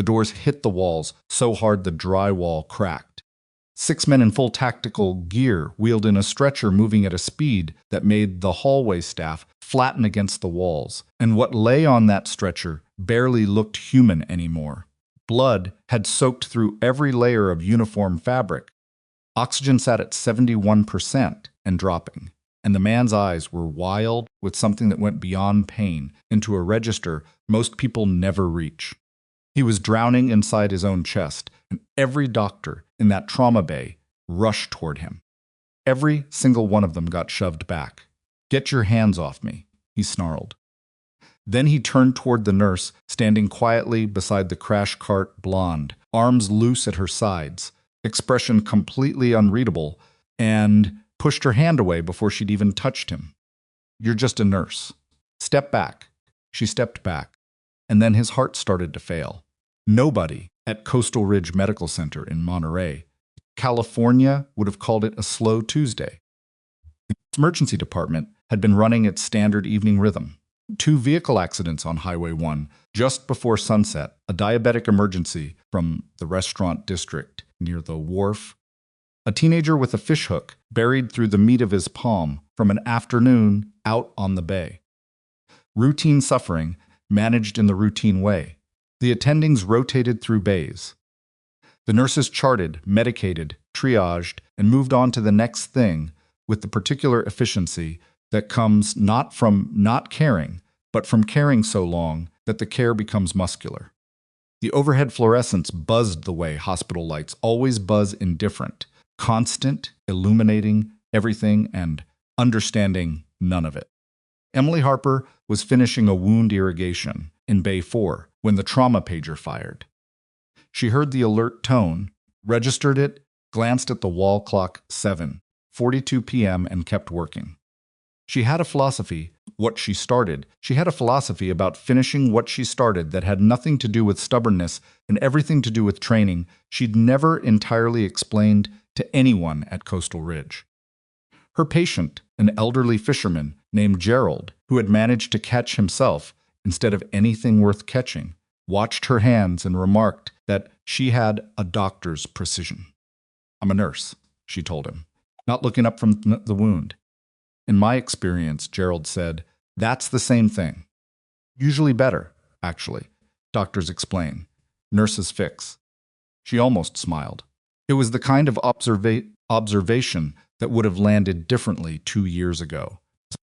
The doors hit the walls so hard the drywall cracked. 6 men in full tactical gear wheeled in a stretcher moving at a speed that made the hallway staff flatten against the walls, and what lay on that stretcher barely looked human anymore. Blood had soaked through every layer of uniform fabric. Oxygen sat at 71% and dropping, and the man's eyes were wild with something that went beyond pain into a register most people never reach. He was drowning inside his own chest, and every doctor in that trauma bay rushed toward him. Every single one of them got shoved back. "Get your hands off me," he snarled. Then he turned toward the nurse, standing quietly beside the crash cart blonde, arms loose at her sides, expression completely unreadable, and pushed her hand away before she'd even touched him. "You're just a nurse. Step back." She stepped back, and then his heart started to fail. Nobody at Coastal Ridge Medical Center in Monterey, California, would have called it a slow Tuesday. The emergency department had been running its standard evening rhythm. 2 vehicle accidents on Highway 1 just before sunset, a diabetic emergency from the restaurant district near the wharf, a teenager with a fishhook buried through the meat of his palm from an afternoon out on the bay. Routine suffering managed in the routine way. The attendings rotated through bays. The nurses charted, medicated, triaged, and moved on to the next thing with the particular efficiency that comes not from not caring, but from caring so long that the care becomes muscular. The overhead fluorescents buzzed the way hospital lights always buzz indifferent, constant, illuminating everything and understanding none of it. Emily Harper was finishing a wound irrigation in Bay 4 when the trauma pager fired. She heard the alert tone, registered it, glanced at the wall clock 7:42 p.m. and kept working. She had a philosophy about finishing what she started that had nothing to do with stubbornness and everything to do with training she'd never entirely explained to anyone at Coastal Ridge. Her patient, an elderly fisherman named Gerald, who had managed to catch himself instead of anything worth catching, watched her hands and remarked that she had a doctor's precision. "I'm a nurse," she told him, not looking up from the wound. "In my experience," Gerald said, "that's the same thing. Usually better, actually. Doctors explain. Nurses fix." She almost smiled. It was the kind of observation that would have landed differently 2 years ago,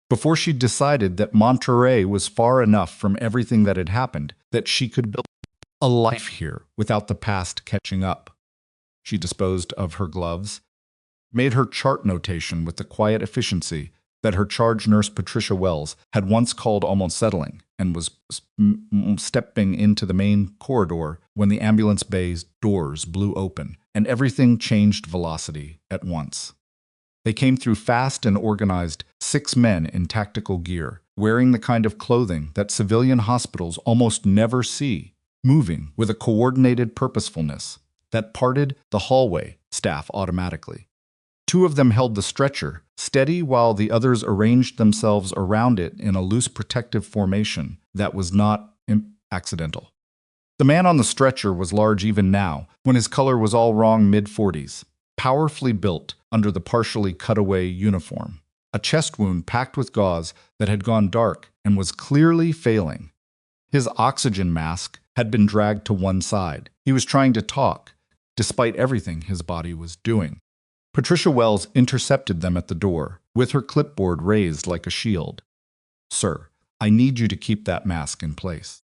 before she decided that Monterey was far enough from everything that had happened that she could build a life here without the past catching up. She disposed of her gloves, made her chart notation with the quiet efficiency that her charge nurse Patricia Wells had once called almost settling, and was stepping into the main corridor when the ambulance bay's doors blew open and everything changed velocity at once. They came through fast and organized, 6 men in tactical gear, wearing the kind of clothing that civilian hospitals almost never see, moving with a coordinated purposefulness that parted the hallway staff automatically. 2 of them held the stretcher, steady while the others arranged themselves around it in a loose protective formation that was not accidental. The man on the stretcher was large even now, when his color was all wrong mid-40s, powerfully built under the partially cut-away uniform, a chest wound packed with gauze that had gone dark and was clearly failing. His oxygen mask had been dragged to one side. He was trying to talk, despite everything his body was doing. Patricia Wells intercepted them at the door, with her clipboard raised like a shield. "Sir, I need you to keep that mask in place.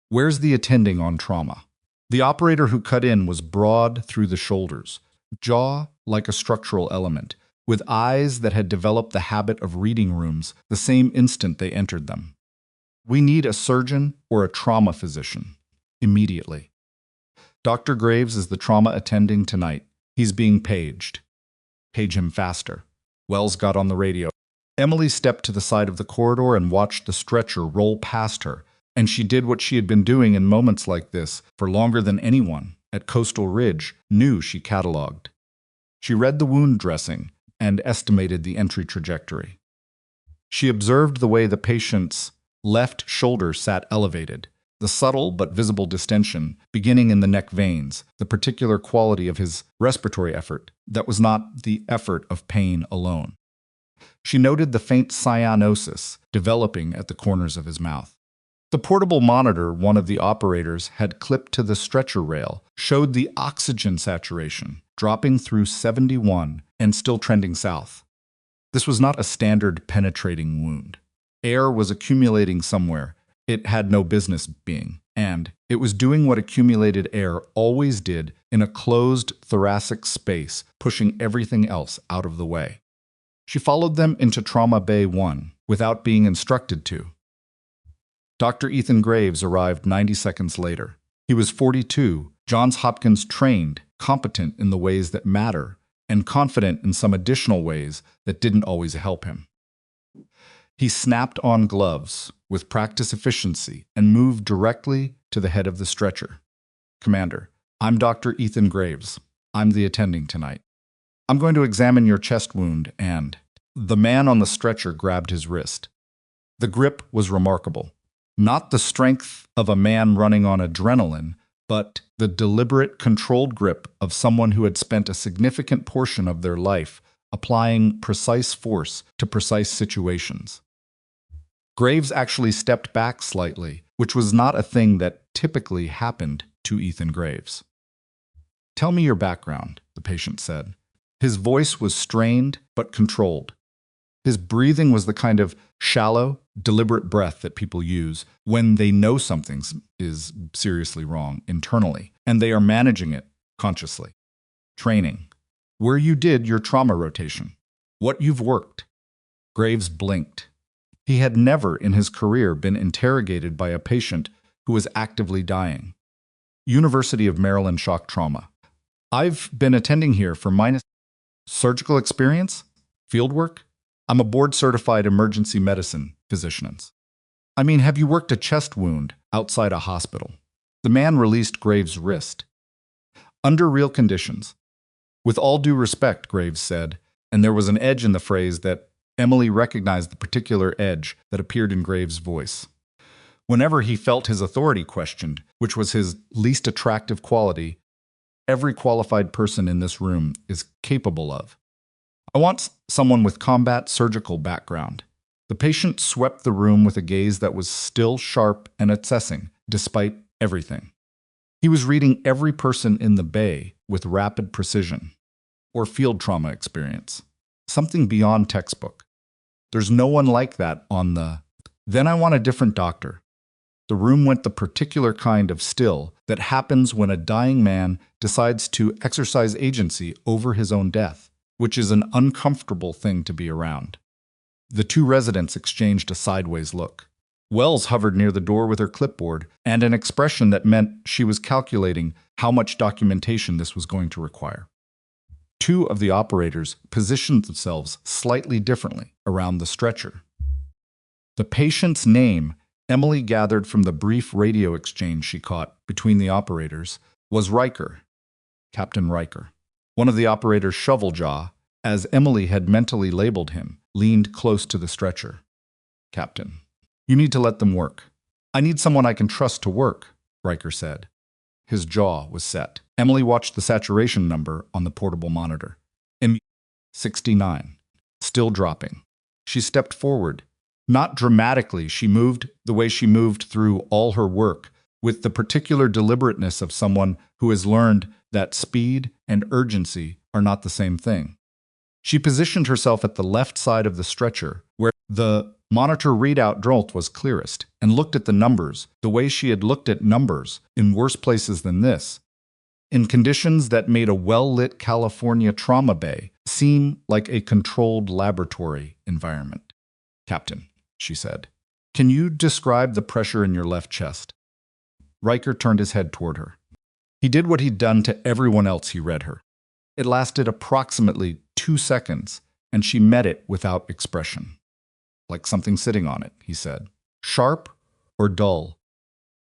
Where's the attending on trauma?" The operator who cut in was broad through the shoulders, jaw like a structural element, with eyes that had developed the habit of reading rooms the same instant they entered them. "We need a surgeon or a trauma physician. Immediately. Dr. Graves is the trauma attending tonight. He's being paged. Page him faster." Wells got on the radio. Emily stepped to the side of the corridor and watched the stretcher roll past her, and she did what she had been doing in moments like this for longer than anyone at Coastal Ridge knew she cataloged. She read the wound dressing and estimated the entry trajectory. She observed the way the patient's left shoulder sat elevated, the subtle but visible distension beginning in the neck veins, the particular quality of his respiratory effort that was not the effort of pain alone. She noted the faint cyanosis developing at the corners of his mouth. The portable monitor one of the operators had clipped to the stretcher rail showed the oxygen saturation dropping through 71 and still trending south. This was not a standard penetrating wound. Air was accumulating somewhere it had no business being, and it was doing what accumulated air always did in a closed thoracic space, pushing everything else out of the way. She followed them into Trauma Bay 1 without being instructed to. Dr. Ethan Graves arrived 90 seconds later. He was 42, Johns Hopkins trained, competent in the ways that matter, and confident in some additional ways that didn't always help him. He snapped on gloves with practice efficiency and moved directly to the head of the stretcher. "Commander, I'm Dr. Ethan Graves. I'm the attending tonight. I'm going to examine your chest wound and..." The man on the stretcher grabbed his wrist. The grip was remarkable. Not the strength of a man running on adrenaline, but the deliberate, controlled grip of someone who had spent a significant portion of their life applying precise force to precise situations. Graves actually stepped back slightly, which was not a thing that typically happened to Ethan Graves. "Tell me your background," the patient said. His voice was strained but controlled. His breathing was the kind of shallow, deliberate breath that people use when they know something is seriously wrong internally, and they are managing it consciously. "Training. Where you did your trauma rotation. What you've worked." Graves blinked. He had never in his career been interrogated by a patient who was actively dying. "University of Maryland Shock Trauma. I've been attending here for surgical experience? Fieldwork? I'm a board-certified emergency medicine physician. I mean, have you worked a chest wound outside a hospital?" The man released Graves' wrist. "Under real conditions. With all due respect," Graves said, and there was an edge in the phrase that Emily recognized the particular edge that appeared in Graves' voice. Whenever he felt his authority questioned, which was his least attractive quality, every qualified person in this room is capable of. "I want someone with combat surgical background." The patient swept the room with a gaze that was still sharp and assessing, despite everything. He was reading every person in the bay with rapid precision, or field trauma experience. Something beyond textbook. "There's no one like that on the..." "Then I want a different doctor." The room went the particular kind of still that happens when a dying man decides to exercise agency over his own death, which is an uncomfortable thing to be around. The two residents exchanged a sideways look. Wells hovered near the door with her clipboard and an expression that meant she was calculating how much documentation this was going to require. Two of the operators positioned themselves slightly differently around the stretcher. The patient's name, Emily gathered from the brief radio exchange she caught between the operators, was Riker, Captain Riker. One of the operators' shovel jaw, as Emily had mentally labeled him, leaned close to the stretcher. "Captain, you need to let them work." "I need someone I can trust to work," Riker said. His jaw was set. Emily watched the saturation number on the portable monitor. 69. Still dropping. She stepped forward. Not dramatically, she moved the way she moved through all her work, with the particular deliberateness of someone who has learned that speed and urgency are not the same thing. She positioned herself at the left side of the stretcher, where the monitor readout jolt was clearest, and looked at the numbers the way she had looked at numbers in worse places than this, in conditions that made a well-lit California trauma bay seem like a controlled laboratory environment. "Captain," she said, "can you describe the pressure in your left chest?" Riker turned his head toward her. He did what he'd done to everyone else he read her. It lasted approximately 2 seconds, and she met it without expression. "Like something sitting on it," he said. "Sharp or dull?"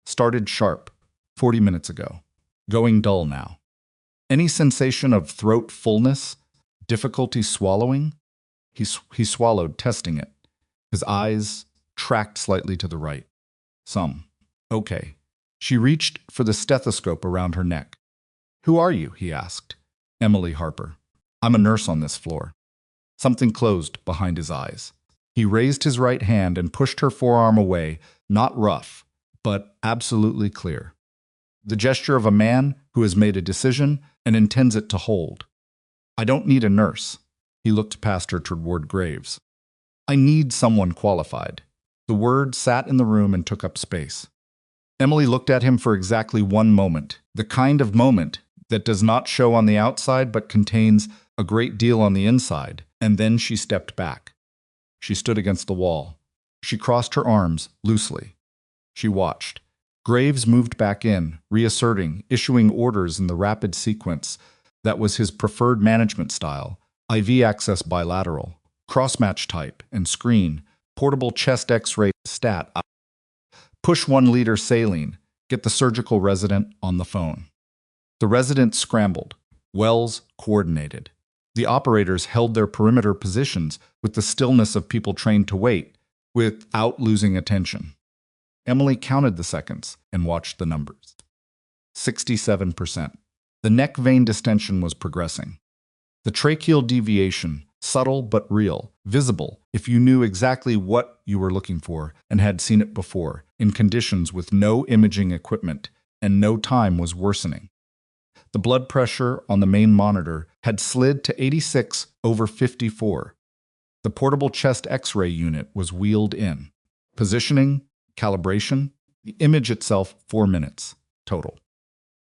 "Started sharp 40 minutes ago. Going dull now." "Any sensation of throat fullness? Difficulty swallowing?" He swallowed, testing it. His eyes tracked slightly to the right. "Some. Okay. She reached for the stethoscope around her neck. "Who are you?" he asked. "Emily Harper. I'm a nurse on this floor." Something closed behind his eyes. He raised his right hand and pushed her forearm away, not rough, but absolutely clear. The gesture of a man who has made a decision and intends it to hold. "I don't need a nurse." He looked past her toward Graves. "I need someone qualified." The word sat in the room and took up space. Emily looked at him for exactly one moment, the kind of moment that does not show on the outside but contains a great deal on the inside, and then she stepped back. She stood against the wall. She crossed her arms loosely. She watched. Graves moved back in, reasserting, issuing orders in the rapid sequence that was his preferred management style: IV access bilateral, cross-match type and screen, portable chest X-ray stat, push 1 liter saline, get the surgical resident on the phone. The resident scrambled. Wells coordinated. The operators held their perimeter positions with the stillness of people trained to wait, without losing attention. Emily counted the seconds and watched the numbers. 67%. The neck vein distension was progressing. The tracheal deviation, subtle but real, visible if you knew exactly what you were looking for and had seen it before, in conditions with no imaging equipment, and no time was worsening. The blood pressure on the main monitor had slid to 86/54. The portable chest X-ray unit was wheeled in. Positioning, calibration, the image itself 4 minutes total.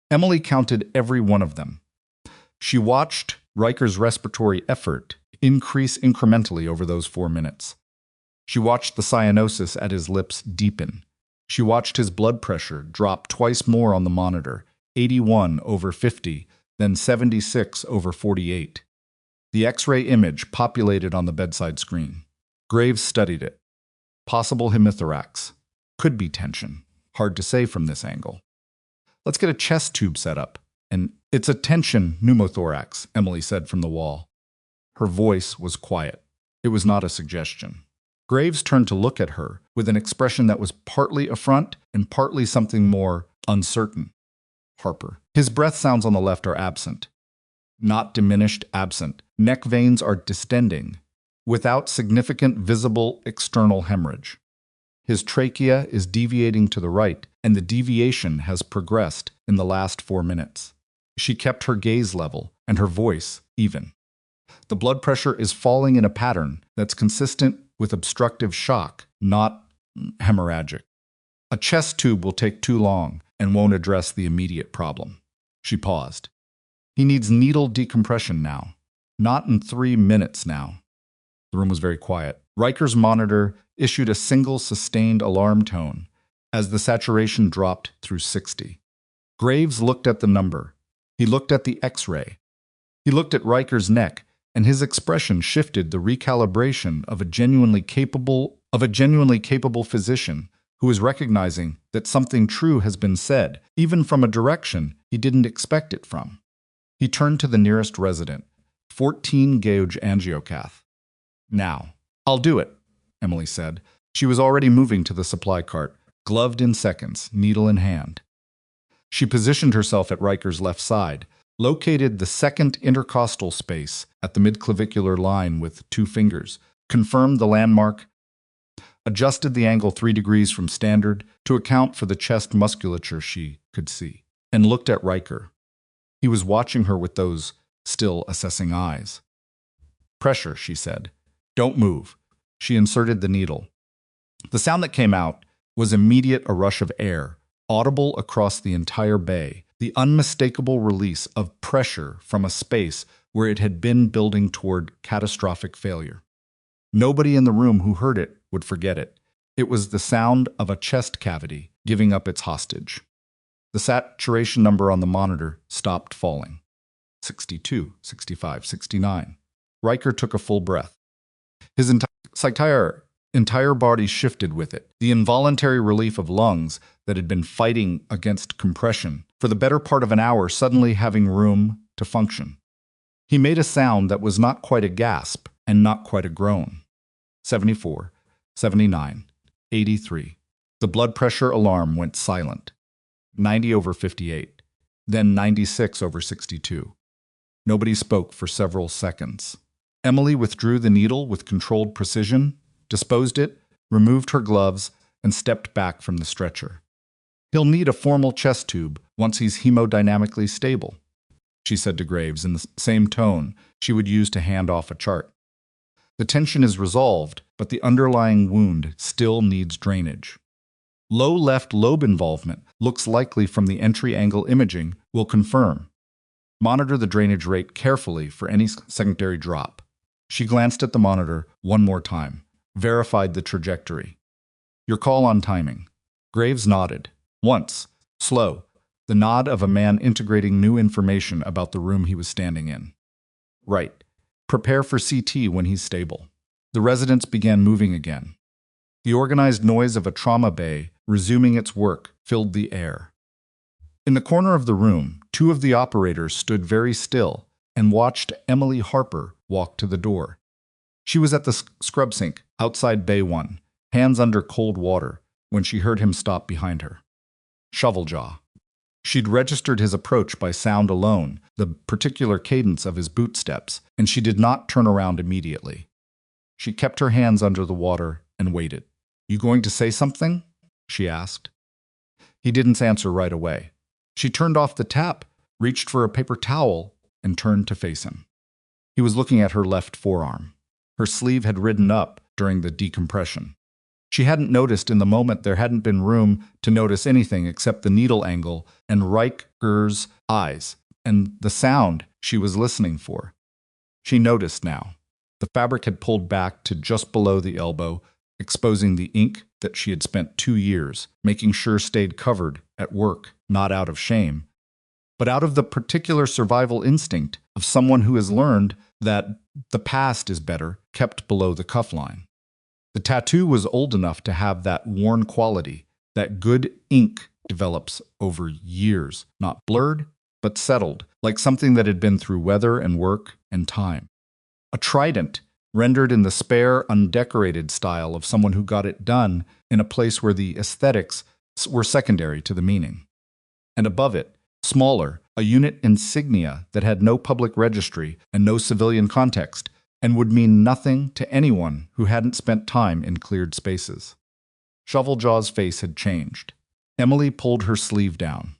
Emily counted every one of them. She watched Riker's respiratory effort increase incrementally over those 4 minutes. She watched the cyanosis at his lips deepen. She watched his blood pressure drop twice more on the monitor, 81/50, then 76/48. The X-ray image populated on the bedside screen. Graves studied it. Possible hemithorax. Could be tension. Hard to say from this angle. "Let's get a chest tube set up." "And it's a tension pneumothorax," Emily said from the wall. Her voice was quiet. It was not a suggestion. Graves turned to look at her with an expression that was partly affront and partly something more uncertain. "Harper." His breath sounds on the left are absent. Not diminished, absent. Neck veins are distending, without significant visible external hemorrhage. His trachea is deviating to the right, and the deviation has progressed in the last 4 minutes. She kept her gaze level and her voice even. The blood pressure is falling in a pattern that's consistent with obstructive shock, not hemorrhagic. "A chest tube will take too long and won't address the immediate problem." She paused. "He needs needle decompression now. Not in 3 minutes now." The room was very quiet. Riker's monitor issued a single sustained alarm tone as the saturation dropped through 60. Graves looked at the number. He looked at the X-ray. He looked at Riker's neck, and his expression shifted the recalibration of a genuinely capable physician who is recognizing that something true has been said, even from a direction he didn't expect it from. He turned to the nearest resident. 14-gauge angiocath. "Now." "I'll do it," Emily said. She was already moving to the supply cart, gloved in seconds, needle in hand. She positioned herself at Riker's left side, located the second intercostal space at the midclavicular line with 2 fingers, confirmed the landmark, adjusted the angle 3 degrees from standard to account for the chest musculature she could see, and looked at Riker. He was watching her with those still assessing eyes. "Pressure," she said. "Don't move." She inserted the needle. The sound that came out was immediate, a rush of air, audible across the entire bay, the unmistakable release of pressure from a space where it had been building toward catastrophic failure. Nobody in the room who heard it would forget it. It was the sound of a chest cavity giving up its hostage. The saturation number on the monitor stopped falling. 62, 65, 69. Riker took a full breath. His entire body shifted with it, the involuntary relief of lungs that had been fighting against compression for the better part of an hour suddenly having room to function. He made a sound that was not quite a gasp and not quite a groan. 74, 79, 83. The blood pressure alarm went silent. 90/58, then 96/62. Nobody spoke for several seconds. Emily withdrew the needle with controlled precision, disposed it, removed her gloves, and stepped back from the stretcher. "He'll need a formal chest tube once he's hemodynamically stable," she said to Graves in the same tone she would use to hand off a chart. "The tension is resolved, but the underlying wound still needs drainage. Low left lobe involvement looks likely from the entry angle imaging will confirm. Monitor the drainage rate carefully for any secondary drop." She glanced at the monitor one more time, verified the trajectory. "Your call on timing." Graves nodded. Once, slow, the nod of a man integrating new information about the room he was standing in. "Right. Prepare for CT when he's stable." The residents began moving again. The organized noise of a trauma bay resuming its work filled the air. In the corner of the room, two of the operators stood very still and watched Emily Harper walk to the door. She was at the scrub sink outside Bay 1, hands under cold water, when she heard him stop behind her. Shoveljaw. She'd registered his approach by sound alone, the particular cadence of his boot steps, and she did not turn around immediately. She kept her hands under the water and waited. "You going to say something?" she asked. He didn't answer right away. She turned off the tap, reached for a paper towel, and turned to face him. He was looking at her left forearm. Her sleeve had ridden up during the decompression. She hadn't noticed in the moment there hadn't been room to notice anything except the needle angle and Riker's eyes, and the sound she was listening for. She noticed now. The fabric had pulled back to just below the elbow, exposing the ink that she had spent 2 years, making sure stayed covered at work, not out of shame, but out of the particular survival instinct of someone who has learned that the past is better kept below the cuffline. The tattoo was old enough to have that worn quality that good ink develops over years, not blurred, but settled, like something that had been through weather and work and time. A trident, rendered in the spare, undecorated style of someone who got it done in a place where the aesthetics were secondary to the meaning. And above it, smaller, a unit insignia that had no public registry and no civilian context, and would mean nothing to anyone who hadn't spent time in cleared spaces. Shoveljaw's face had changed. Emily pulled her sleeve down.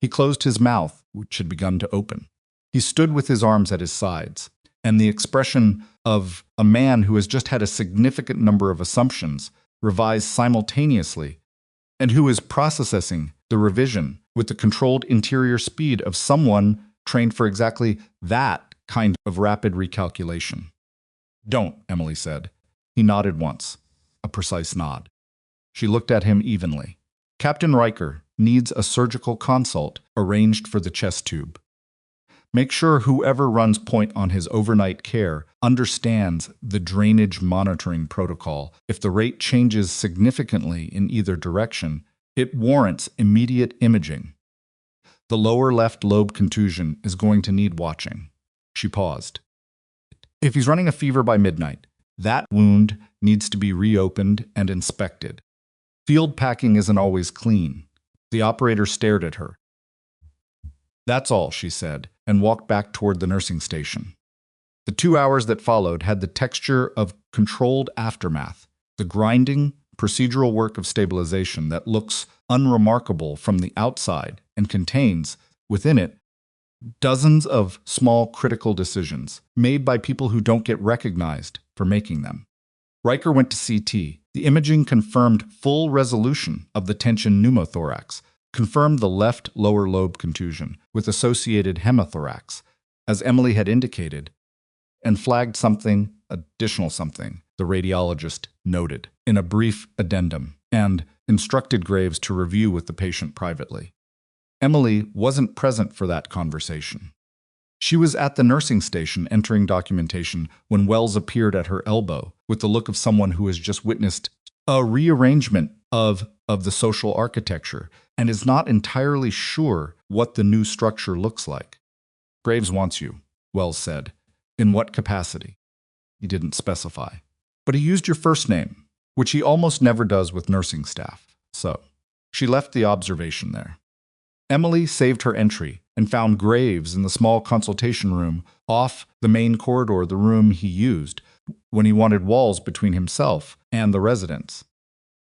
He closed his mouth, which had begun to open. He stood with his arms at his sides, and the expression of a man who has just had a significant number of assumptions revised simultaneously, and who is processing the revision with the controlled interior speed of someone trained for exactly that kind of rapid recalculation. "Don't," Emily said. He nodded once, a precise nod. She looked at him evenly. "Captain Riker needs a surgical consult arranged for the chest tube. Make sure whoever runs point on his overnight care understands the drainage monitoring protocol. If the rate changes significantly in either direction, it warrants immediate imaging. The lower left lobe contusion is going to need watching." She paused. "If he's running a fever by midnight, that wound needs to be reopened and inspected. Field packing isn't always clean." The operator stared at her. "That's all," she said, and walked back toward the nursing station. The 2 hours that followed had the texture of controlled aftermath, the grinding, procedural work of stabilization that looks unremarkable from the outside and contains, within it, dozens of small critical decisions made by people who don't get recognized for making them. Riker went to CT. The imaging confirmed full resolution of the tension pneumothorax, confirmed the left lower lobe contusion with associated hemothorax, as Emily had indicated, and flagged additional something, the radiologist noted, in a brief addendum, and instructed Graves to review with the patient privately. Emily wasn't present for that conversation. She was at the nursing station entering documentation when Wells appeared at her elbow with the look of someone who has just witnessed a rearrangement of the social architecture and is not entirely sure what the new structure looks like. "Graves wants you," Wells said. "In what capacity?" He didn't specify. But he used your first name, which he almost never does with nursing staff. So she left the observation there. Emily saved her entry and found Graves in the small consultation room off the main corridor, the room he used when he wanted walls between himself and the residents.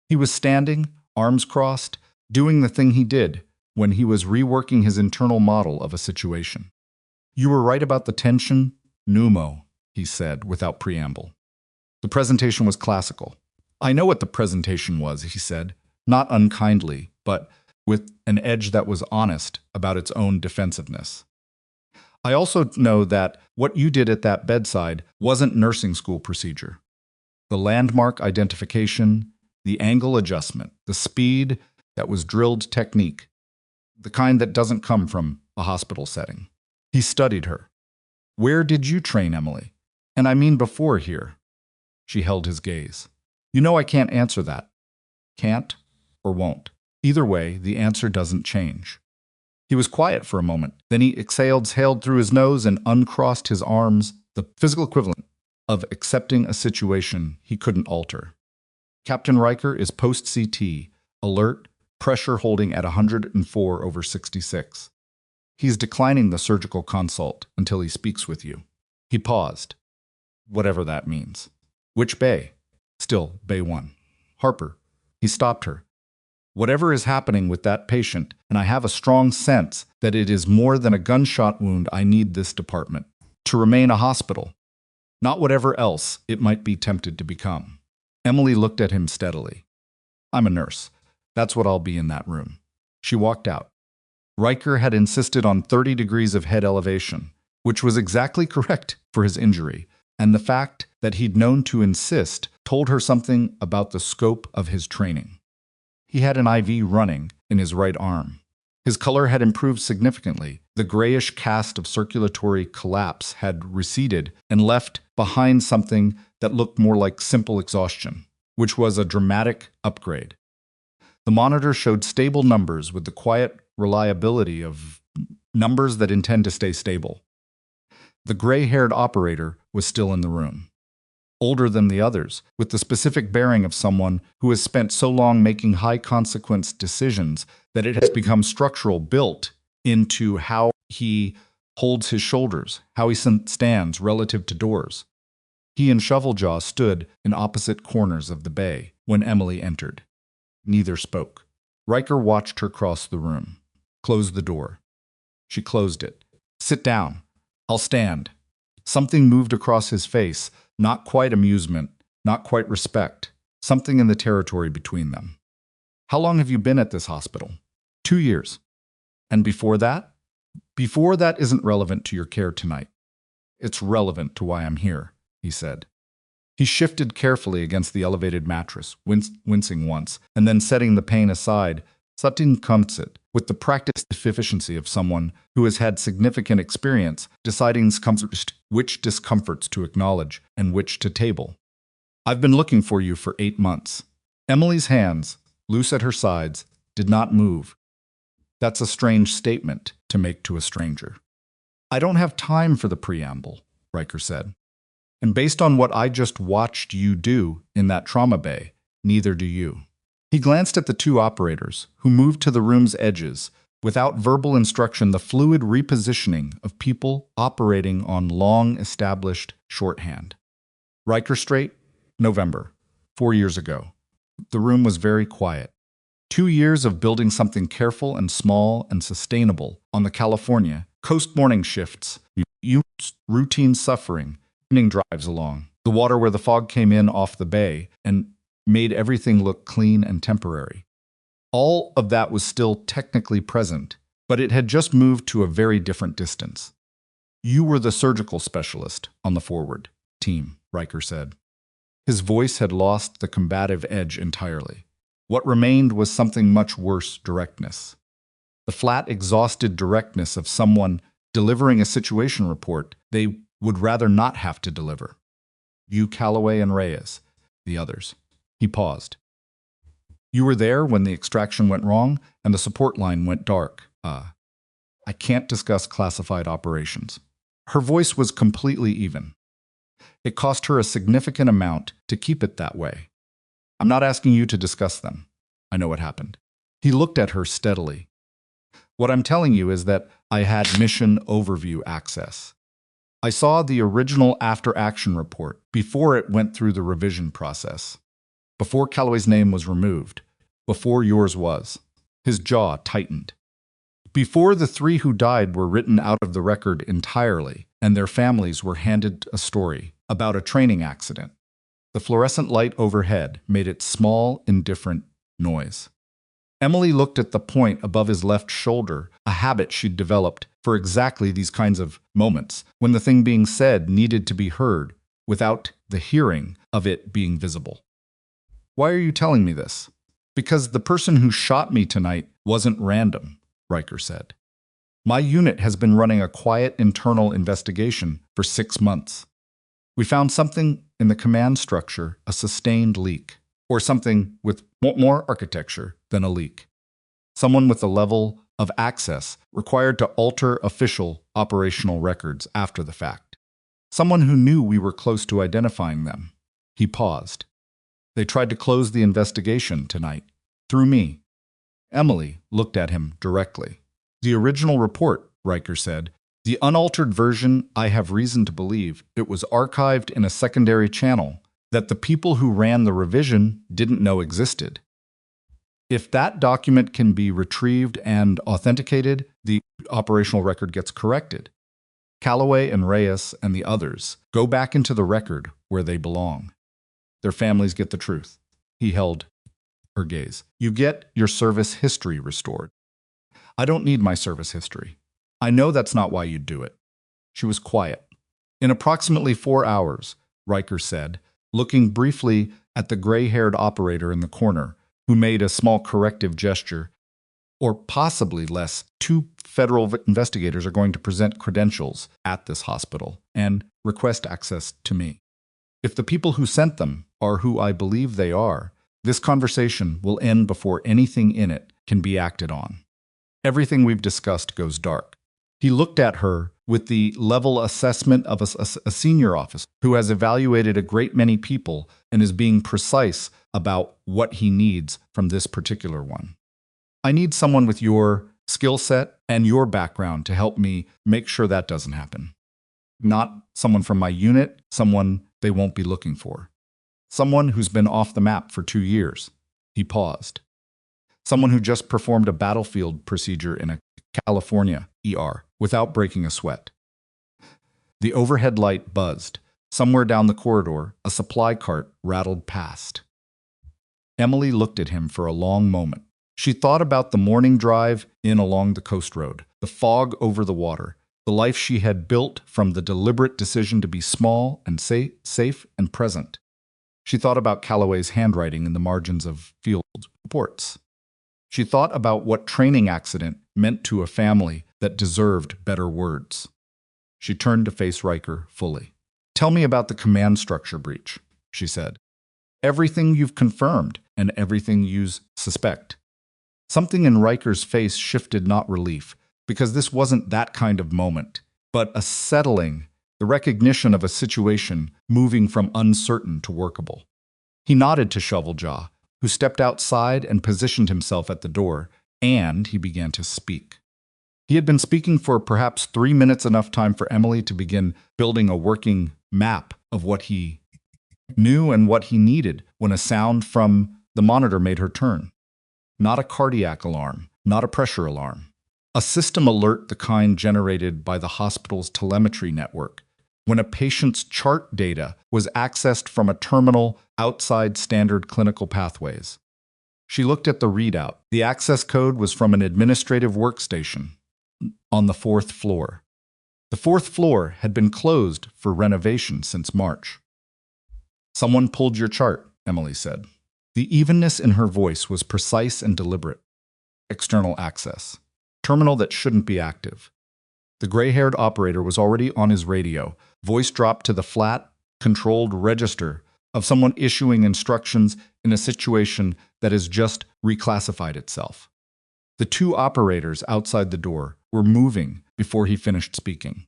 He was standing, arms crossed, doing the thing he did when he was reworking his internal model of a situation. "You were right about the tension, pneumo," he said without preamble. The presentation was classical. "I know what the presentation was," he said, not unkindly, but with an edge that was honest about its own defensiveness. "I also know that what you did at that bedside wasn't nursing school procedure. The landmark identification, the angle adjustment, the speed that was drilled technique, the kind that doesn't come from a hospital setting." He studied her. "Where did you train, Emily? And I mean before here." She held his gaze. "You know I can't answer that. Can't or won't. Either way, the answer doesn't change." He was quiet for a moment. Then he exhaled through his nose and uncrossed his arms, the physical equivalent of accepting a situation he couldn't alter. "Captain Riker is post-CT, alert, pressure holding at 104/66. He's declining the surgical consult until he speaks with you." He paused. "Whatever that means." "Which bay?" "Still, Bay 1. "Harper." He stopped her. "Whatever is happening with that patient, and I have a strong sense that it is more than a gunshot wound, I need this department to remain a hospital, not whatever else it might be tempted to become." Emily looked at him steadily. "I'm a nurse. That's what I'll be in that room." She walked out. Riker had insisted on 30 degrees of head elevation, which was exactly correct for his injury, and the fact that he'd known to insist told her something about the scope of his training. He had an IV running in his right arm. His color had improved significantly. The grayish cast of circulatory collapse had receded and left behind something that looked more like simple exhaustion, which was a dramatic upgrade. The monitor showed stable numbers with the quiet reliability of numbers that intend to stay stable. The gray-haired operator was still in the room. Older than the others, with the specific bearing of someone who has spent so long making high-consequence decisions that it has become structural, built into how he holds his shoulders, how he stands relative to doors. He and Shoveljaw stood in opposite corners of the bay when Emily entered. Neither spoke. Riker watched her cross the room. Close the door. She closed it. "Sit down. I'll stand." Something moved across his face, not quite amusement, not quite respect, something in the territory between them. "How long have you been at this hospital?" 2 years. "And before that?" "Before that isn't relevant to your care tonight." "It's relevant to why I'm here," he said. He shifted carefully against the elevated mattress, wincing once, and then setting the pain aside, Satin Kumtsit, with the practiced efficiency of someone who has had significant experience deciding which discomforts to acknowledge and which to table. "I've been looking for you for 8 months. Emily's hands, loose at her sides, did not move. "That's a strange statement to make to a stranger." "I don't have time for the preamble," Riker said. "And based on what I just watched you do in that trauma bay, neither do you." He glanced at the 2 operators, who moved to the room's edges, without verbal instruction, the fluid repositioning of people operating on long-established shorthand. Riker Strait, November, 4 years ago. The room was very quiet. 2 years of building something careful and small and sustainable on the California coast. Morning shifts, routine suffering, evening drives along the water where the fog came in off the bay and made everything look clean and temporary. All of that was still technically present, but it had just moved to a very different distance. "You were the surgical specialist on the forward team," Riker said. His voice had lost the combative edge entirely. What remained was something much worse: directness. The flat, exhausted directness of someone delivering a situation report they would rather not have to deliver. "You, Calloway and Reyes, the others." He paused. "You were there when the extraction went wrong and the support line went dark. I can't discuss classified operations." Her voice was completely even. It cost her a significant amount to keep it that way. "I'm not asking you to discuss them. I know what happened." He looked at her steadily. What I'm telling you is that I had mission overview access. I saw the original after-action report before it went through the revision process. Before Calloway's name was removed. Before yours was. His jaw tightened. Before the 3 who died were written out of the record entirely, and their families were handed a story about a training accident. The fluorescent light overhead made its small, indifferent noise. Emily looked at the point above his left shoulder, a habit she'd developed for exactly these kinds of moments, when the thing being said needed to be heard without the hearing of it being visible. Why are you telling me this? Because the person who shot me tonight wasn't random, Riker said. My unit has been running a quiet internal investigation for 6 months. We found something in the command structure, a sustained leak, or something with more architecture than a leak. Someone with a level of access required to alter official operational records after the fact. Someone who knew we were close to identifying them. He paused. They tried to close the investigation tonight, through me. Emily looked at him directly. The original report, Riker said, the unaltered version, I have reason to believe it was archived in a secondary channel that the people who ran the revision didn't know existed. If that document can be retrieved and authenticated, the operational record gets corrected. Calloway and Reyes and the others go back into the record where they belong. Their families get the truth. He held her gaze. You get your service history restored. I don't need my service history. I know that's not why you'd do it. She was quiet. In approximately 4 hours, Riker said, looking briefly at the gray-haired operator in the corner, who made a small corrective gesture, or possibly less, 2 federal investigators are going to present credentials at this hospital and request access to me. If the people who sent them are who I believe they are, this conversation will end before anything in it can be acted on. Everything we've discussed goes dark. He looked at her with the level assessment of a senior officer who has evaluated a great many people and is being precise about what he needs from this particular one. I need someone with your skill set and your background to help me make sure that doesn't happen. Not someone from my unit, someone they won't be looking for. Someone who's been off the map for 2 years. He paused. Someone who just performed a battlefield procedure in a California ER without breaking a sweat. The overhead light buzzed. Somewhere down the corridor, a supply cart rattled past. Emily looked at him for a long moment. She thought about the morning drive in along the coast road, the fog over the water, the life she had built from the deliberate decision to be small and safe and present. She thought about Calloway's handwriting in the margins of field reports. She thought about what training accident meant to a family that deserved better words. She turned to face Riker fully. Tell me about the command structure breach, she said. Everything you've confirmed and everything you suspect. Something in Riker's face shifted, not relief, because this wasn't that kind of moment, but a settling, the recognition of a situation moving from uncertain to workable. He nodded to Shoveljaw, who stepped outside and positioned himself at the door, and he began to speak. He had been speaking for perhaps 3 minutes, enough time for Emily to begin building a working map of what he knew and what he needed when a sound from the monitor made her turn. Not a cardiac alarm, not a pressure alarm. A system alert the kind generated by the hospital's telemetry network, when a patient's chart data was accessed from a terminal outside standard clinical pathways. She looked at the readout. The access code was from an administrative workstation on the 4th floor. The 4th floor had been closed for renovation since March. Someone pulled your chart, Emily said. The evenness in her voice was precise and deliberate. External access. Terminal that shouldn't be active. The gray-haired operator was already on his radio. Voice dropped to the flat, controlled register of someone issuing instructions in a situation that has just reclassified itself. The 2 operators outside the door were moving before he finished speaking.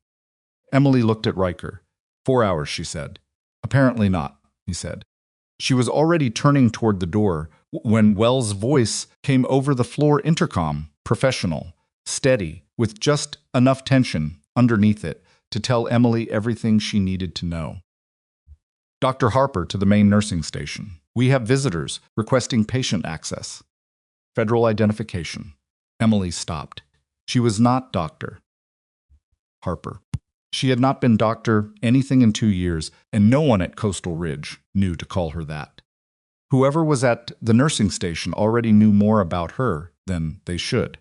Emily looked at Riker. 4 hours, she said. Apparently not, he said. She was already turning toward the door when Wells' voice came over the floor intercom, professional. steady, with just enough tension underneath it to tell Emily everything she needed to know. Dr. Harper to the main nursing station. We have visitors requesting patient access. Federal identification. Emily stopped. She was not Dr. Harper. She had not been Dr. anything in 2 years, and no one at Coastal Ridge knew to call her that. Whoever was at the nursing station already knew more about her than they should.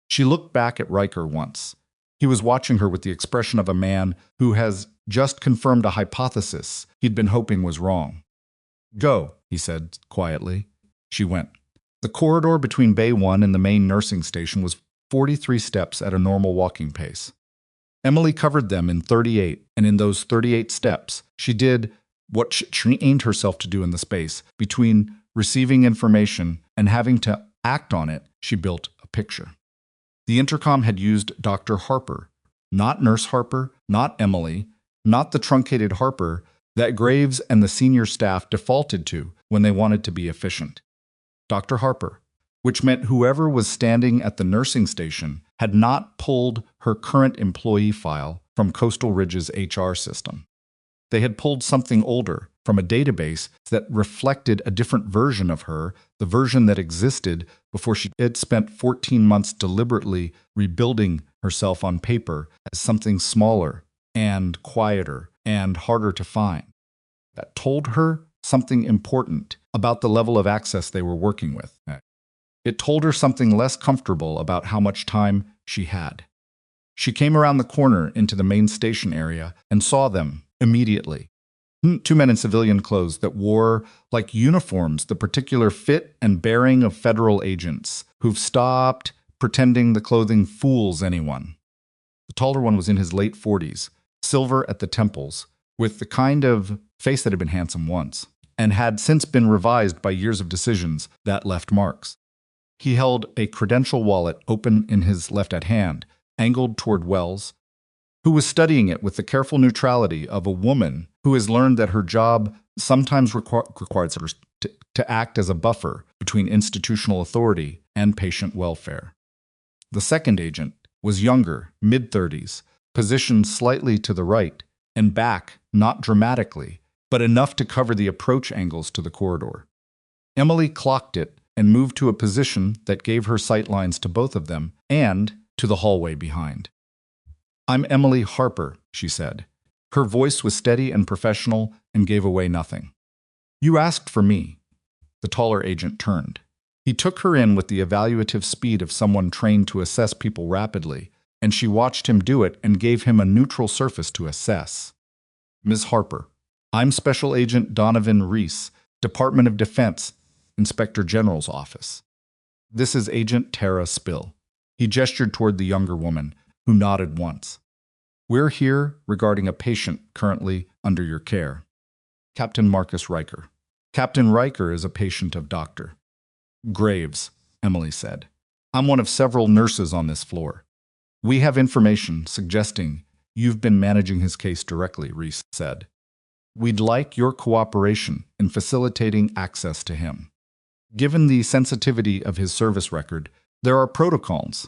She looked back at Riker once. He was watching her with the expression of a man who has just confirmed a hypothesis he'd been hoping was wrong. Go, he said quietly. She went. The corridor between Bay 1 and the main nursing station was 43 steps at a normal walking pace. Emily covered them in 38, and in those 38 steps, she did what she trained herself to do in the space. Between receiving information and having to act on it, she built a picture. The intercom had used Dr. Harper, not Nurse Harper, not Emily, not the truncated Harper that Graves and the senior staff defaulted to when they wanted to be efficient. Dr. Harper, which meant whoever was standing at the nursing station had not pulled her current employee file from Coastal Ridge's HR system. They had pulled something older from a database that reflected a different version of her, the version that existed before she had spent 14 months deliberately rebuilding herself on paper as something smaller and quieter and harder to find. That told her something important about the level of access they were working with. It told her something less comfortable about how much time she had. She came around the corner into the main station area and saw them immediately. 2 men in civilian clothes that wore, like uniforms, the particular fit and bearing of federal agents who've stopped pretending the clothing fools anyone. The taller one was in his late 40s, silver at the temples, with the kind of face that had been handsome once, and had since been revised by years of decisions that left marks. He held a credential wallet open in his left hand, angled toward Wells, who was studying it with the careful neutrality of a woman who has learned that her job sometimes requires her to act as a buffer between institutional authority and patient welfare. The second agent was younger, mid-30s, positioned slightly to the right, and back, not dramatically, but enough to cover the approach angles to the corridor. Emily clocked it and moved to a position that gave her sightlines to both of them and to the hallway behind. "I'm Emily Harper," she said. Her voice was steady and professional and gave away nothing. "You asked for me." The taller agent turned. He took her in with the evaluative speed of someone trained to assess people rapidly, and she watched him do it and gave him a neutral surface to assess. "Ms. Harper, I'm Special Agent Donovan Reese, Department of Defense, Inspector General's office. This is Agent Tara Spill." He gestured toward the younger woman, who nodded once. "We're here regarding a patient currently under your care. Captain Marcus Riker. Captain Riker is a patient of Dr. Graves," Emily said. "I'm one of several nurses on this floor. We have information suggesting you've been managing his case directly," Reese said. "We'd like your cooperation in facilitating access to him. Given the sensitivity of his service record, there are protocols.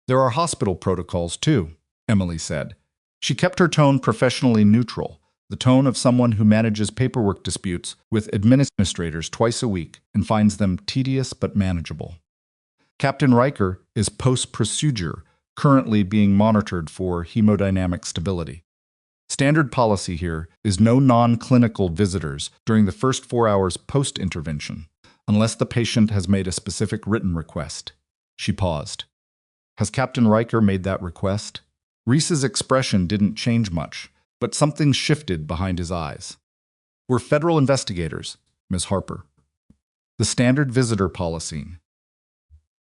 There are hospital protocols, too," Emily said. She kept her tone professionally neutral, the tone of someone who manages paperwork disputes with administrators twice a week and finds them tedious but manageable. "Captain Riker is post-procedure, currently being monitored for hemodynamic stability. Standard policy here is no non-clinical visitors during the first 4 hours post-intervention, unless the patient has made a specific written request." She paused. "Has Captain Riker made that request?" Reese's expression didn't change much, but something shifted behind his eyes. "We're federal investigators, Ms. Harper. The standard visitor policy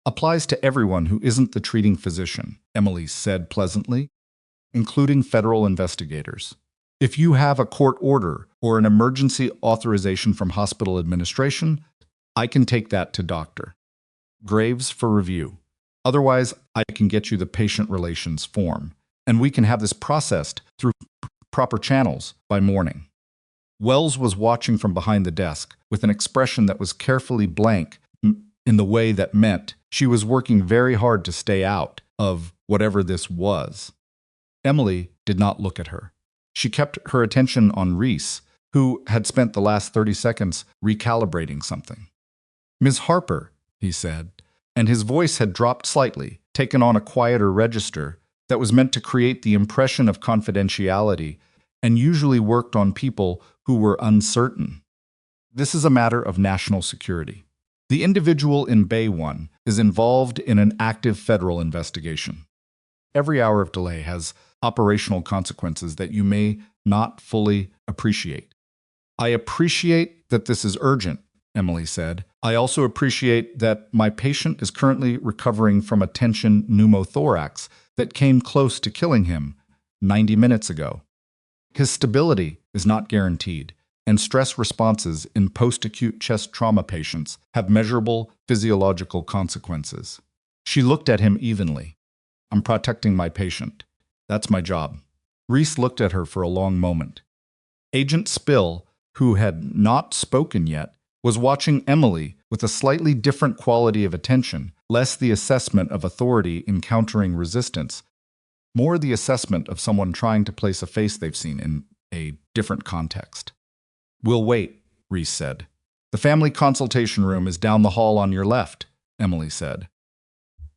applies to everyone who isn't the treating physician," Emily said pleasantly, "including federal investigators. If you have a court order or an emergency authorization from hospital administration, I can take that to Dr. Graves for review. Otherwise, I can get you the patient relations form, and we can have this processed through proper channels by morning." Wells was watching from behind the desk with an expression that was carefully blank in the way that meant she was working very hard to stay out of whatever this was. Emily did not look at her. She kept her attention on Reese, who had spent the last 30 seconds recalibrating something. "Ms. Harper," he said, and his voice had dropped slightly, taken on a quieter register that was meant to create the impression of confidentiality and usually worked on people who were uncertain. "This is a matter of national security. The individual in Bay 1 is involved in an active federal investigation. Every hour of delay has operational consequences that you may not fully appreciate." "I appreciate that this is urgent," Emily said. "I also appreciate that my patient is currently recovering from a tension pneumothorax that came close to killing him 90 minutes ago. His stability is not guaranteed, and stress responses in post-acute chest trauma patients have measurable physiological consequences." She looked at him evenly. "I'm protecting my patient. That's my job." Reese looked at her for a long moment. Agent Spill, who had not spoken yet, was watching Emily with a slightly different quality of attention, less the assessment of authority encountering resistance, more the assessment of someone trying to place a face they've seen in a different context. "We'll wait," Reese said. "The family consultation room is down the hall on your left," Emily said.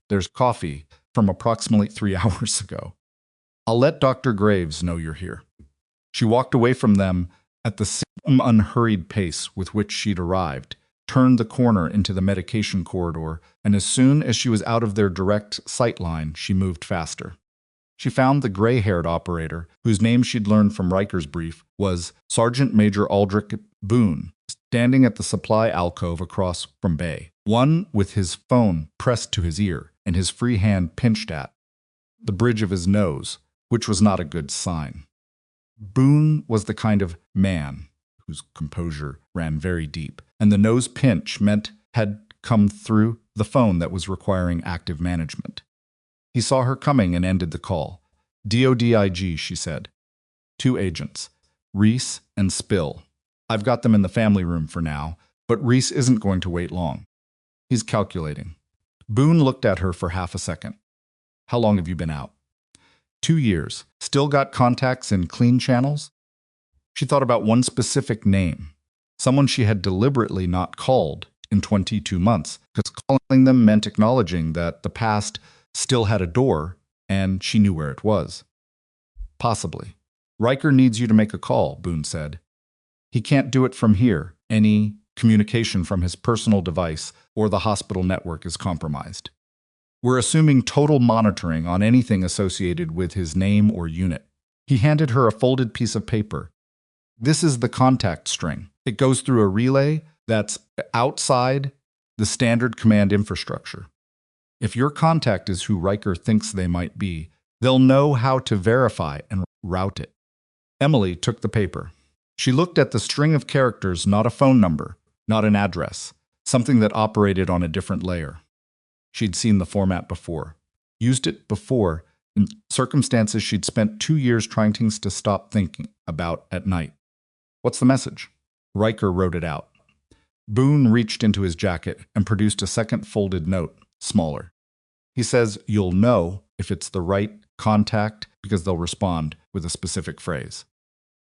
"There's coffee from approximately 3 hours ago. I'll let Dr. Graves know you're here." She walked away from them at the same unhurried pace with which she'd arrived, turned the corner into the medication corridor, and as soon as she was out of their direct sight line, she moved faster. She found the gray-haired operator, whose name she'd learned from Riker's brief was Sergeant Major Aldrich Boone, standing at the supply alcove across from Bay, one with his phone pressed to his ear and his free hand pinched at the bridge of his nose, which was not a good sign. Boone was the kind of man whose composure ran very deep, and the nose pinch meant had come through the phone that was requiring active management. He saw her coming and ended the call. "DODIG," she said. "2 agents, Reese and Spill. I've got them in the family room for now, but Reese isn't going to wait long. He's calculating." Boone looked at her for half a second. "How long have you been out?" 2 years. Still got contacts in clean channels?" She thought about one specific name, someone she had deliberately not called in 22 months, because calling them meant acknowledging that the past still had a door, and she knew where it was. "Possibly. Riker needs you to make a call," Boone said. "He can't do it from here. Any communication from his personal device or the hospital network is compromised. We're assuming total monitoring on anything associated with his name or unit." He handed her a folded piece of paper. "This is the contact string. It goes through a relay that's outside the standard command infrastructure. If your contact is who Riker thinks they might be, they'll know how to verify and route it." Emily took the paper. She looked at the string of characters, not a phone number, not an address, something that operated on a different layer. She'd seen the format before, used it before in circumstances she'd spent 2 years trying things to stop thinking about at night. "What's the message?" Riker wrote it out. Boone reached into his jacket and produced a second folded note, smaller. He says you'll know if it's the right contact because they'll respond with a specific phrase.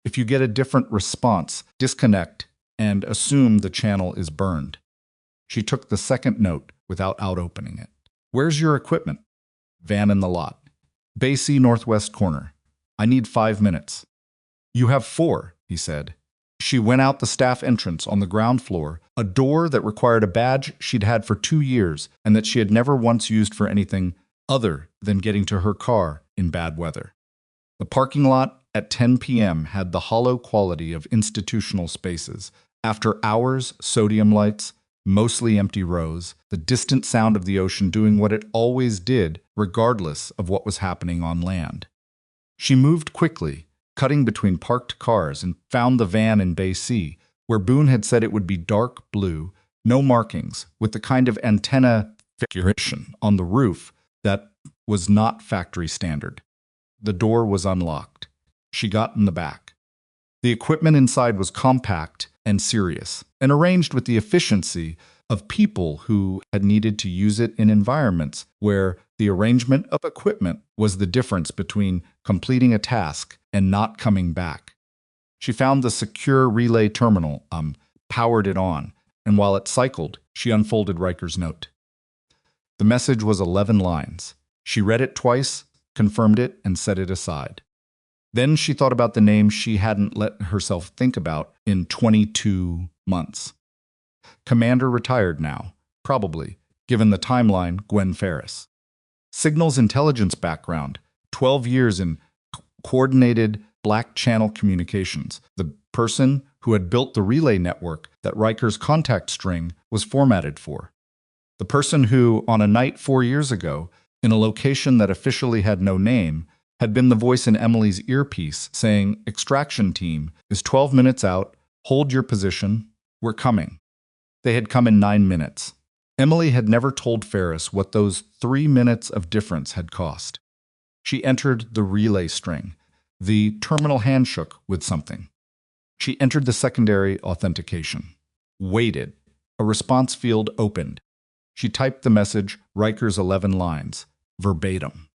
If you get a different response, disconnect and assume the channel is burned. She took the second note without out-opening it. "Where's your equipment?" "Van in the lot. Bay C northwest corner. I need 5 minutes." "You have 4, he said. She went out the staff entrance on the ground floor, a door that required a badge she'd had for 2 years and that she had never once used for anything other than getting to her car in bad weather. The parking lot at 10 p.m. had the hollow quality of institutional spaces. After hours, sodium lights, mostly empty rows, the distant sound of the ocean doing what it always did, regardless of what was happening on land. She moved quickly, cutting between parked cars, and found the van in Bay C, where Boone had said it would be dark blue, no markings, with the kind of antenna figuration on the roof that was not factory standard. The door was unlocked. She got in the back. The equipment inside was compact and serious, and arranged with the efficiency of people who had needed to use it in environments where the arrangement of equipment was the difference between completing a task and not coming back. She found the secure relay terminal, powered it on, and while it cycled, she unfolded Riker's note. The message was 11 lines. She read it twice, confirmed it, and set it aside. Then she thought about the name she hadn't let herself think about in 22 months. Commander retired now, probably, given the timeline, Gwen Ferris. Signals intelligence background, 12 years in coordinated Black Channel communications. The person who had built the relay network that Riker's contact string was formatted for. The person who, on a night 4 years ago, in a location that officially had no name, had been the voice in Emily's earpiece saying, "Extraction team is 12 minutes out, hold your position, we're coming." They had come in 9 minutes. Emily had never told Ferris what those 3 minutes of difference had cost. She entered the relay string. The terminal hand shook with something. She entered the secondary authentication. Waited. A response field opened. She typed the message, Riker's 11 lines, verbatim.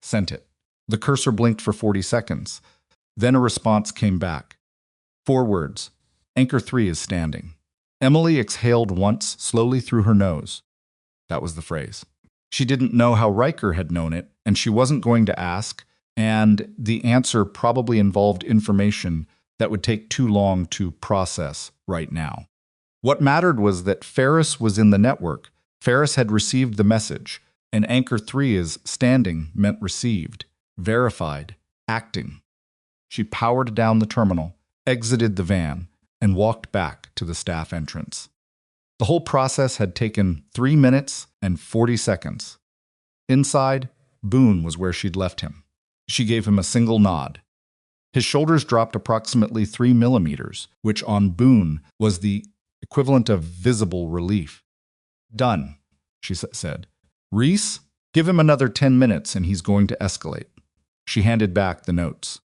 Sent it. The cursor blinked for 40 seconds. Then a response came back. 4 words. Anchor 3 is standing. Emily exhaled once, slowly through her nose. That was the phrase. She didn't know how Riker had known it, and she wasn't going to ask, and the answer probably involved information that would take too long to process right now. What mattered was that Ferris was in the network. Ferris had received the message, and Anchor 3 is standing meant received, verified, acting. She powered down the terminal, exited the van, and walked back to the staff entrance. The whole process had taken 3 minutes and 40 seconds. Inside, Boone was where she'd left him. She gave him a single nod. His shoulders dropped approximately 3 millimeters, which on Boone was the equivalent of visible relief. "Done," she said. "Reese, give him another 10 minutes and he's going to escalate." She handed back the notes.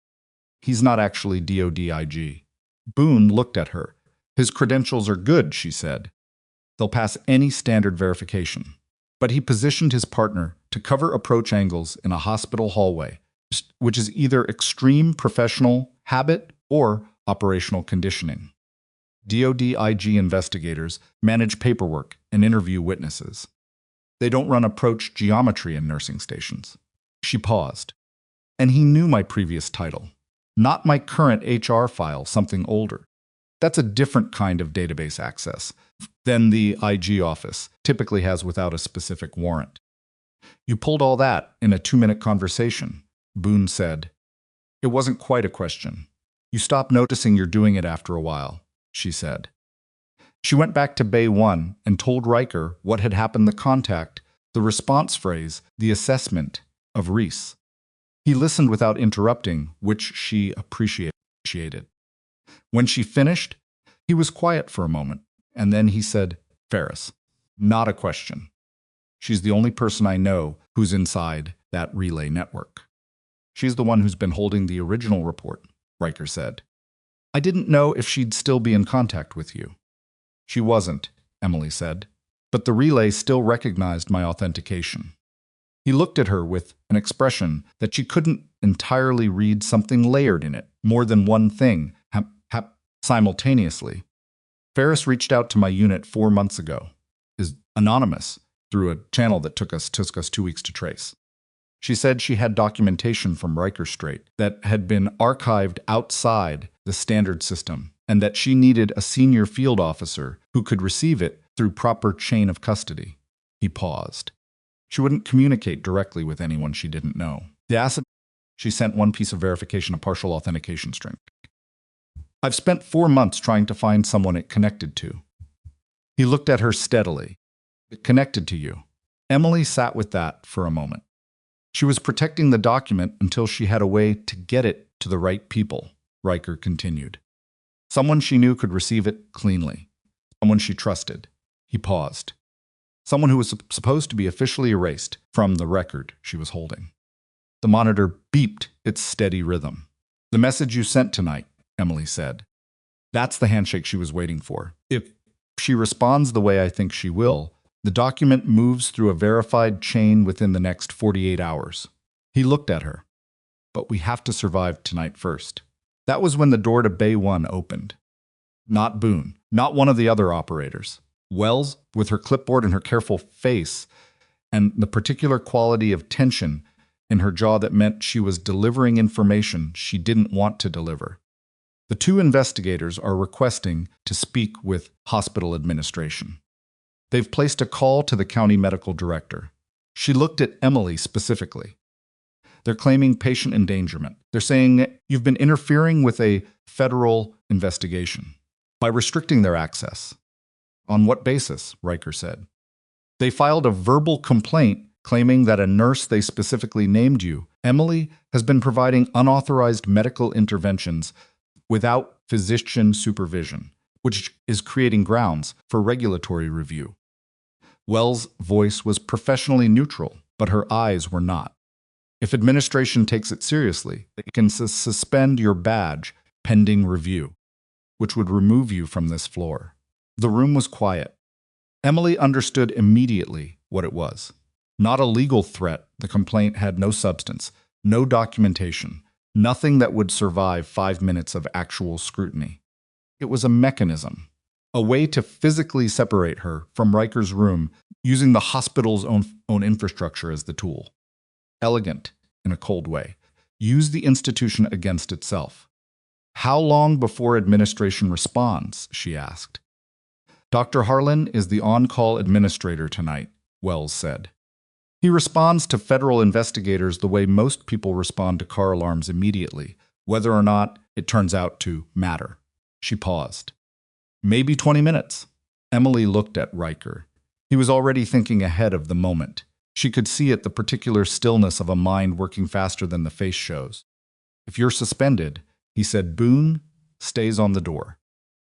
"He's not actually DOD IG." Boone looked at her. "His credentials are good," she said. "They'll pass any standard verification." But he positioned his partner to cover approach angles in a hospital hallway, which is either extreme professional habit or operational conditioning. DOD IG investigators manage paperwork and interview witnesses. They don't run approach geometry in nursing stations. She paused. "And he knew my previous title, not my current HR file, something older. That's a different kind of database access than the IG office typically has without a specific warrant." "You pulled all that in a 2-minute conversation," Boone said. "It wasn't quite a question. You stop noticing you're doing it after a while," she said. She went back to Bay 1 and told Riker what had happened, the contact, the response phrase, the assessment of Reese. He listened without interrupting, which she appreciated. When she finished, he was quiet for a moment, and then he said, "Ferris, not a question. She's the only person I know who's inside that relay network. She's the one who's been holding the original report," Riker said. "I didn't know if she'd still be in contact with you." "She wasn't," Emily said, "but the relay still recognized my authentication." He looked at her with an expression that she couldn't entirely read, something layered in it, more than one thing, simultaneously. "Ferris reached out to my unit 4 months ago, is anonymous, through a channel that took us 2 weeks to trace. She said she had documentation from Riker Strait that had been archived outside the standard system, and that she needed a senior field officer who could receive it through proper chain of custody." He paused. She wouldn't communicate directly with anyone she didn't know. She sent one piece of verification, a partial authentication string. "I've spent 4 months trying to find someone it connected to." He looked at her steadily. "It connected to you." Emily sat with that for a moment. She was protecting the document until she had a way to get it to the right people, Riker continued. Someone she knew could receive it cleanly. Someone she trusted. He paused. Someone who was supposed to be officially erased from the record she was holding. The monitor beeped its steady rhythm. "The message you sent tonight," Emily said. That's the handshake she was waiting for. If she responds the way I think she will, the document moves through a verified chain within the next 48 hours. He looked at her. But we have to survive tonight first. That was when the door to Bay 1 opened. Not Boone, not one of the other operators. Wells, with her clipboard and her careful face, and the particular quality of tension in her jaw that meant she was delivering information she didn't want to deliver. The two investigators are requesting to speak with hospital administration. They've placed a call to the county medical director. She looked at Emily specifically. They're claiming patient endangerment. They're saying you've been interfering with a federal investigation by restricting their access. On what basis? Riker said. They filed a verbal complaint claiming that a nurse they specifically named you, Emily, has been providing unauthorized medical interventions without physician supervision, which is creating grounds for regulatory review. Wells' voice was professionally neutral, but her eyes were not. If administration takes it seriously, they can suspend your badge pending review, which would remove you from this floor. The room was quiet. Emily understood immediately what it was. Not a legal threat, the complaint had no substance, no documentation, nothing that would survive 5 minutes of actual scrutiny. It was a mechanism, a way to physically separate her from Riker's room using the hospital's own infrastructure as the tool. Elegant, in a cold way. Use the institution against itself. How long before administration responds? She asked. Dr. Harlan is the on-call administrator tonight, Wells said. He responds to federal investigators the way most people respond to car alarms immediately, whether or not it turns out to matter. She paused. Maybe 20 minutes. Emily looked at Riker. He was already thinking ahead of the moment. She could see it, the particular stillness of a mind working faster than the face shows. If you're suspended, he said, Boone stays on the door.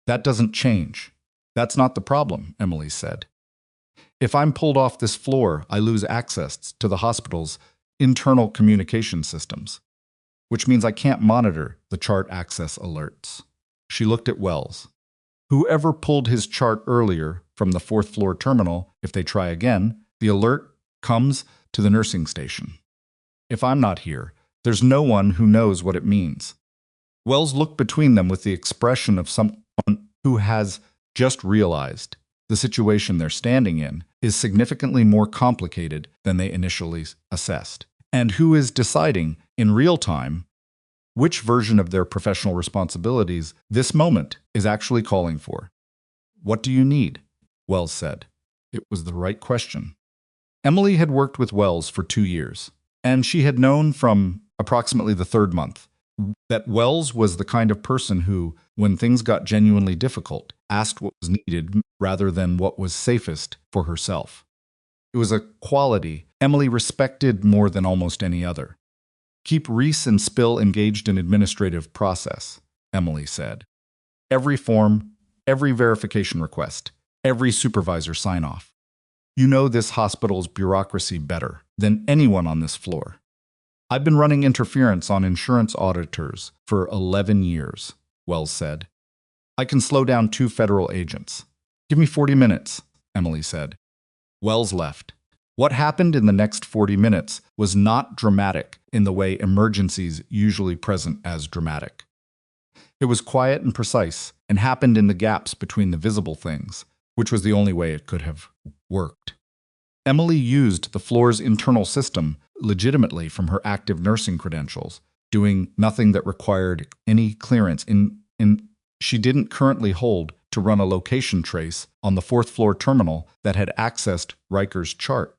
That doesn't change. That's not the problem, Emily said. If I'm pulled off this floor, I lose access to the hospital's internal communication systems, which means I can't monitor the chart access alerts. She looked at Wells. Whoever pulled his chart earlier from the 4th floor terminal, if they try again, the alert comes to the nursing station. If I'm not here, there's no one who knows what it means. Wells looked between them with the expression of someone who has just realized the situation they're standing in is significantly more complicated than they initially assessed, and who is deciding in real time which version of their professional responsibilities this moment is actually calling for. What do you need? Wells said. It was the right question. Emily had worked with Wells for 2 years, and she had known from approximately the 3rd month that Wells was the kind of person who, when things got genuinely difficult, asked what was needed rather than what was safest for herself. It was a quality Emily respected more than almost any other. Keep Reese and Spill engaged in administrative process, Emily said. Every form, every verification request, every supervisor sign-off. You know this hospital's bureaucracy better than anyone on this floor. I've been running interference on insurance auditors for 11 years, Wells said. I can slow down 2 federal agents. Give me 40 minutes, Emily said. Wells left. What happened in the next 40 minutes was not dramatic in the way emergencies usually present as dramatic. It was quiet and precise and happened in the gaps between the visible things, which was the only way it could have worked. Emily used the floor's internal system legitimately from her active nursing credentials, doing nothing that required any clearance she didn't currently hold to run a location trace on the 4th floor terminal that had accessed Riker's chart.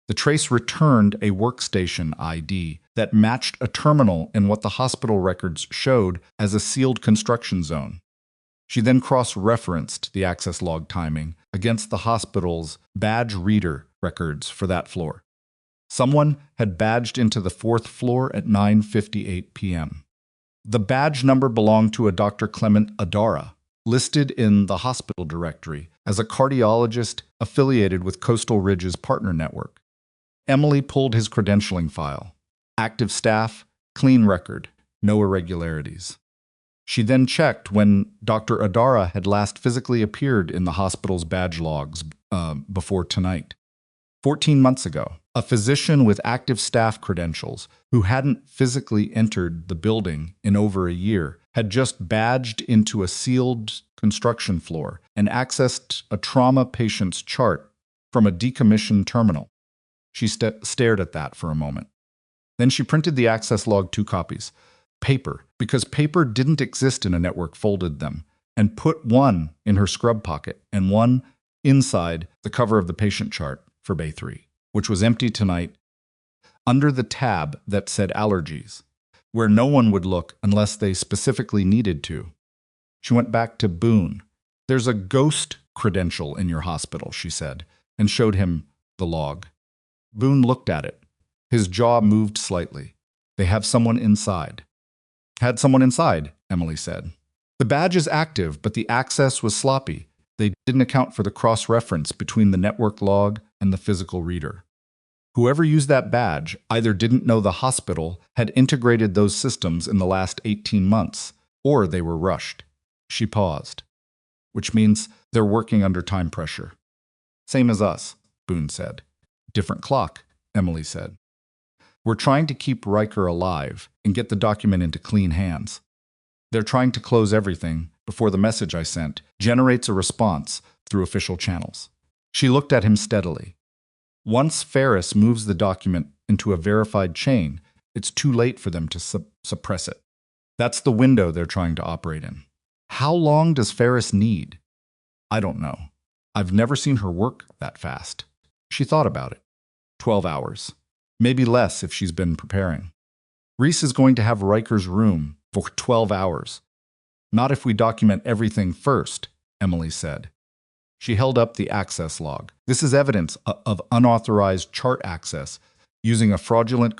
The trace returned a workstation ID that matched a terminal in what the hospital records showed as a sealed construction zone. She then cross-referenced the access log timing against the hospital's badge reader records for that floor. Someone had badged into the 4th floor at 9:58 p.m. The badge number belonged to a Dr. Clement Adara, listed in the hospital directory as a cardiologist affiliated with Coastal Ridge's partner network. Emily pulled his credentialing file. Active staff, clean record, no irregularities. She then checked when Dr. Adara had last physically appeared in the hospital's badge logs before tonight. 14 months ago, a physician with active staff credentials who hadn't physically entered the building in over a year had just badged into a sealed construction floor and accessed a trauma patient's chart from a decommissioned terminal. She stared at that for a moment. Then she printed the access log 2 copies. Paper, because paper didn't exist in a network, folded them, and put one in her scrub pocket and one inside the cover of the patient chart for Bay 3, which was empty tonight under the tab that said allergies, where no one would look unless they specifically needed to. She went back to Boone. "There's a ghost credential in your hospital," she said, and showed him the log. Boone looked at it. His jaw moved slightly. "They have someone inside." "Had someone inside," Emily said. "The badge is active, but the access was sloppy. They didn't account for the cross-reference between the network log and the physical reader. Whoever used that badge either didn't know the hospital had integrated those systems in the last 18 months, or they were rushed." She paused. "Which means they're working under time pressure." "Same as us," Boone said. "Different clock," Emily said. "We're trying to keep Riker alive and get the document into clean hands. They're trying to close everything before the message I sent generates a response through official channels." She looked at him steadily. "Once Ferris moves the document into a verified chain, it's too late for them to suppress it. That's the window they're trying to operate in." "How long does Ferris need?" "I don't know. I've never seen her work that fast." She thought about it. 12 hours. Maybe less if she's been preparing. "Reese is going to have Riker's room for 12 hours. Not if we document everything first," Emily said. She held up the access log. "This is evidence of unauthorized chart access using a fraudulent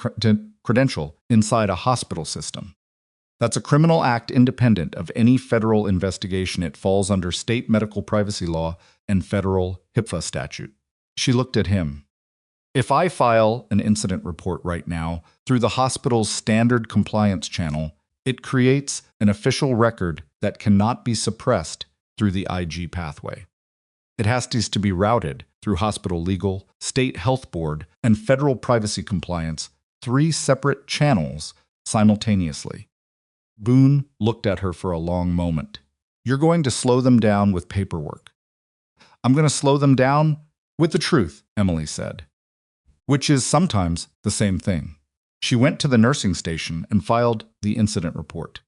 credential inside a hospital system. That's a criminal act independent of any federal investigation. It falls under state medical privacy law and federal HIPAA statute." She looked at him. "If I file an incident report right now through the hospital's standard compliance channel, it creates an official record that cannot be suppressed through the IG pathway. It has to be routed through hospital legal, state health board, and federal privacy compliance, 3 separate channels simultaneously." Boone looked at her for a long moment. "You're going to slow them down with paperwork." "I'm going to slow them down with the truth," Emily said. "Which is sometimes the same thing." She went to the nursing station and filed the incident report.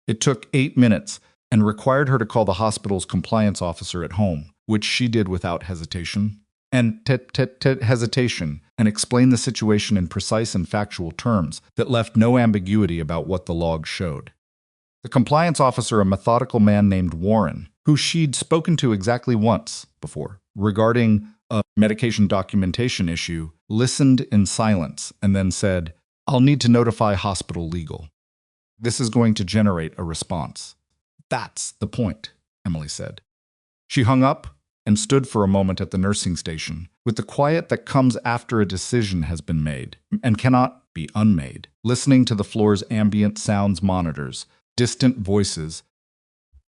It took 8 minutes and required her to call the hospital's compliance officer at home, which she did without hesitation, and explain the situation in precise and factual terms that left no ambiguity about what the log showed. The compliance officer, a methodical man named Warren, who she'd spoken to exactly once before, regarding a medication documentation issue, listened in silence and then said, "I'll need to notify hospital legal. This is going to generate a response." "That's the point," Emily said. She hung up and stood for a moment at the nursing station, with the quiet that comes after a decision has been made and cannot be unmade, listening to the floor's ambient sounds monitors, distant voices,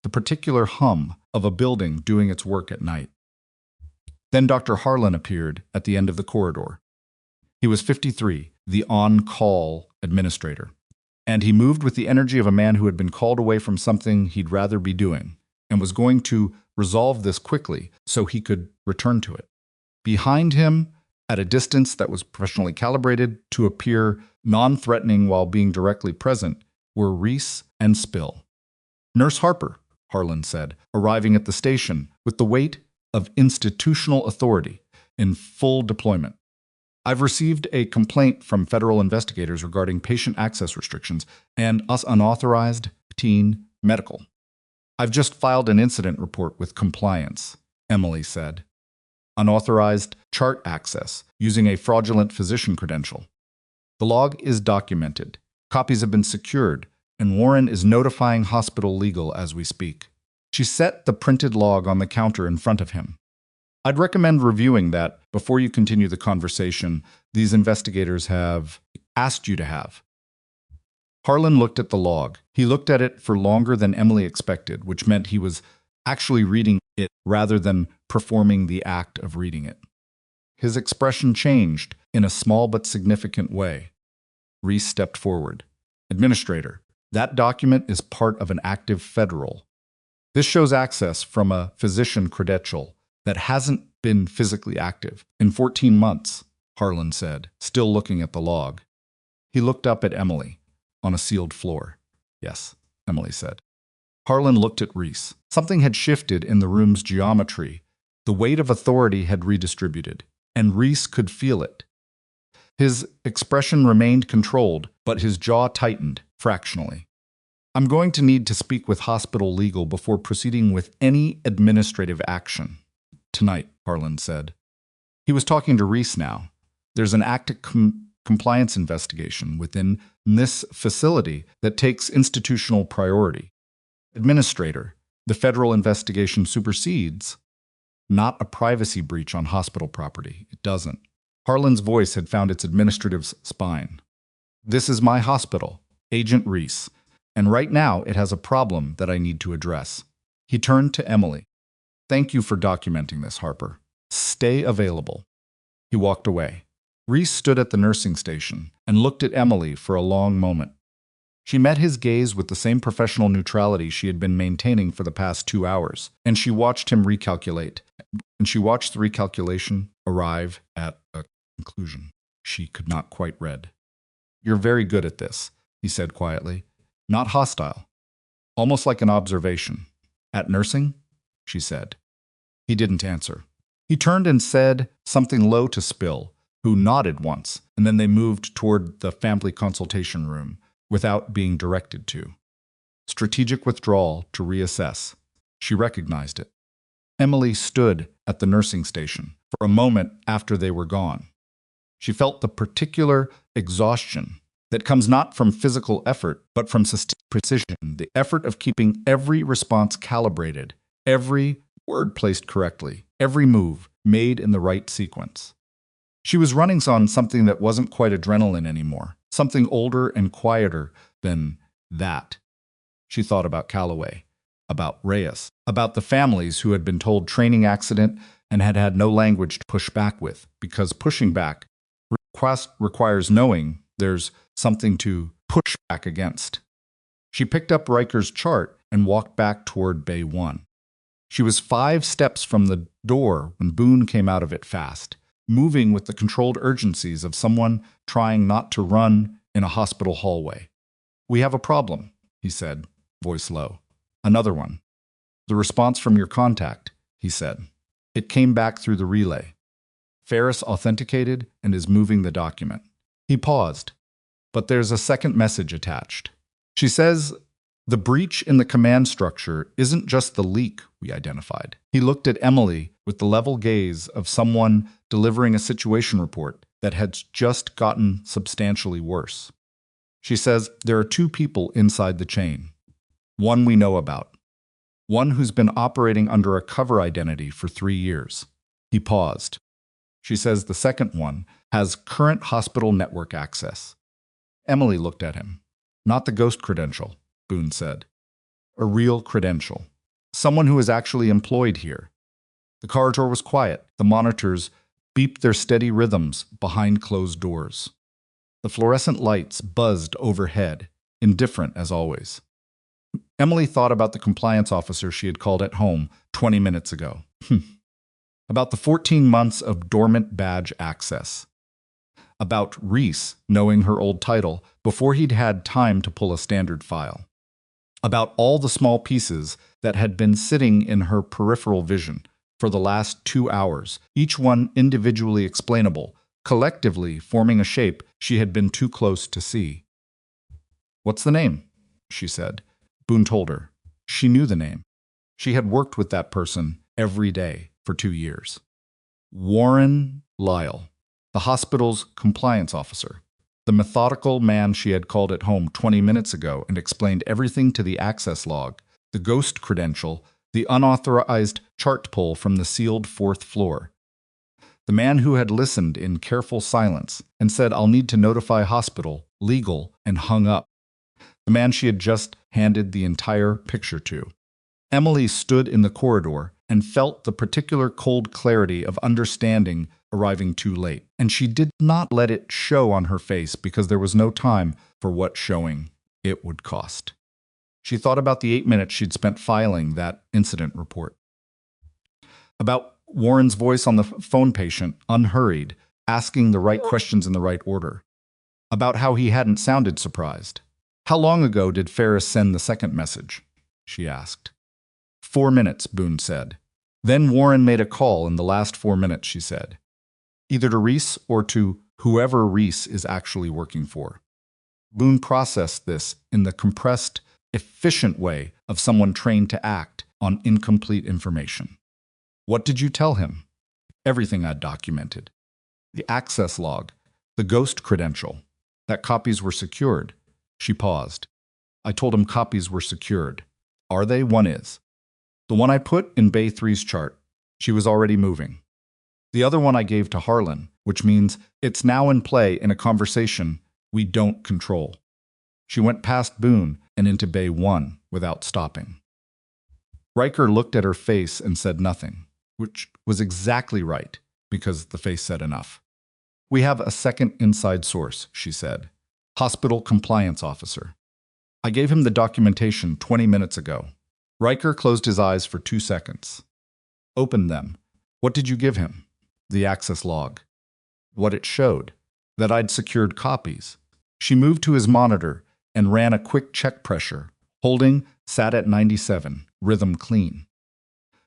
the particular hum of a building doing its work at night. Then Dr. Harlan appeared at the end of the corridor. He was 53, the on-call administrator, and he moved with the energy of a man who had been called away from something he'd rather be doing and was going to resolve this quickly so he could return to it. Behind him, at a distance that was professionally calibrated to appear non-threatening while being directly present, were Reese and Spill. "Nurse Harper," Harlan said, arriving at the station with the weight of institutional authority in full deployment. "I've received a complaint from federal investigators regarding patient access restrictions and us unauthorized teen medical. I've just filed an incident report with compliance," Emily said. "Unauthorized chart access using a fraudulent physician credential. The log is documented. Copies have been secured, and Warren is notifying hospital legal as we speak." She set the printed log on the counter in front of him. "I'd recommend reviewing that before you continue the conversation these investigators have asked you to have." Harlan looked at the log. He looked at it for longer than Emily expected, which meant he was actually reading it rather than performing the act of reading it. His expression changed in a small but significant way. Reese stepped forward. Administrator, that document is part of an active federal. This shows access from a physician credential that hasn't been physically active in 14 months, Harlan said, still looking at the log. He looked up at Emily on a sealed floor. Yes, Emily said. Harlan looked at Reese. Something had shifted in the room's geometry. The weight of authority had redistributed, and Reese could feel it. His expression remained controlled, but his jaw tightened fractionally. I'm going to need to speak with hospital legal before proceeding with any administrative action. Tonight, Harlan said. He was talking to Reese now. There's an active compliance investigation within this facility that takes institutional priority. Administrator, the federal investigation supersedes, not a privacy breach on hospital property. It doesn't. Harlan's voice had found its administrative spine. This is my hospital, Agent Reese, and right now it has a problem that I need to address. He turned to Emily. Thank you for documenting this, Harper. Stay available. He walked away. Reese stood at the nursing station and looked at Emily for a long moment. She met his gaze with the same professional neutrality she had been maintaining for the past 2 hours, and she watched him recalculate. And she watched the recalculation arrive at a conclusion she could not quite read. You're very good at this, he said quietly. Not hostile. Almost like an observation. At nursing? She said. He didn't answer. He turned and said something low to Spill, who nodded once, and then they moved toward the family consultation room without being directed to. Strategic withdrawal to reassess. She recognized it. Emily stood at the nursing station for a moment after they were gone. She felt the particular exhaustion that comes not from physical effort, but from precision, the effort of keeping every response calibrated, every word placed correctly, every move made in the right sequence. She was running on something that wasn't quite adrenaline anymore, something older and quieter than that. She thought about Calloway, about Reyes, about the families who had been told training accident and had had no language to push back with, because pushing back requires knowing there's something to push back against. She picked up Riker's chart and walked back toward Bay 1. She was 5 steps from the door when Boone came out of it fast, moving with the controlled urgencies of someone trying not to run in a hospital hallway. We have a problem, he said, voice low. Another one. The response from your contact, he said. It came back through the relay. Ferris authenticated and is moving the document. He paused, but there's a second message attached. She says, the breach in the command structure isn't just the leak we identified. He looked at Emily with the level gaze of someone delivering a situation report that had just gotten substantially worse. She says, there are 2 people inside the chain. One we know about. One who's been operating under a cover identity for 3 years. He paused. She says the second one has current hospital network access. Emily looked at him. Not the ghost credential, Boone said. A real credential. Someone who is actually employed here. The corridor was quiet. The monitors beeped their steady rhythms behind closed doors. The fluorescent lights buzzed overhead, indifferent as always. Emily thought about the compliance officer she had called at home 20 minutes ago. About the 14 months of dormant badge access. About Reese knowing her old title before he'd had time to pull a standard file. About all the small pieces that had been sitting in her peripheral vision for the last 2 hours, each one individually explainable, collectively forming a shape she had been too close to see. What's the name? She said. Boone told her. She knew the name. She had worked with that person every day for 2 years. Warren Lyle, the hospital's compliance officer, the methodical man she had called at home 20 minutes ago and explained everything to the access log, the ghost credential, the unauthorized chart pull from the sealed 4th floor. The man who had listened in careful silence and said, I'll need to notify hospital, legal, and hung up. the man she had just handed the entire picture to. Emily stood in the corridor and felt the particular cold clarity of understanding arriving too late, and she did not let it show on her face because there was no time for what showing it would cost. She thought about the 8 minutes she'd spent filing that incident report, about Warren's voice on the phone patient, unhurried, asking the right questions in the right order, about how he hadn't sounded surprised. How long ago did Ferris send the second message? She asked. 4 minutes, Boone said. Then Warren made a call in the last 4 minutes, she said. Either to Reese or to whoever Reese is actually working for. Boone processed this in the compressed, efficient way of someone trained to act on incomplete information. What did you tell him? Everything I'd documented. The access log, the ghost credential, that copies were secured. She paused. I told him copies were secured. Are they? One is. The one I put in Bay 3's chart. She was already moving. The other one I gave to Harlan, which means it's now in play in a conversation we don't control. She went past Boone and into Bay 1 without stopping. Riker looked at her face and said nothing, which was exactly right, because the face said enough. We have a second inside source, she said. Hospital compliance officer. I gave him the documentation 20 minutes ago. Riker closed his eyes for 2 seconds. Opened them. What did you give him? The access log. What it showed. That I'd secured copies. She moved to his monitor and ran a quick check pressure. Holding sat at 97, rhythm clean.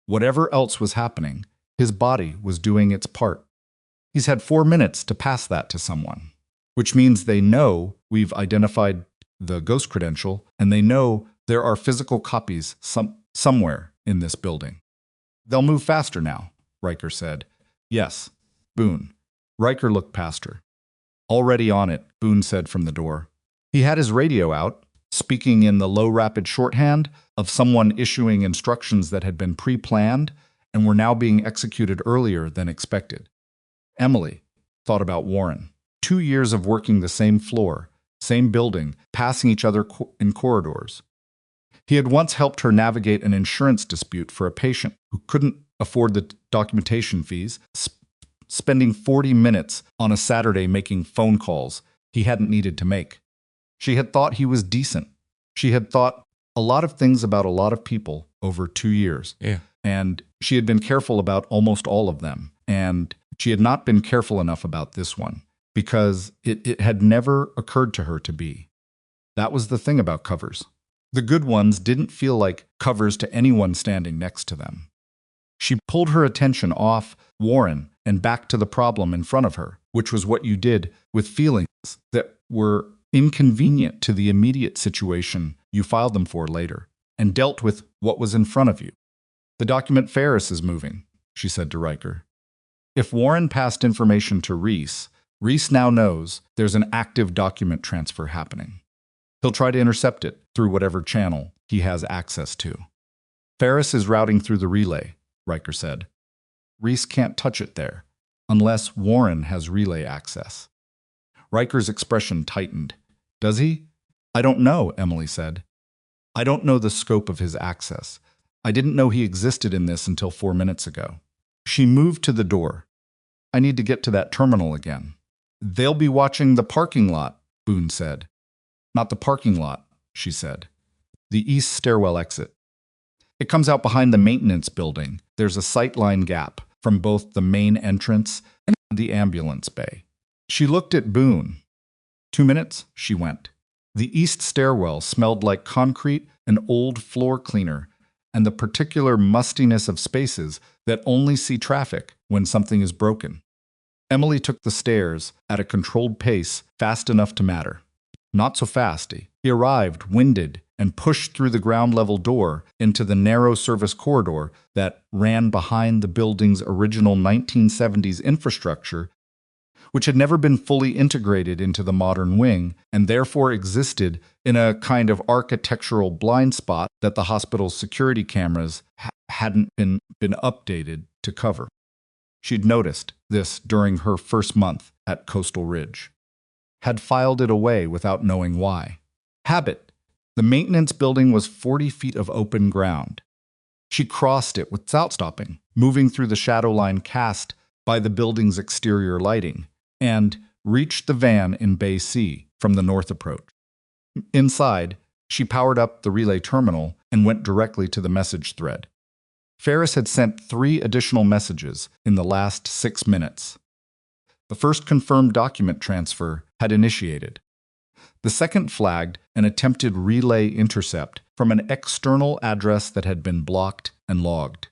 Whatever else was happening, his body was doing its part. He's had 4 minutes to pass that to someone, which means they know we've identified the ghost credential, and they know there are physical copies somewhere in this building. They'll move faster now, Riker said. Yes, Boone. Riker looked past her. Already on it, Boone said from the door. He had his radio out, speaking in the low rapid shorthand of someone issuing instructions that had been pre-planned and were now being executed earlier than expected. Emily thought about Warren. 2 years of working the same floor, same building, passing each other in corridors. He had once helped her navigate an insurance dispute for a patient who couldn't afford the documentation fees, spending 40 minutes on a Saturday making phone calls he hadn't needed to make. She had thought he was decent. She had thought a lot of things about a lot of people over 2 years. Yeah. And she had been careful about almost all of them. And she had not been careful enough about this one because it had never occurred to her to be. That was the thing about covers. The good ones didn't feel like covers to anyone standing next to them. She pulled her attention off Warren and back to the problem in front of her, which was what you did with feelings that were inconvenient to the immediate situation you filed them for later, and dealt with what was in front of you. The document Ferris is moving, she said to Riker. If Warren passed information to Reese, Reese now knows there's an active document transfer happening. He'll try to intercept it through whatever channel he has access to. Ferris is routing through the relay, Riker said. Reese can't touch it there, unless Warren has relay access. Riker's expression tightened. Does he? I don't know, Emily said. I don't know the scope of his access. I didn't know he existed in this until 4 minutes ago. She moved to the door. I need to get to that terminal again. They'll be watching the parking lot, Boone said. Not the parking lot, she said. The east stairwell exit. It comes out behind the maintenance building. There's a sightline gap from both the main entrance and the ambulance bay. She looked at Boone. 2 minutes, she went. The east stairwell smelled like concrete and old floor cleaner and the particular mustiness of spaces that only see traffic when something is broken. Emily took the stairs at a controlled pace, fast enough to matter. Not so fast. He arrived, winded, and pushed through the ground-level door into the narrow service corridor that ran behind the building's original 1970s infrastructure, which had never been fully integrated into the modern wing and therefore existed in a kind of architectural blind spot that the hospital's security cameras hadn't been updated to cover. She'd noticed this during her first month at Coastal Ridge. Had filed it away without knowing why. Habit, The maintenance building was 40 feet of open ground. She crossed it without stopping, moving through the shadow line cast by the building's exterior lighting, and reached the van in Bay C from the north approach. Inside, she powered up the relay terminal and went directly to the message thread. Ferris had sent 3 additional messages in the last 6 minutes. The first confirmed document transfer had initiated. The second flagged an attempted relay intercept from an external address that had been blocked and logged.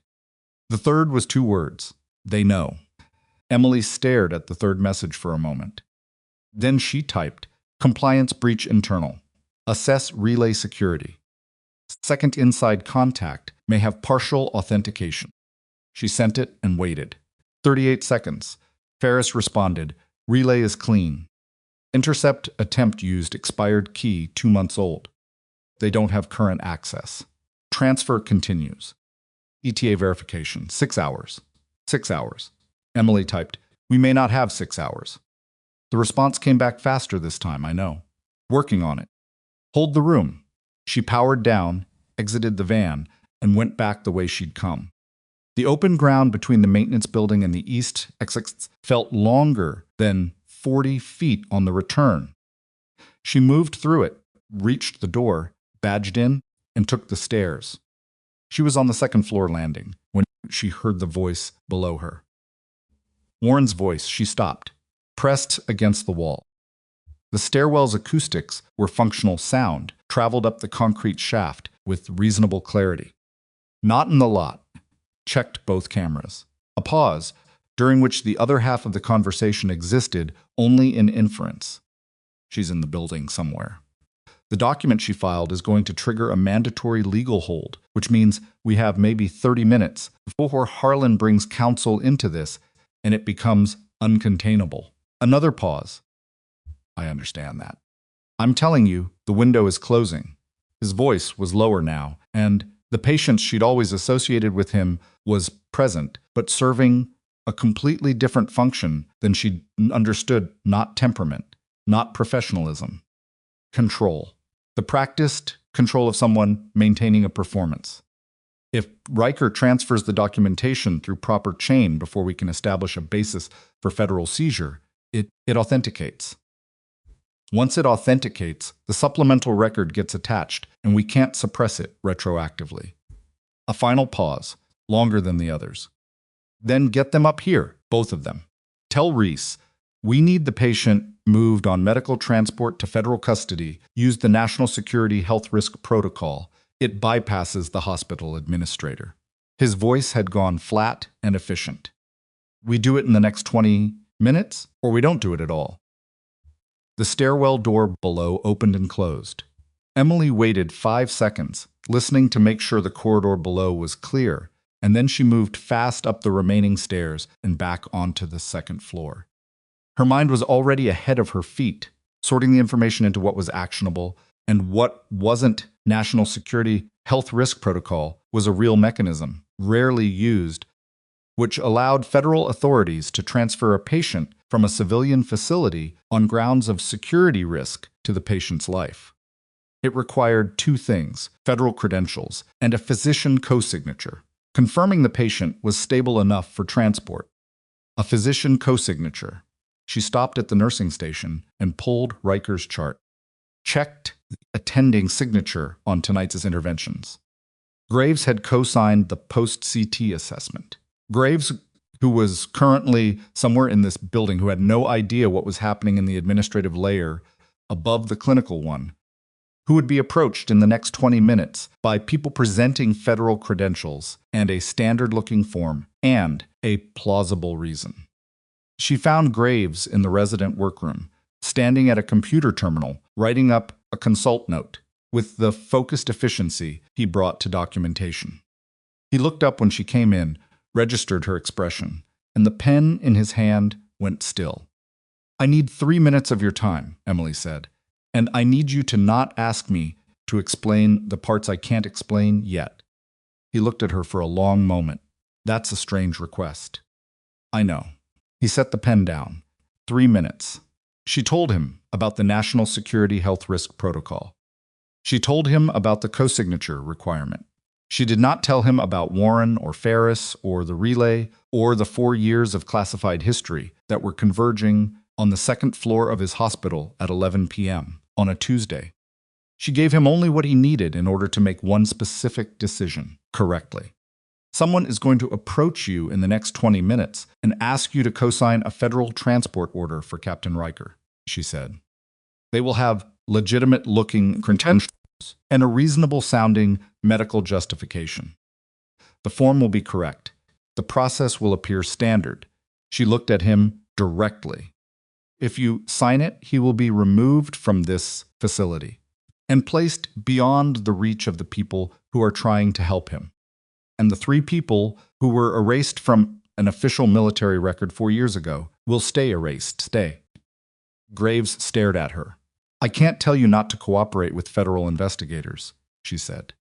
The third was 2 words: they know. Emily stared at the third message for a moment. Then she typed, "Compliance breach internal. Assess relay security. Second inside contact may have partial authentication." She sent it and waited. 38 seconds. Ferris responded, "Relay is clean. Intercept attempt used expired key 2 months old. They don't have current access. Transfer continues. ETA verification, 6 hours. 6 hours." Emily typed, "We may not have 6 hours." The response came back faster this time, I know. "Working on it. Hold the room." She powered down, exited the van, and went back the way she'd come. The open ground between the maintenance building and the east exits felt longer than 40 feet on the return. She moved through it, reached the door, badged in, and took the stairs. She was on the second floor landing when she heard the voice below her. Warren's voice. She stopped, pressed against the wall. The stairwell's acoustics were functional sound, traveled up the concrete shaft with reasonable clarity. "Not in the lot." Checked both cameras. A pause, during which the other half of the conversation existed only in inference. "She's in the building somewhere." The document she filed is going to trigger a mandatory legal hold, which means we have maybe 30 minutes before Harlan brings counsel into this and it becomes uncontainable. Another pause. "I understand that. I'm telling you, the window is closing." His voice was lower now, and the patience she'd always associated with him was present, but serving a completely different function than she'd understood. Not temperament, not professionalism. Control. The practiced control of someone maintaining a performance. If Riker transfers the documentation through proper chain before we can establish a basis for federal seizure, it authenticates. Once it authenticates, the supplemental record gets attached, and we can't suppress it retroactively. A final pause, longer than the others. "Then get them up here, both of them. Tell Reese, we need the patient moved on medical transport to federal custody. Use the National Security Health Risk Protocol. It bypasses the hospital administrator." His voice had gone flat and efficient. "We do it in the next 20 minutes, or we don't do it at all." The stairwell door below opened and closed. Emily waited 5 seconds, listening to make sure the corridor below was clear, and then she moved fast up the remaining stairs and back onto the second floor. Her mind was already ahead of her feet, sorting the information into what was actionable and what wasn't. National Security Health Risk Protocol was a real mechanism, rarely used, which allowed federal authorities to transfer a patient from a civilian facility on grounds of security risk to the patient's life. It required 2 things: federal credentials and a physician co-signature, confirming the patient was stable enough for transport. A physician co-signature. She stopped at the nursing station and pulled Riker's chart. Checked the attending signature on tonight's interventions. Graves had co-signed the post-CT assessment. Graves, who was currently somewhere in this building, who had no idea what was happening in the administrative layer above the clinical one, who would be approached in the next 20 minutes by people presenting federal credentials and a standard-looking form and a plausible reason. She found Graves in the resident workroom, standing at a computer terminal, writing up a consult note with the focused efficiency he brought to documentation. He looked up when she came in, registered her expression, and the pen in his hand went still. "I need 3 minutes of your time," Emily said, "and I need you to not ask me to explain the parts I can't explain yet." He looked at her for a long moment. "That's a strange request." "I know." He set the pen down. 3 minutes. She told him about the National Security Health Risk Protocol. She told him about the co-signature requirement. She did not tell him about Warren or Ferris or the relay or the 4 years of classified history that were converging on the second floor of his hospital at 11 p.m. on a Tuesday. She gave him only what he needed in order to make one specific decision correctly. Someone is going to approach you in the next 20 minutes and ask you to co-sign a federal transport order for Captain Riker, she said. They will have legitimate-looking credentials and a reasonable-sounding medical justification. The form will be correct. The process will appear standard. She looked at him directly. If you sign it, he will be removed from this facility and placed beyond the reach of the people who are trying to help him. And the 3 people who were erased from an official military record 4 years ago will stay erased. Stay. Graves stared at her. I can't tell you not to cooperate with federal investigators, she said.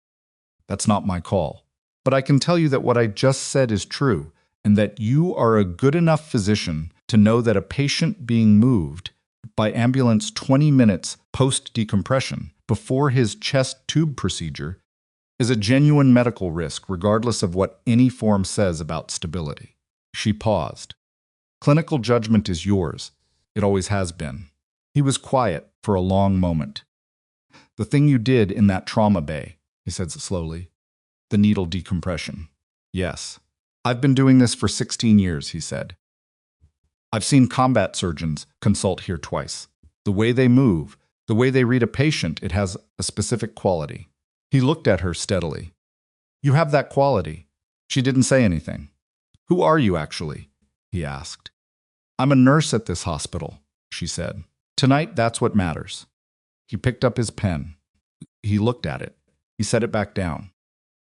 That's not my call. But I can tell you that what I just said is true, and that you are a good enough physician to know that a patient being moved by ambulance 20 minutes post-decompression before his chest tube procedure is a genuine medical risk, regardless of what any form says about stability. She paused. Clinical judgment is yours. It always has been. He was quiet for a long moment. The thing you did in that trauma bay, he said slowly. The needle decompression. Yes. I've been doing this for 16 years, he said. I've seen combat surgeons consult here twice. The way they move, the way they read a patient, it has a specific quality. He looked at her steadily. You have that quality. She didn't say anything. Who are you, actually? He asked. I'm a nurse at this hospital, she said. Tonight, that's what matters. He picked up his pen. He looked at it. He set it back down.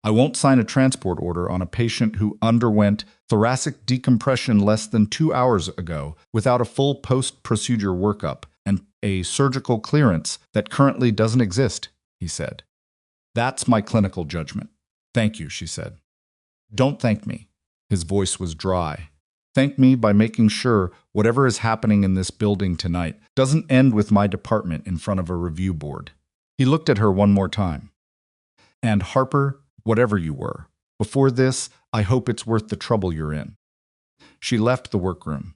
I won't sign a transport order on a patient who underwent thoracic decompression less than 2 hours ago without a full post-procedure workup and a surgical clearance that currently doesn't exist, he said. That's my clinical judgment. Thank you, she said. Don't thank me. His voice was dry. Thank me by making sure whatever is happening in this building tonight doesn't end with my department in front of a review board. He looked at her one more time. And Harper, whatever you were, before this, I hope it's worth the trouble you're in. She left the workroom.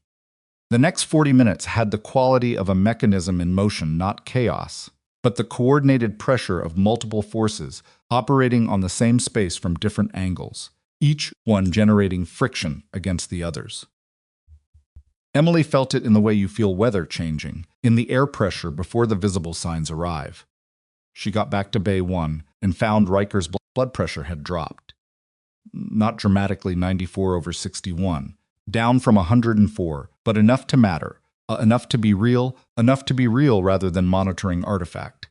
The next 40 minutes had the quality of a mechanism in motion, not chaos, but the coordinated pressure of multiple forces operating on the same space from different angles, each one generating friction against the others. Emily felt it in the way you feel weather changing, in the air pressure before the visible signs arrive. She got back to Bay 1 and found Riker's blood pressure had dropped. Not dramatically 94/61, down from 104, but enough to matter, enough to be real rather than monitoring artifact.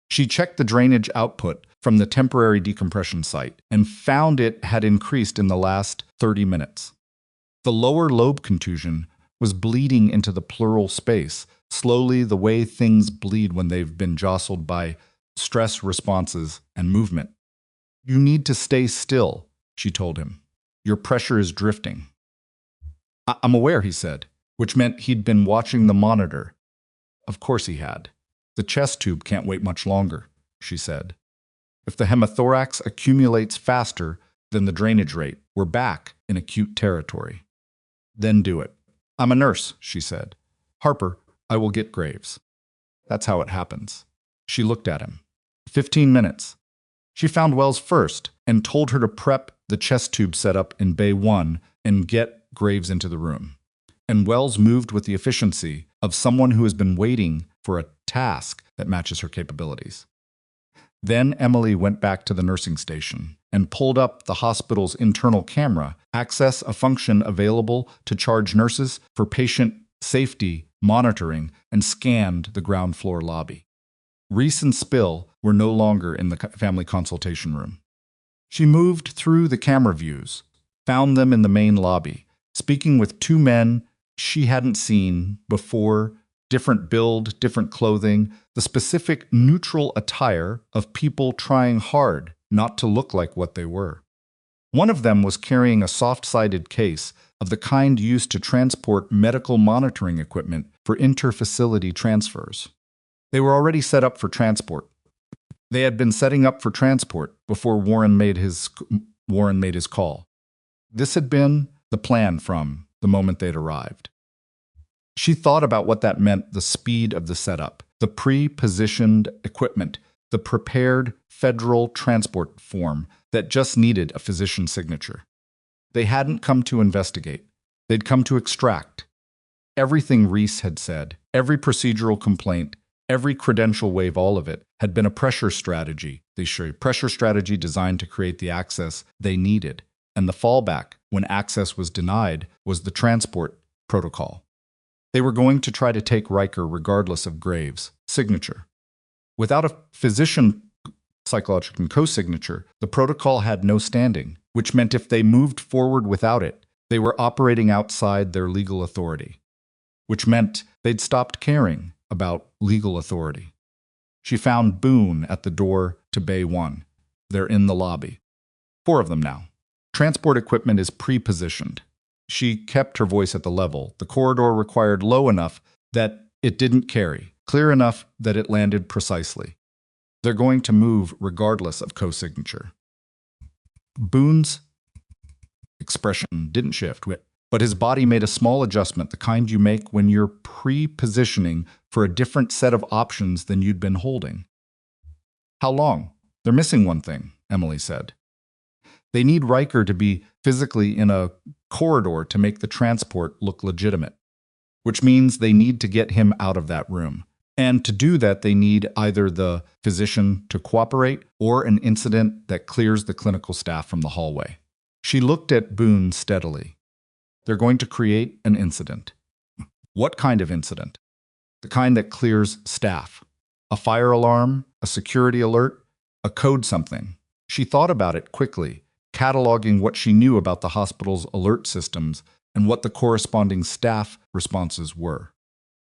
She checked the drainage output from the temporary decompression site and found it had increased in the last 30 minutes. The lower lobe contusion was bleeding into the pleural space, slowly the way things bleed when they've been jostled by stress responses and movement. You need to stay still, she told him. Your pressure is drifting. I'm aware, he said, which meant he'd been watching the monitor. Of course he had. The chest tube can't wait much longer, she said. If the hemothorax accumulates faster than the drainage rate, we're back in acute territory. Then do it. I'm a nurse, she said. Harper, I will get Graves. That's how it happens. She looked at him. 15 minutes. She found Wells first and told her to prep the chest tube setup in Bay 1 and get Graves into the room. And Wells moved with the efficiency of someone who has been waiting for a task that matches her capabilities. Then Emily went back to the nursing station and pulled up the hospital's internal camera, access a function available to charge nurses for patient safety monitoring, and scanned the ground floor lobby. Reese and Spill were no longer in the family consultation room. She moved through the camera views, found them in the main lobby, speaking with 2 men she hadn't seen before, different build, different clothing, the specific neutral attire of people trying hard not to look like what they were. One of them was carrying a soft-sided case of the kind used to transport medical monitoring equipment for inter-facility transfers. They were already set up for transport. They had been setting up for transport before Warren made his call. This had been the plan from the moment they'd arrived. She thought about what that meant: the speed of the setup, the pre-positioned equipment, the prepared federal transport form that just needed a physician's signature. They hadn't come to investigate. They'd come to extract. Everything Reese had said, every procedural complaint, every credential wave, all of it, had been a pressure strategy, pressure strategy designed to create the access they needed. And the fallback, when access was denied, was the transport protocol. They were going to try to take Riker regardless of Graves' signature. Without a physician psychological co-signature, the protocol had no standing, which meant if they moved forward without it, they were operating outside their legal authority, which meant they'd stopped caring about legal authority. She found Boone at the door to Bay 1. They're in the lobby. 4 of them now. Transport equipment is pre-positioned. She kept her voice at the level. The corridor required low enough that it didn't carry, clear enough that it landed precisely. They're going to move regardless of co-signature. Boone's expression didn't shift, but his body made a small adjustment, the kind you make when you're pre-positioning for a different set of options than you'd been holding. How long? They're missing one thing, Emily said. They need Riker to be physically in a corridor to make the transport look legitimate, which means they need to get him out of that room. And to do that, they need either the physician to cooperate or an incident that clears the clinical staff from the hallway. She looked at Boone steadily. They're going to create an incident. What kind of incident? The kind that clears staff. A fire alarm, a security alert, a code something. She thought about it quickly, cataloging what she knew about the hospital's alert systems and what the corresponding staff responses were.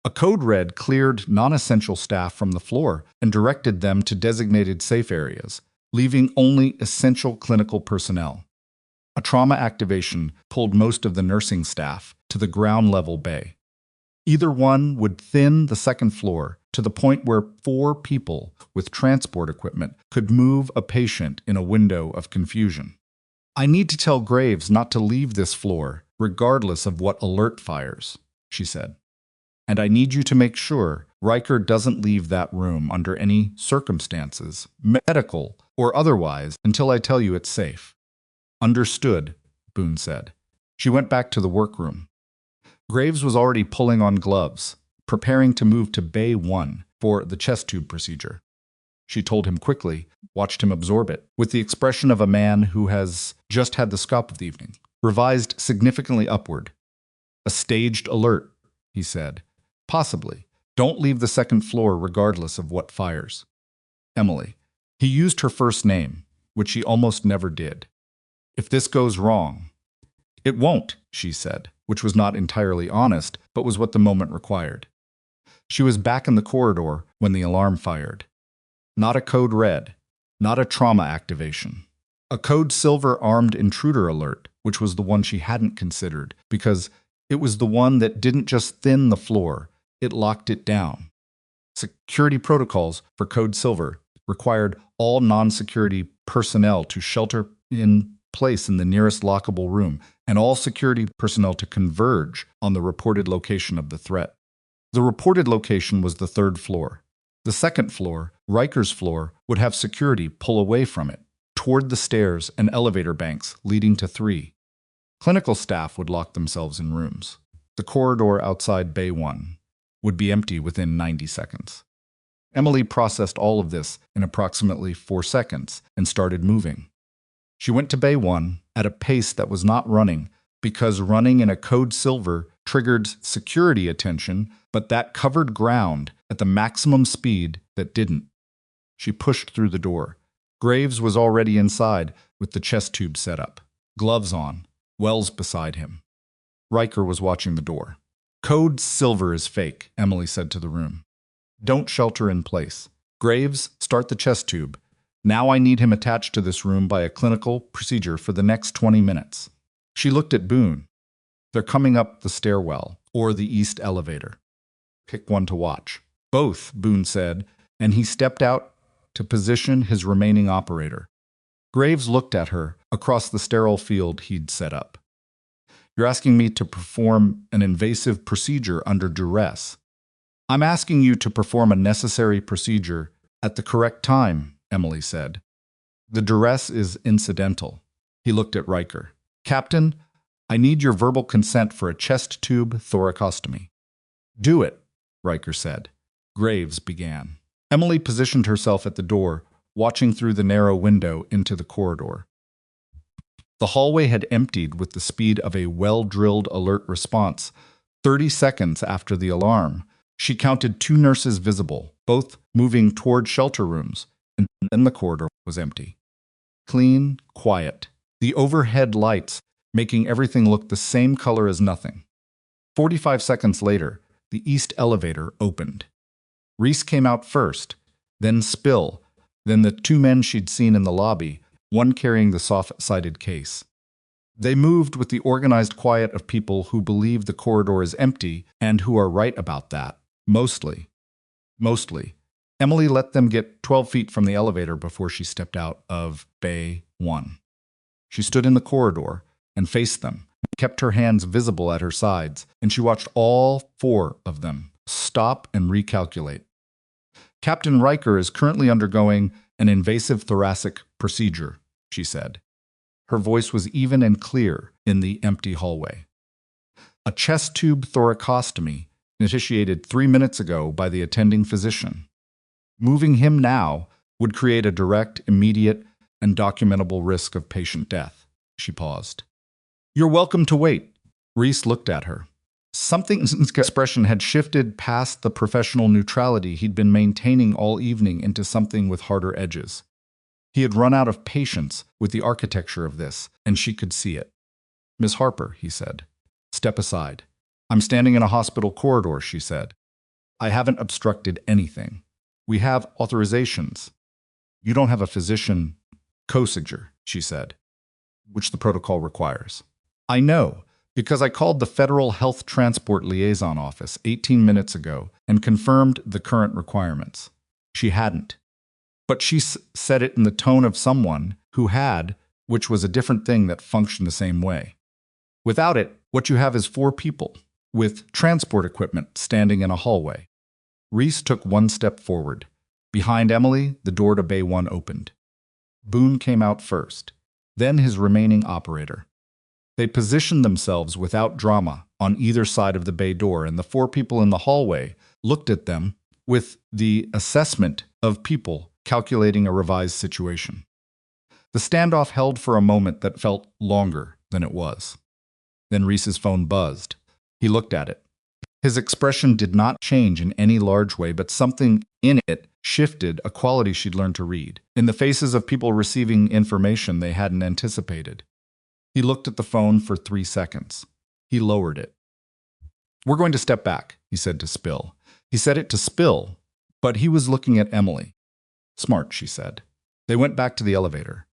A code red cleared non-essential staff from the floor and directed them to designated safe areas, leaving only essential clinical personnel. A trauma activation pulled most of the nursing staff to the ground-level bay. Either one would thin the second floor to the point where 4 people with transport equipment could move a patient in a window of confusion. I need to tell Graves not to leave this floor, regardless of what alert fires, she said. And I need you to make sure Riker doesn't leave that room under any circumstances, medical or otherwise, until I tell you it's safe. Understood, Boone said. She went back to the workroom. Graves was already pulling on gloves, preparing to move to Bay 1 for the chest tube procedure. She told him quickly, watched him absorb it, with the expression of a man who has just had the scalp of the evening, revised significantly upward. A staged alert, he said. Possibly. Don't leave the second floor regardless of what fires. Emily. He used her first name, which he almost never did. If this goes wrong. It won't, she said, which was not entirely honest, but was what the moment required. She was back in the corridor when the alarm fired. Not a code red, not a trauma activation. A code silver armed intruder alert, which was the one she hadn't considered, because it was the one that didn't just thin the floor, it locked it down. Security protocols for code silver required all non-security personnel to shelter in place in the nearest lockable room, and all security personnel to converge on the reported location of the threat. The reported location was the 3rd floor. The 2nd floor, Riker's floor, would have security pull away from it, toward the stairs and elevator banks leading to 3. Clinical staff would lock themselves in rooms. The corridor outside Bay 1 would be empty within 90 seconds. Emily processed all of this in approximately 4 seconds and started moving. She went to Bay 1 at a pace that was not running, because running in a code silver triggered security attention, but that covered ground at the maximum speed that didn't. She pushed through the door. Graves was already inside with the chest tube set up, gloves on, Wells beside him. Riker was watching the door. Code silver is fake, Emily said to the room. Don't shelter in place. Graves, start the chest tube. Now I need him attached to this room by a clinical procedure for the next 20 minutes. She looked at Boone. They're coming up the stairwell, or the east elevator. Pick one to watch. Both, Boone said, and he stepped out to position his remaining operator. Graves looked at her across the sterile field he'd set up. "You're asking me to perform an invasive procedure under duress." "I'm asking you to perform a necessary procedure at the correct time," Emily said. "The duress is incidental." He looked at Riker. "Captain, I need your verbal consent for a chest tube thoracostomy." "Do it," Riker said. Graves began. Emily positioned herself at the door, watching through the narrow window into the corridor. The hallway had emptied with the speed of a well-drilled alert response. 30 seconds after the alarm, she counted 2 nurses visible, both moving toward shelter rooms, and then the corridor was empty. Clean, quiet, the overhead lights making everything look the same color as nothing. 45 seconds later, the east elevator opened. Reese came out first, then Spill, then the 2 men she'd seen in the lobby, one carrying the soft-sided case. They moved with the organized quiet of people who believe the corridor is empty and who are right about that. Mostly. Emily let them get 12 feet from the elevator before she stepped out of Bay 1. She stood in the corridor and faced them, kept her hands visible at her sides, and she watched all 4 of them stop and recalculate. "Captain Riker is currently undergoing an invasive thoracic procedure," she said. Her voice was even and clear in the empty hallway. "A chest tube thoracostomy initiated 3 minutes ago by the attending physician. Moving him now would create a direct, immediate, and documentable risk of patient death." She paused. "You're welcome to wait." Reese looked at her. Something's expression had shifted past the professional neutrality he'd been maintaining all evening into something with harder edges. He had run out of patience with the architecture of this, and she could see it. "Miss Harper," he said, "step aside." "I'm standing in a hospital corridor," she said. "I haven't obstructed anything. We have authorizations." "You don't have a physician procedure," she said, "which the protocol requires." "I know, because I called the Federal Health Transport Liaison Office 18 minutes ago and confirmed the current requirements." She hadn't. But she said it in the tone of someone who had, which was a different thing that functioned the same way. "Without it, what you have is 4 people, with transport equipment standing in a hallway." Reese took 1 step forward. Behind Emily, the door to Bay 1 opened. Boone came out first, then his remaining operator. They positioned themselves without drama on either side of the bay door, and the 4 people in the hallway looked at them with the assessment of people calculating a revised situation. The standoff held for a moment that felt longer than it was. Then Reese's phone buzzed. He looked at it. His expression did not change in any large way, but something in it shifted, a quality she'd learned to read, in the faces of people receiving information they hadn't anticipated. He looked at the phone for 3 seconds. He lowered it. "We're going to step back," he said to Spill. He said it to Spill, but he was looking at Emily. "Smart," she said. They went back to the elevator.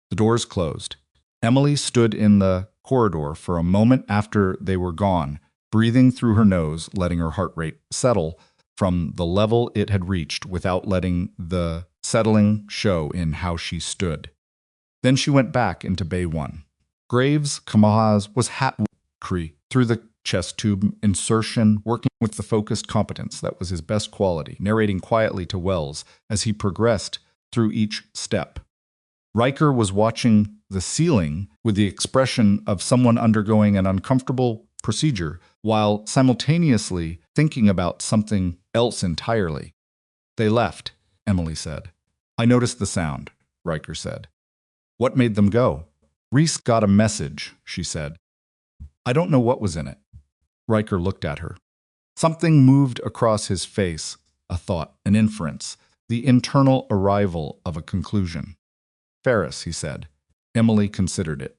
The doors closed. Emily stood in the corridor for a moment after they were gone, breathing through her nose, letting her heart rate settle from the level it had reached without letting the settling show in how she stood. Then she went back into Bay 1. Graves Kamahaz was hat-cree through the chest tube insertion, working with the focused competence that was his best quality, narrating quietly to Wells as he progressed through each step. Riker was watching the ceiling with the expression of someone undergoing an uncomfortable procedure while simultaneously thinking about something else entirely. "They left," Emily said. "I noticed the sound," Riker said. "What made them go?" "Reese got a message," she said. "I don't know what was in it." Riker looked at her. Something moved across his face, a thought, an inference, the internal arrival of a conclusion. "Ferris," he said. Emily considered it.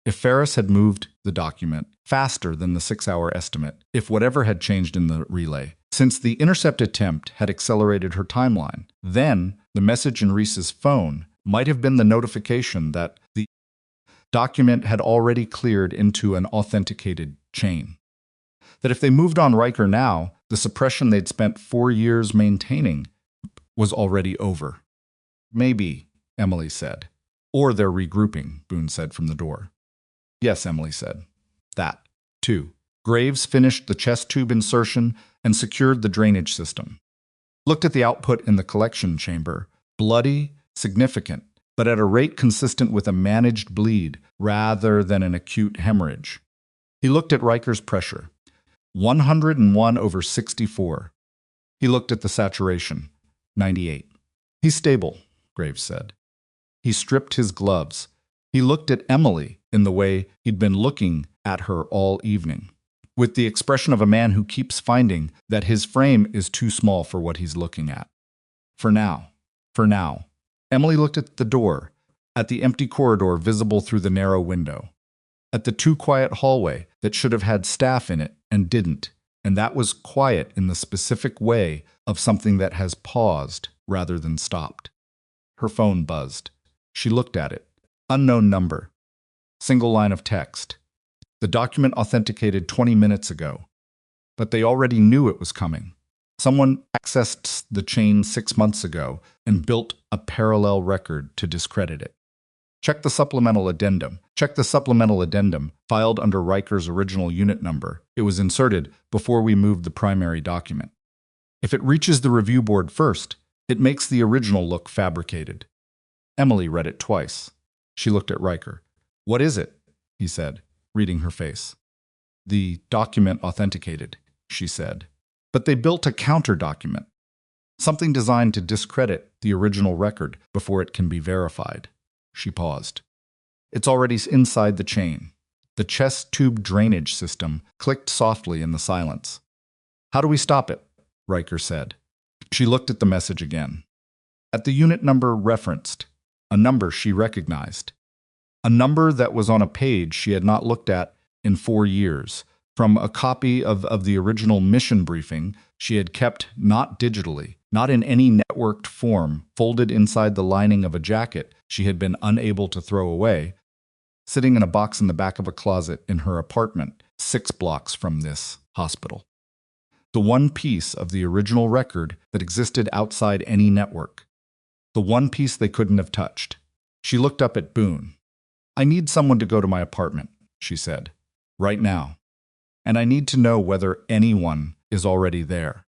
If Ferris had moved the document faster than the 6-hour estimate, if whatever had changed in the relay, since the intercept attempt had accelerated her timeline, then the message in Reese's phone might have been the notification that the document had already cleared into an authenticated chain. That if they moved on Riker now, the suppression they'd spent 4 years maintaining was already over. Maybe, Emily said. Or they're regrouping, Boone said from the door. Yes, Emily said. That, too. Graves finished the chest tube insertion and secured the drainage system. Looked at the output in the collection chamber. Bloody, significant, but at a rate consistent with a managed bleed rather than an acute hemorrhage. He looked at Riker's pressure. 101/64. He looked at the saturation. 98. He's stable, Graves said. He stripped his gloves. He looked at Emily in the way he'd been looking at her all evening, with the expression of a man who keeps finding that his frame is too small for what he's looking at. For now. Emily looked at the door, at the empty corridor visible through the narrow window, at the too quiet hallway that should have had staff in it and didn't, and that was quiet in the specific way of something that has paused rather than stopped. Her phone buzzed. She looked at it. Unknown number. Single line of text. The document authenticated 20 minutes ago. But they already knew it was coming. Someone accessed the chain 6 months ago and built a parallel record to discredit it. Check the supplemental addendum. Filed under Riker's original unit number. It was inserted before we moved the primary document. If it reaches the review board first, it makes the original look fabricated. Emily read it twice. She looked at Riker. What is it? He said, reading her face. The document authenticated, she said. But they built a counter-document, something designed to discredit the original record before it can be verified. She paused. It's already inside the chain. The chest tube drainage system clicked softly in the silence. How do we stop it? Riker said. She looked at the message again. At the unit number referenced, a number she recognized. A number that was on a page she had not looked at in 4 years, from a copy of the original mission briefing she had kept not digitally, not in any networked form, folded inside the lining of a jacket she had been unable to throw away, sitting in a box in the back of a closet in her apartment 6 blocks from this hospital. The one piece of the original record that existed outside any network. The one piece they couldn't have touched. She looked up at Boone. I need someone to go to my apartment, she said. Right now. And I need to know whether anyone is already there.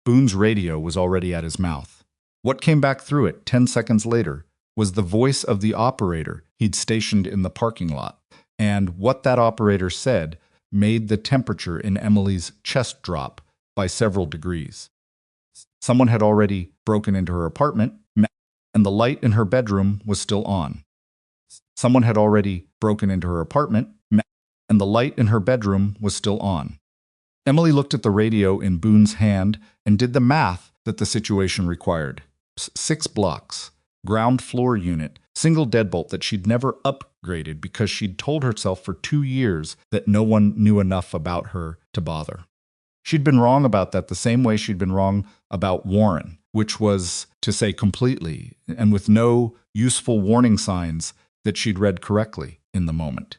Boone's radio was already at his mouth. What came back through it 10 seconds later was the voice of the operator he'd stationed in the parking lot, and what that operator said made the temperature in Emily's chest drop by several degrees. Someone had already broken into her apartment, and the light in her bedroom was still on. Someone had already broken into her apartment, and the light in her bedroom was still on. Emily looked at the radio in Boone's hand and did the math that the situation required. 6 blocks, ground floor unit, single deadbolt that she'd never upgraded because she'd told herself for 2 years that no one knew enough about her to bother. She'd been wrong about that the same way she'd been wrong about Warren, which was to say completely, and with no useful warning signs that she'd read correctly in the moment.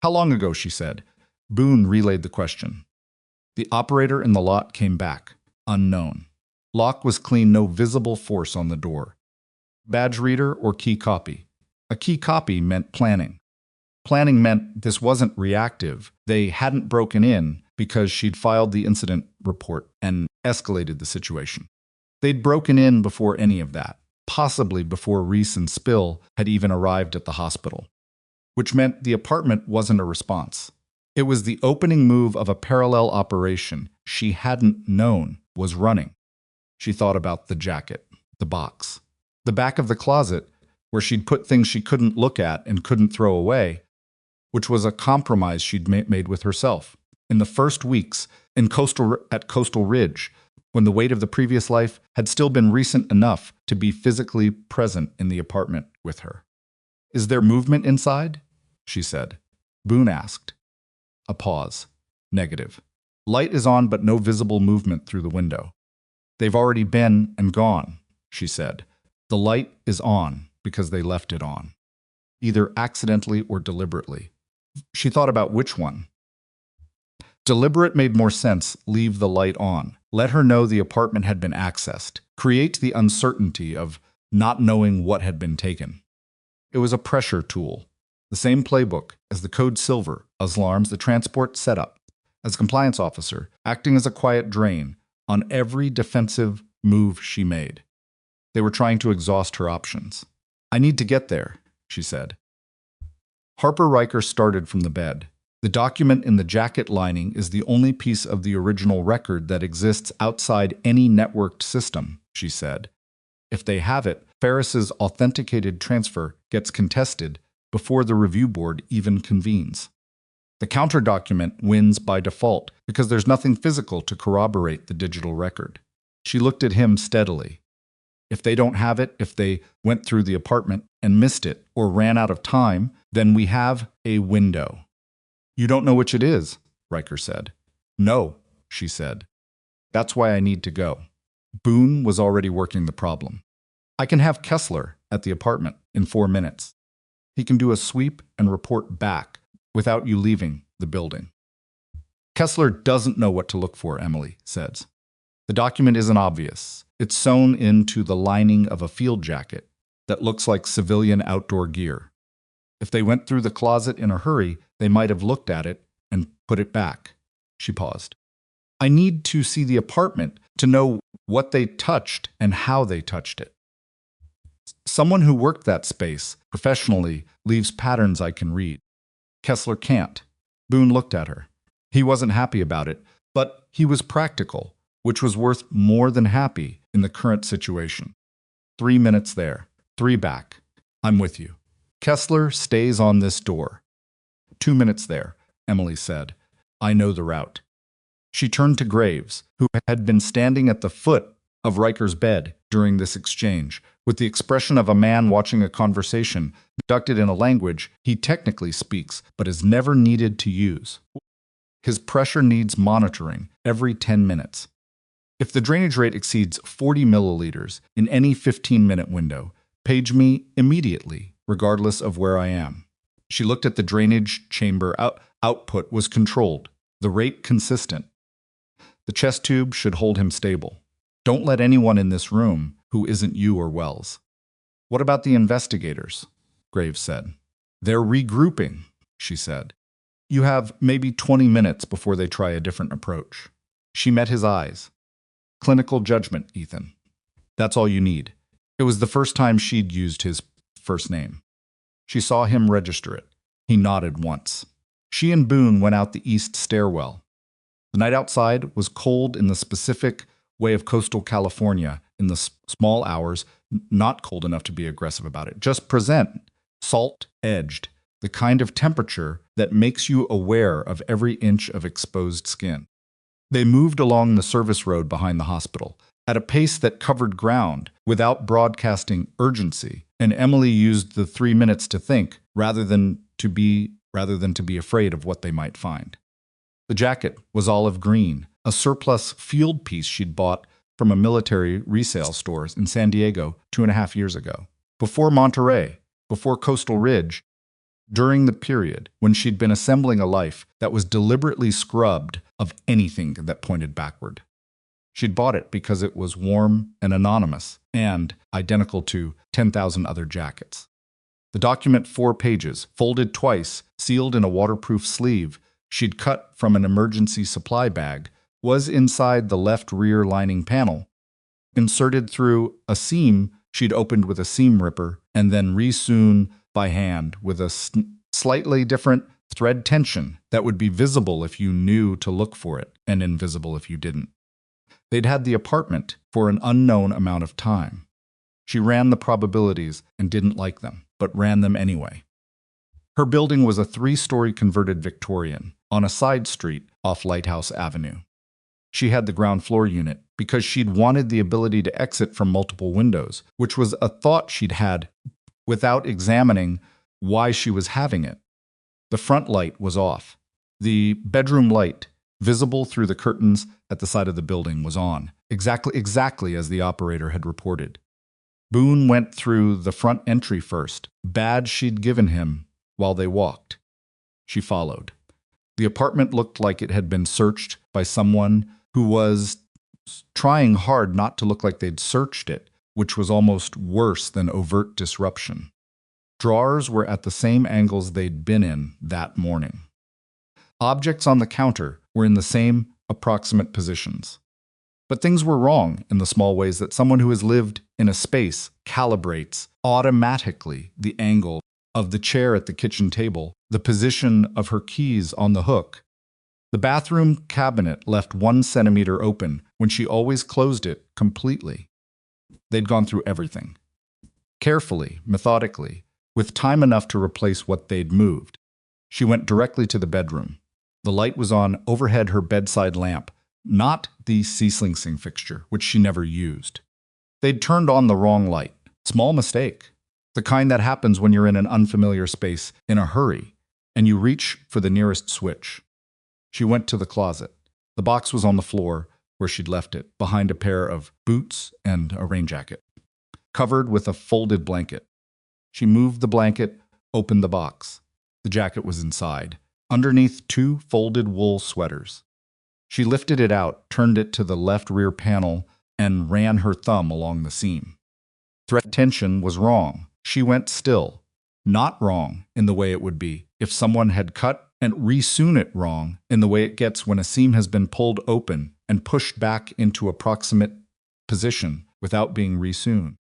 How long ago, she said. Boone relayed the question. The operator in the lot came back, unknown. Lock was clean, no visible force on the door. Badge reader or key copy? A key copy meant planning. Planning meant this wasn't reactive. They hadn't broken in because she'd filed the incident report and escalated the situation. They'd broken in before any of that, possibly before Reese and Spill had even arrived at the hospital, which meant the apartment wasn't a response. It was the opening move of a parallel operation she hadn't known was running. She thought about the jacket, the box, the back of the closet where she'd put things she couldn't look at and couldn't throw away, which was a compromise she'd made with herself. In the first weeks at Coastal Ridge, when the weight of the previous life had still been recent enough to be physically present in the apartment with her. Is there movement inside? She said. Boone asked. A pause. Negative. Light is on, but no visible movement through the window. They've already been and gone, she said. The light is on because they left it on, either accidentally or deliberately. She thought about which one. Deliberate made more sense. Leave the light on. Let her know the apartment had been accessed. Create the uncertainty of not knowing what had been taken. It was a pressure tool, the same playbook as the Code Silver, as alarms, the transport setup, as a compliance officer, acting as a quiet drain on every defensive move she made. They were trying to exhaust her options. "I need to get there," she said. Harper Riker started from the bed. "The document in the jacket lining is the only piece of the original record that exists outside any networked system," she said. "If they have it, Ferris's authenticated transfer gets contested before the review board even convenes. The counter document wins by default because there's nothing physical to corroborate the digital record." She looked at him steadily. "If they don't have it, if they went through the apartment and missed it or ran out of time, then we have a window." "You don't know which it is," Riker said. "No," she said. "That's why I need to go." Boone was already working the problem. "I can have Kessler at the apartment in 4 minutes. He can do a sweep and report back without you leaving the building." "Kessler doesn't know what to look for," Emily says. "The document isn't obvious. It's sewn into the lining of a field jacket that looks like civilian outdoor gear. If they went through the closet in a hurry, they might have looked at it and put it back." She paused. "I need to see the apartment to know what they touched and how they touched it. Someone who worked that space professionally leaves patterns I can read. Kessler can't." Boone looked at her. He wasn't happy about it, but he was practical, which was worth more than happy in the current situation. 3 minutes there, 3 back. I'm with you. Kessler stays on this door. 2 minutes there, Emily said. I know the route. She turned to Graves, who had been standing at the foot of Riker's bed during this exchange, with the expression of a man watching a conversation conducted in a language he technically speaks but is never needed to use. His pressure needs monitoring every 10 minutes. If the drainage rate exceeds 40 milliliters in any 15-minute window, page me immediately, regardless of where I am. She looked at the drainage chamber. Output was controlled, the rate consistent. The chest tube should hold him stable. Don't let anyone in this room who isn't you or Wells. What about the investigators? Graves said. They're regrouping, she said. You have maybe 20 minutes before they try a different approach. She met his eyes. Clinical judgment, Ethan. That's all you need. It was the first time she'd used his first name. She saw him register it. He nodded once. She and Boone went out the east stairwell. The night outside was cold in the specific way of coastal California in the small hours, not cold enough to be aggressive about it. Just present, salt-edged, the kind of temperature that makes you aware of every inch of exposed skin. They moved along the service road behind the hospital, at a pace that covered ground without broadcasting urgency, and Emily used the 3 minutes to think rather than to be afraid of what they might find. The jacket was olive green, a surplus field piece she'd bought from a military resale store in San Diego 2.5 years ago. Before Monterey, before Coastal Ridge, during the period when she'd been assembling a life that was deliberately scrubbed of anything that pointed backward. She'd bought it because it was warm and anonymous and identical to 10,000 other jackets. The document, 4 pages, folded twice, sealed in a waterproof sleeve she'd cut from an emergency supply bag, was inside the left rear lining panel, inserted through a seam she'd opened with a seam ripper and then resewn by hand with a slightly different thread tension that would be visible if you knew to look for it and invisible if you didn't. They'd had the apartment for an unknown amount of time. She ran the probabilities and didn't like them, but ran them anyway. Her building was a 3-story converted Victorian on a side street off Lighthouse Avenue. She had the ground floor unit because she'd wanted the ability to exit from multiple windows, which was a thought she'd had without examining why she was having it. The front light was off. The bedroom light, visible through the curtains at the side of the building, was on, exactly as the operator had reported. Boone went through the front entry first, badge she'd given him while they walked. She followed. The apartment looked like it had been searched by someone who was trying hard not to look like they'd searched it, which was almost worse than overt disruption. Drawers were at the same angles they'd been in that morning. Objects on the counter were in the same approximate positions. But things were wrong in the small ways that someone who has lived in a space calibrates automatically the angle of the chair at the kitchen table, the position of her keys on the hook. The bathroom cabinet left 1 centimeter open when she always closed it completely. They'd gone through everything. Carefully, methodically, with time enough to replace what they'd moved. She went directly to the bedroom. The light was on overhead her bedside lamp, not the Cecilingsing fixture, which she never used. They'd turned on the wrong light. Small mistake. The kind that happens when you're in an unfamiliar space in a hurry, and you reach for the nearest switch. She went to the closet. The box was on the floor, where she'd left it, behind a pair of boots and a rain jacket, covered with a folded blanket. She moved the blanket, opened the box. The jacket was inside, underneath 2 folded wool sweaters. She lifted it out, turned it to the left rear panel, and ran her thumb along the seam. Thread tension was wrong. She went still. Not wrong in the way it would be if someone had cut and re-sewn it wrong in the way it gets when a seam has been pulled open and pushed back into approximate position without being re-sewn.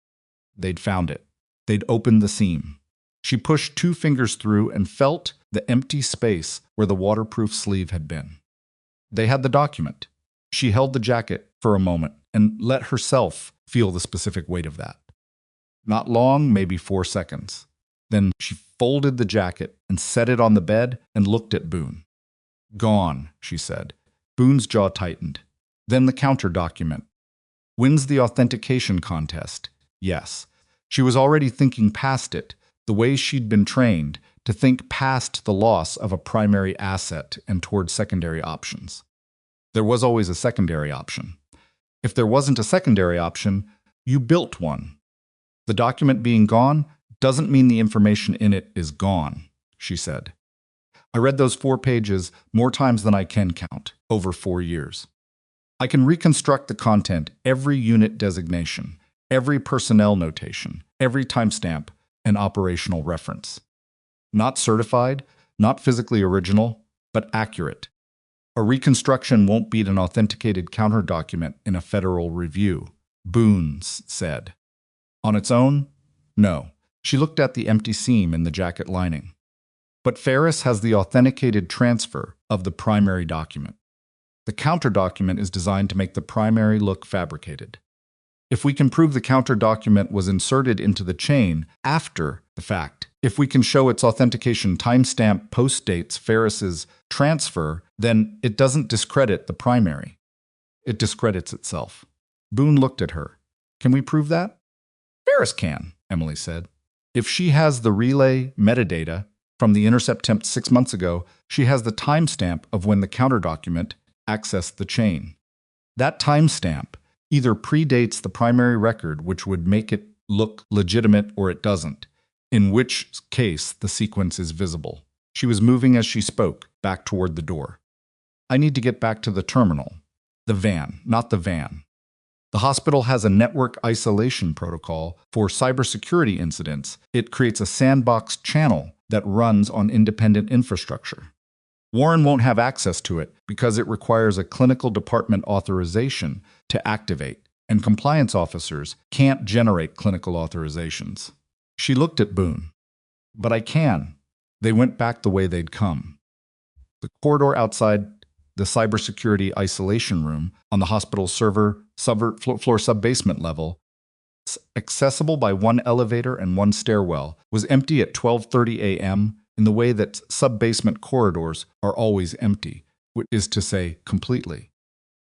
They'd found it. They'd opened the seam. She pushed 2 fingers through and felt the empty space where the waterproof sleeve had been. They had the document. She held the jacket for a moment and let herself feel the specific weight of that. Not long, maybe 4 seconds. Then she folded the jacket and set it on the bed and looked at Boone. Gone, she said. Boone's jaw tightened. Then the counter document. Wins the authentication contest. Yes. She was already thinking past it, the way she'd been trained to think past the loss of a primary asset and toward secondary options. There was always a secondary option. If there wasn't a secondary option, you built one. The document being gone doesn't mean the information in it is gone, she said. I read those 4 pages more times than I can count, over 4 years. I can reconstruct the content, every unit designation, every personnel notation, every timestamp, and operational reference. Not certified, not physically original, but accurate. A reconstruction won't beat an authenticated counter document in a federal review, Boone said. On its own? No. She looked at the empty seam in the jacket lining. But Ferris has the authenticated transfer of the primary document. The counter document is designed to make the primary look fabricated. If we can prove the counter document was inserted into the chain after the fact, if we can show its authentication timestamp postdates Ferris's transfer, then it doesn't discredit the primary. It discredits itself. Boone looked at her. Can we prove that? Ferris can, Emily said. If she has the relay metadata from the intercept attempt 6 months ago, she has the timestamp of when the counter document accessed the chain. That timestamp either predates the primary record, which would make it look legitimate, or it doesn't, in which case the sequence is visible. She was moving as she spoke, back toward the door. I need to get back to the terminal. The van, not the van. The hospital has a network isolation protocol for cybersecurity incidents. It creates a sandbox channel that runs on independent infrastructure. Warren won't have access to it because it requires a clinical department authorization to activate, and compliance officers can't generate clinical authorizations. She looked at Boone. But I can. They went back the way they'd come. The corridor outside the cybersecurity isolation room on the hospital floor sub-basement level, accessible by 1 elevator and 1 stairwell, was empty at 12:30 a.m. in the way that sub-basement corridors are always empty, which is to say, completely.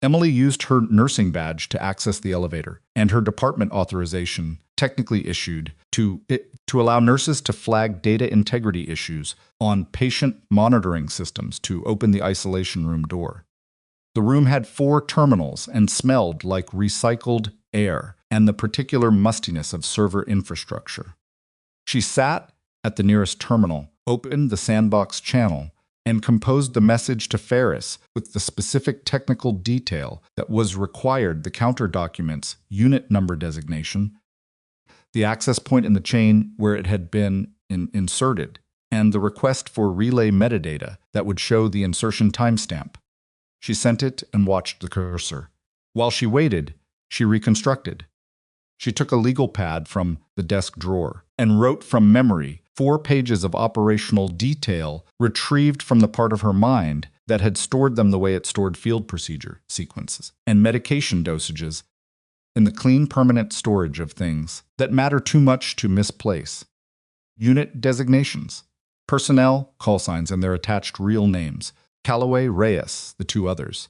Emily used her nursing badge to access the elevator, and her department authorization, technically issued, to allow nurses to flag data integrity issues on patient monitoring systems to open the isolation room door. The room had 4 terminals and smelled like recycled air and the particular mustiness of server infrastructure. She sat at the nearest terminal, opened the sandbox channel, and composed the message to Ferris with the specific technical detail that was required: the counter document's unit number designation, the access point in the chain where it had been inserted, and the request for relay metadata that would show the insertion timestamp. She sent it and watched the cursor. While she waited, she reconstructed. She took a legal pad from the desk drawer and wrote from memory 4 pages of operational detail retrieved from the part of her mind that had stored them the way it stored field procedure sequences and medication dosages in the clean, permanent storage of things that matter too much to misplace. Unit designations, personnel, call signs, and their attached real names, Callaway, Reyes, the 2 others.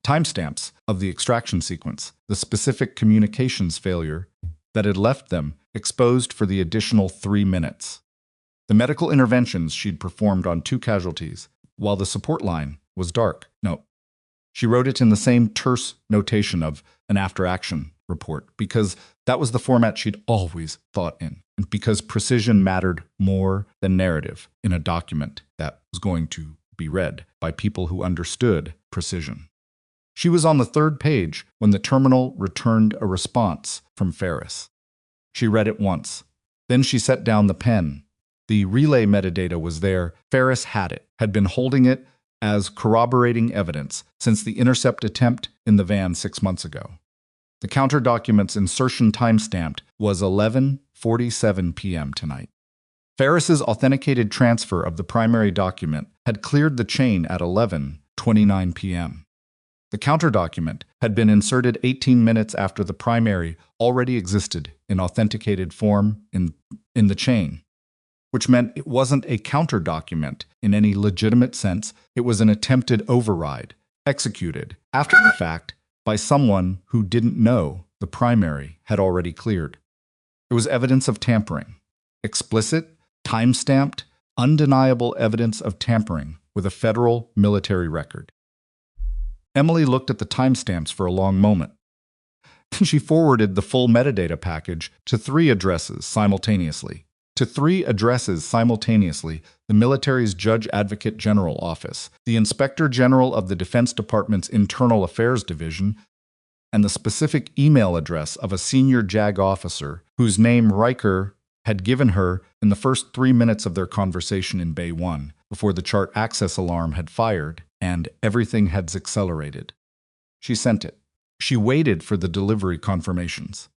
Timestamps of the extraction sequence, the specific communications failure that had left them exposed for the additional 3 minutes. The medical interventions she'd performed on 2 casualties, while the support line was dark. No, she wrote it in the same terse notation of an after-action report, because that was the format she'd always thought in, and because precision mattered more than narrative in a document that was going to be read by people who understood precision. She was on the 3rd page when the terminal returned a response from Ferris. She read it once. Then she set down the pen. The relay metadata was there. Ferris had it, had been holding it as corroborating evidence since the intercept attempt in the van 6 months ago. The counter document's insertion timestamped was 11:47 p.m. tonight. Ferris's authenticated transfer of the primary document had cleared the chain at 11:29 p.m. The counter document had been inserted 18 minutes after the primary already existed in authenticated form in the chain, which meant it wasn't a counter document in any legitimate sense. It was an attempted override, executed after the fact by someone who didn't know the primary had already cleared. It was evidence of tampering, explicit, time-stamped, undeniable evidence of tampering with a federal military record. Emily looked at the timestamps for a long moment. She forwarded the full metadata package to 3 addresses simultaneously. The military's Judge Advocate General Office, the Inspector General of the Defense Department's Internal Affairs Division, and the specific email address of a senior JAG officer whose name Riker had given her in the first 3 minutes of their conversation in Bay 1, before the chart access alarm had fired and everything had accelerated. She sent it. She waited for the delivery confirmations.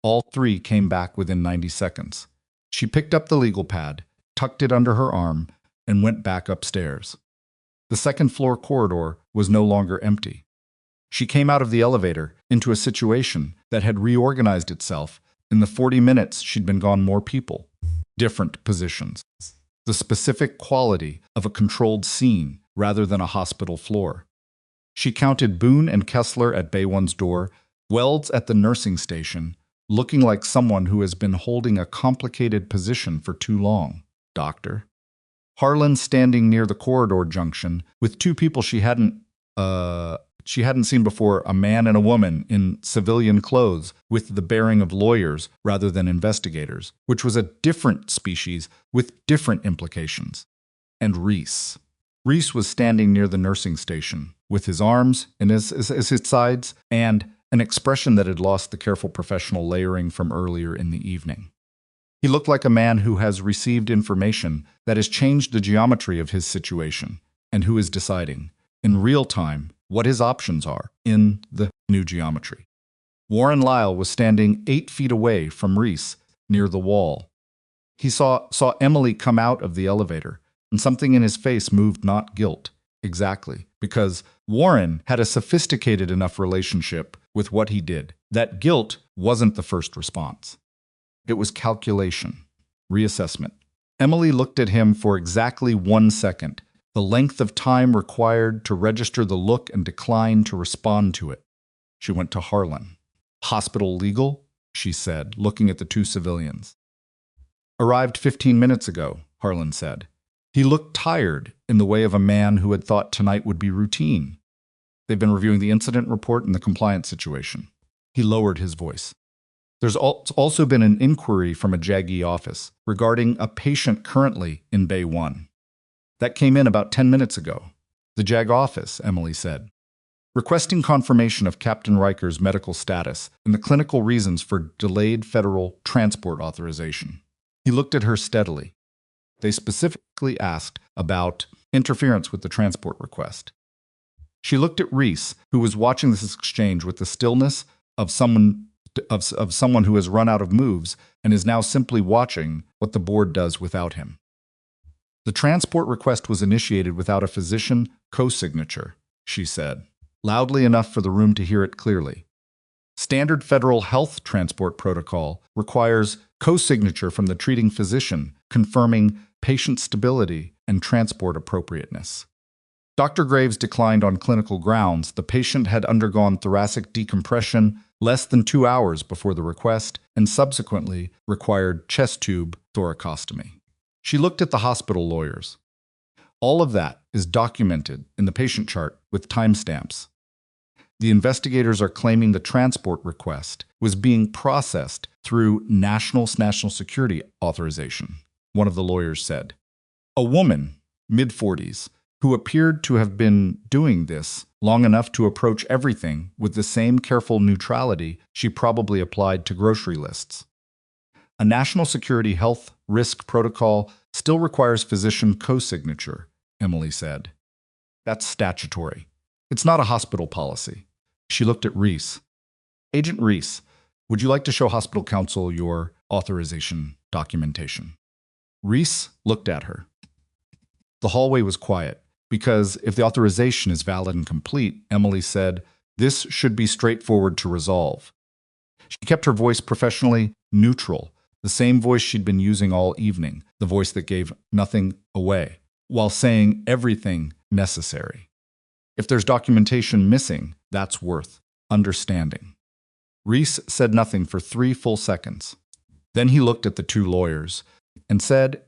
All 3 came back within 90 seconds. She picked up the legal pad, tucked it under her arm, and went back upstairs. The 2nd floor corridor was no longer empty. She came out of the elevator into a situation that had reorganized itself. In the 40 minutes she'd been gone, more people, different positions. The specific quality of a controlled scene rather than a hospital floor. She counted Boone and Kessler at Bay 1's door, Welds at the nursing station, looking like someone who has been holding a complicated position for too long. Doctor. Harlan standing near the corridor junction with 2 people she hadn't seen before, a man and a woman in civilian clothes with the bearing of lawyers rather than investigators, which was a different species with different implications. And Reese. Reese was standing near the nursing station with his arms in his sides and an expression that had lost the careful professional layering from earlier in the evening. He looked like a man who has received information that has changed the geometry of his situation and who is deciding, in real time, what his options are in the new geometry. Warren Lyle was standing 8 feet away from Reese near the wall. He saw Emily come out of the elevator, and something in his face moved, not guilt, exactly, because Warren had a sophisticated enough relationship with what he did that guilt wasn't the first response. It was calculation, reassessment. Emily looked at him for exactly 1 second, the length of time required to register the look and decline to respond to it. She went to Harlan. "Hospital legal?" she said, looking at the 2 civilians. "Arrived 15 minutes ago," Harlan said. He looked tired in the way of a man who had thought tonight would be routine. "They've been reviewing the incident report and the compliance situation." He lowered his voice. "There's also been an inquiry from a JAG office regarding a patient currently in Bay 1. That came in about 10 minutes ago." "The JAG office," Emily said. requesting confirmation of Captain Riker's medical status and the clinical reasons for delayed federal transport authorization. He looked at her steadily. They specifically asked about interference with the transport request. She looked at Reese, who was watching this exchange with the stillness of someone who has run out of moves and is now simply watching what the board does without him. The transport request was initiated without a physician co-signature, she said, loudly enough for the room to hear it clearly. Standard federal health transport protocol requires co-signature from the treating physician confirming patient stability and transport appropriateness. Dr. Graves declined on clinical grounds. The patient had undergone thoracic decompression less than 2 hours before the request and subsequently required chest tube thoracostomy. She looked at the hospital lawyers. All of that is documented in the patient chart with timestamps. The investigators are claiming the transport request was being processed through national security authorization, one of the lawyers said. A woman, mid-40s, who appeared to have been doing this long enough to approach everything with the same careful neutrality she probably applied to grocery lists. A national security health risk protocol still requires physician co-signature, Emily said. That's statutory. It's not a hospital policy. She looked at Reese. Agent Reese, would you like to show hospital counsel your authorization documentation? Reese looked at her. The hallway was quiet, because if the authorization is valid and complete, Emily said, this should be straightforward to resolve. She kept her voice professionally neutral, the same voice she'd been using all evening, the voice that gave nothing away, while saying everything necessary. If there's documentation missing, that's worth understanding. Reese said nothing for 3 full seconds. Then he looked at the 2 lawyers and said,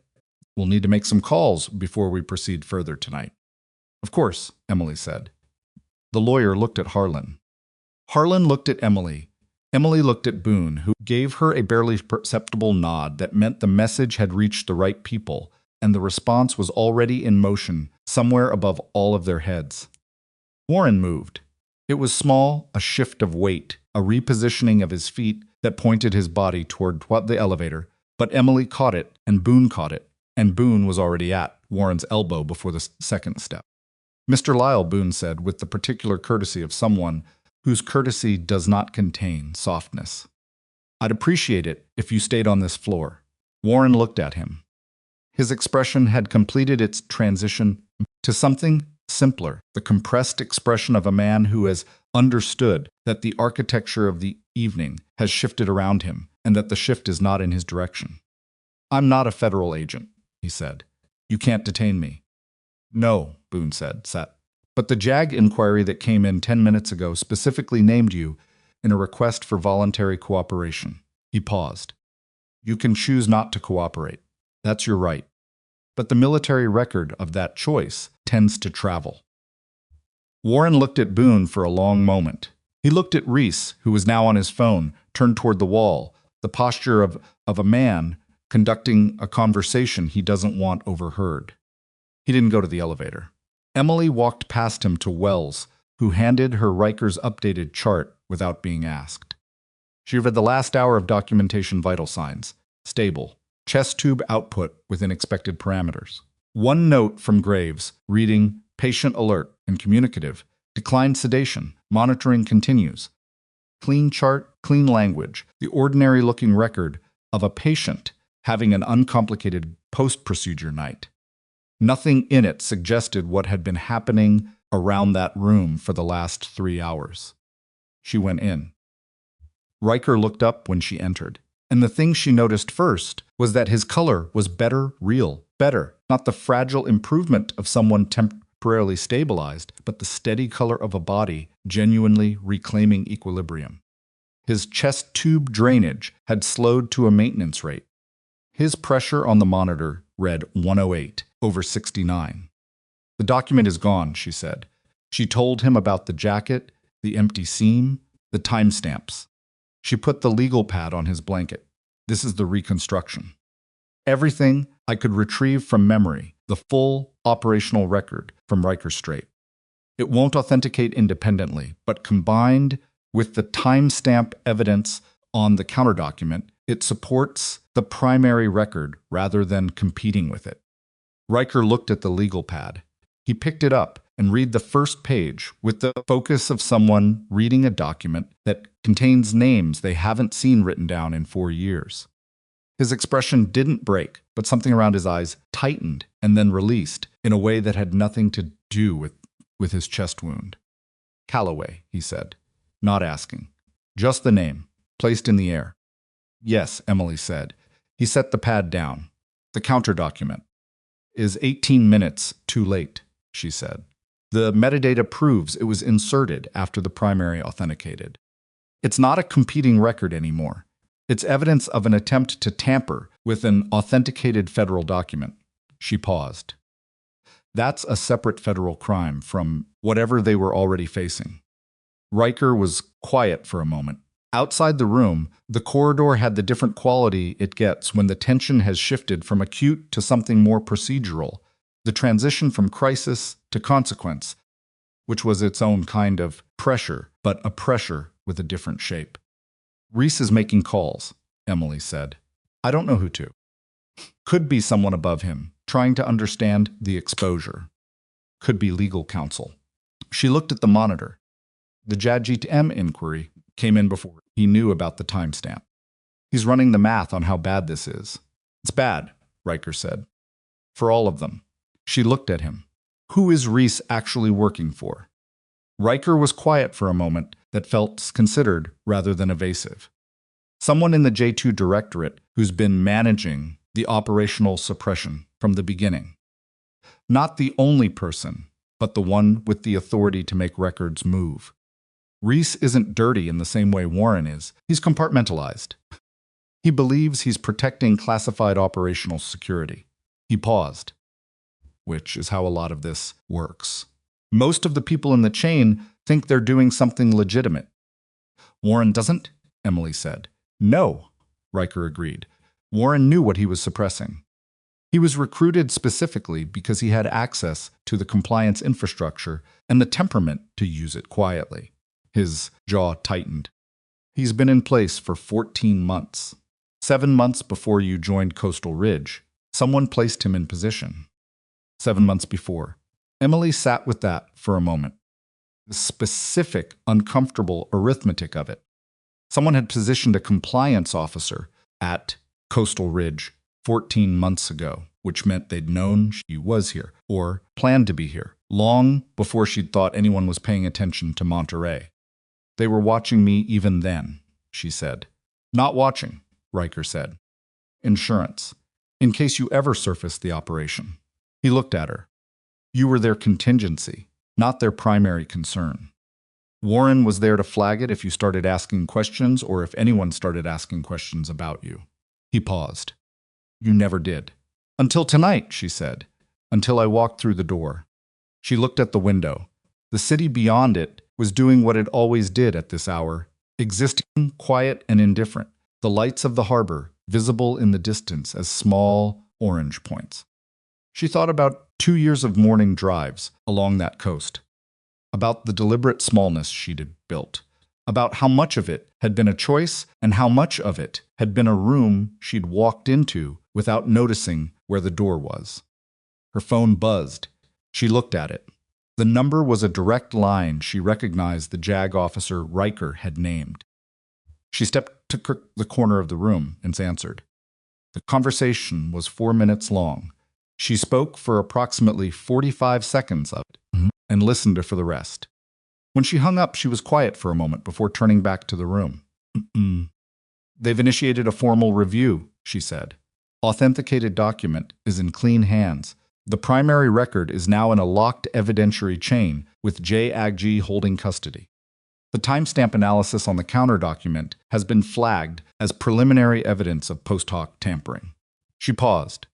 we'll need to make some calls before we proceed further tonight. Of course, Emily said. The lawyer looked at Harlan. Harlan looked at Emily. Emily looked at Boone, who gave her a barely perceptible nod that meant the message had reached the right people, and the response was already in motion somewhere above all of their heads. Warren moved. It was small, a shift of weight, a repositioning of his feet that pointed his body toward the elevator, but Emily caught it, and Boone caught it, and Boone was already at Warren's elbow before the second step. Mr. Lyle, Boone said, with the particular courtesy of someone whose courtesy does not contain softness. I'd appreciate it if you stayed on this floor. Warren looked at him. His expression had completed its transition to something simpler, the compressed expression of a man who has understood that the architecture of the evening has shifted around him and that the shift is not in his direction. I'm not a federal agent, he said. You can't detain me. No, Boone said, but the JAG inquiry that came in 10 minutes ago specifically named you in a request for voluntary cooperation. He paused. You can choose not to cooperate. That's your right. But the military record of that choice tends to travel. Warren looked at Boone for a long moment. He looked at Reese, who was now on his phone, turned toward the wall, the posture of a man conducting a conversation he doesn't want overheard. He didn't go to the elevator. Emily walked past him to Wells, who handed her Riker's updated chart without being asked. She read the last hour of documentation vital signs. Stable. Chest tube output within expected parameters. One note from Graves, reading patient alert and communicative. Declined sedation. Monitoring continues. Clean chart, clean language. The ordinary-looking record of a patient having an uncomplicated post-procedure night. Nothing in it suggested what had been happening around that room for the last 3 hours. She went in. Riker looked up when she entered, and the thing she noticed first was that his color was real, better, not the fragile improvement of someone temporarily stabilized, but the steady color of a body genuinely reclaiming equilibrium. His chest tube drainage had slowed to a maintenance rate. His pressure on the monitor read 108/69. The document is gone, she said. She told him about the jacket, the empty seam, the timestamps. She put the legal pad on his blanket. This is the reconstruction. Everything I could retrieve from memory, the full operational record from Riker Strait. It won't authenticate independently, but combined with the timestamp evidence on the counterdocument, it supports the primary record rather than competing with it. Riker looked at the legal pad. He picked it up and read the first page with the focus of someone reading a document that contains names they haven't seen written down in 4 years. His expression didn't break, but something around his eyes tightened and then released in a way that had nothing to do with his chest wound. Calloway, he said, not asking. Just the name, placed in the air. Yes, Emily said. He set the pad down. The counterdocument is 18 minutes too late, she said. The metadata proves it was inserted after the primary authenticated. It's not a competing record anymore. It's evidence of an attempt to tamper with an authenticated federal document. She paused. That's a separate federal crime from whatever they were already facing. Riker was quiet for a moment. Outside the room, the corridor had the different quality it gets when the tension has shifted from acute to something more procedural, the transition from crisis to consequence, which was its own kind of pressure, but a pressure with a different shape. Reese is making calls, Emily said. I don't know who to. Could be someone above him, trying to understand the exposure. Could be legal counsel. She looked at the monitor. The Jadjit M inquiry came in before he knew about the timestamp. He's running the math on how bad this is. It's bad, Riker said. For all of them. She looked at him. Who is Reese actually working for? Riker was quiet for a moment that felt considered rather than evasive. Someone in the J2 Directorate who's been managing the operational suppression from the beginning. Not the only person, but the one with the authority to make records move. Reese isn't dirty in the same way Warren is. He's compartmentalized. He believes he's protecting classified operational security. He paused, which is how a lot of this works. Most of the people in the chain think they're doing something legitimate. Warren doesn't, Emily said. No, Riker agreed. Warren knew what he was suppressing. He was recruited specifically because he had access to the compliance infrastructure and the temperament to use it quietly. His jaw tightened. He's been in place for 14 months. 7 months before you joined Coastal Ridge, someone placed him in position. 7 months before. Emily sat with that for a moment. The specific, uncomfortable arithmetic of it. Someone had positioned a compliance officer at Coastal Ridge 14 months ago, which meant they'd known she was here, or planned to be here, long before she'd thought anyone was paying attention to Monterey. They were watching me even then, she said. Not watching, Riker said. Insurance. In case you ever surfaced the operation. He looked at her. You were their contingency, not their primary concern. Warren was there to flag it if you started asking questions or if anyone started asking questions about you. He paused. You never did. Until tonight, she said. Until I walked through the door. She looked at the window. The city beyond it was doing what it always did at this hour, existing quiet and indifferent, the lights of the harbor visible in the distance as small orange points. She thought about 2 years of morning drives along that coast, about the deliberate smallness she'd built, about how much of it had been a choice and how much of it had been a room she'd walked into without noticing where the door was. Her phone buzzed. She looked at it. The number was a direct line she recognized the JAG officer Riker had named. She stepped to the corner of the room and answered. The conversation was 4 minutes long. She spoke for approximately 45 seconds of it and listened for the rest. When she hung up, she was quiet for a moment before turning back to the room. They've initiated a formal review, she said. Authenticated document is in clean hands. The primary record is now in a locked evidentiary chain with JAG holding custody. The timestamp analysis on the counter document has been flagged as preliminary evidence of post hoc tampering. She paused.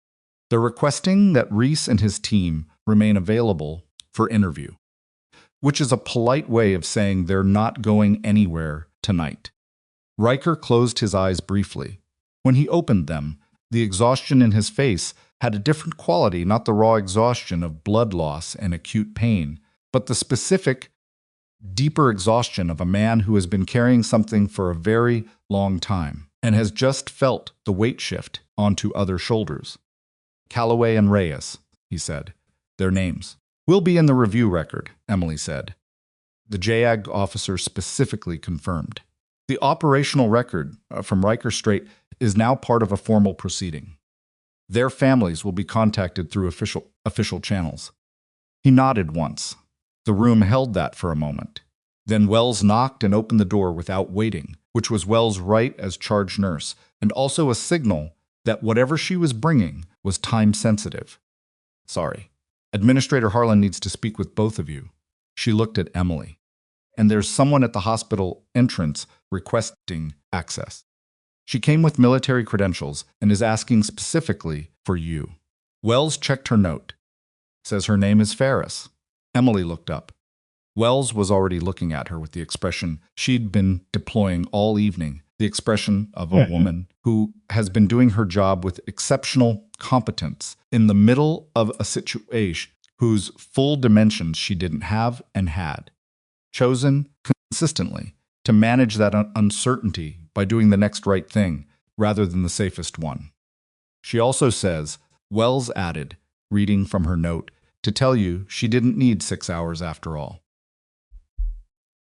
They're requesting that Reese and his team remain available for interview, which is a polite way of saying they're not going anywhere tonight. Riker closed his eyes briefly. When he opened them, the exhaustion in his face had a different quality, not the raw exhaustion of blood loss and acute pain, but the specific, deeper exhaustion of a man who has been carrying something for a very long time and has just felt the weight shift onto other shoulders. Calloway and Reyes, he said. Their names. Will be in the review record, Emily said. The JAG officer specifically confirmed. The operational record from Riker Strait is now part of a formal proceeding. Their families will be contacted through official channels. He nodded once. The room held that for a moment. Then Wells knocked and opened the door without waiting, which was Wells' right as charge nurse, and also a signal that whatever she was bringing was time-sensitive. Sorry. Administrator Harlan needs to speak with both of you. She looked at Emily. And there's someone at the hospital entrance requesting access. She came with military credentials and is asking specifically for you. Wells checked her note. Says her name is Ferris. Emily looked up. Wells was already looking at her with the expression she'd been deploying all evening, the expression of a woman who has been doing her job with exceptional competence in the middle of a situation whose full dimensions she didn't have and had. Chosen consistently to manage that uncertainty by doing the next right thing rather than the safest one. She also says, Wells added, reading from her note, to tell you she didn't need 6 hours after all.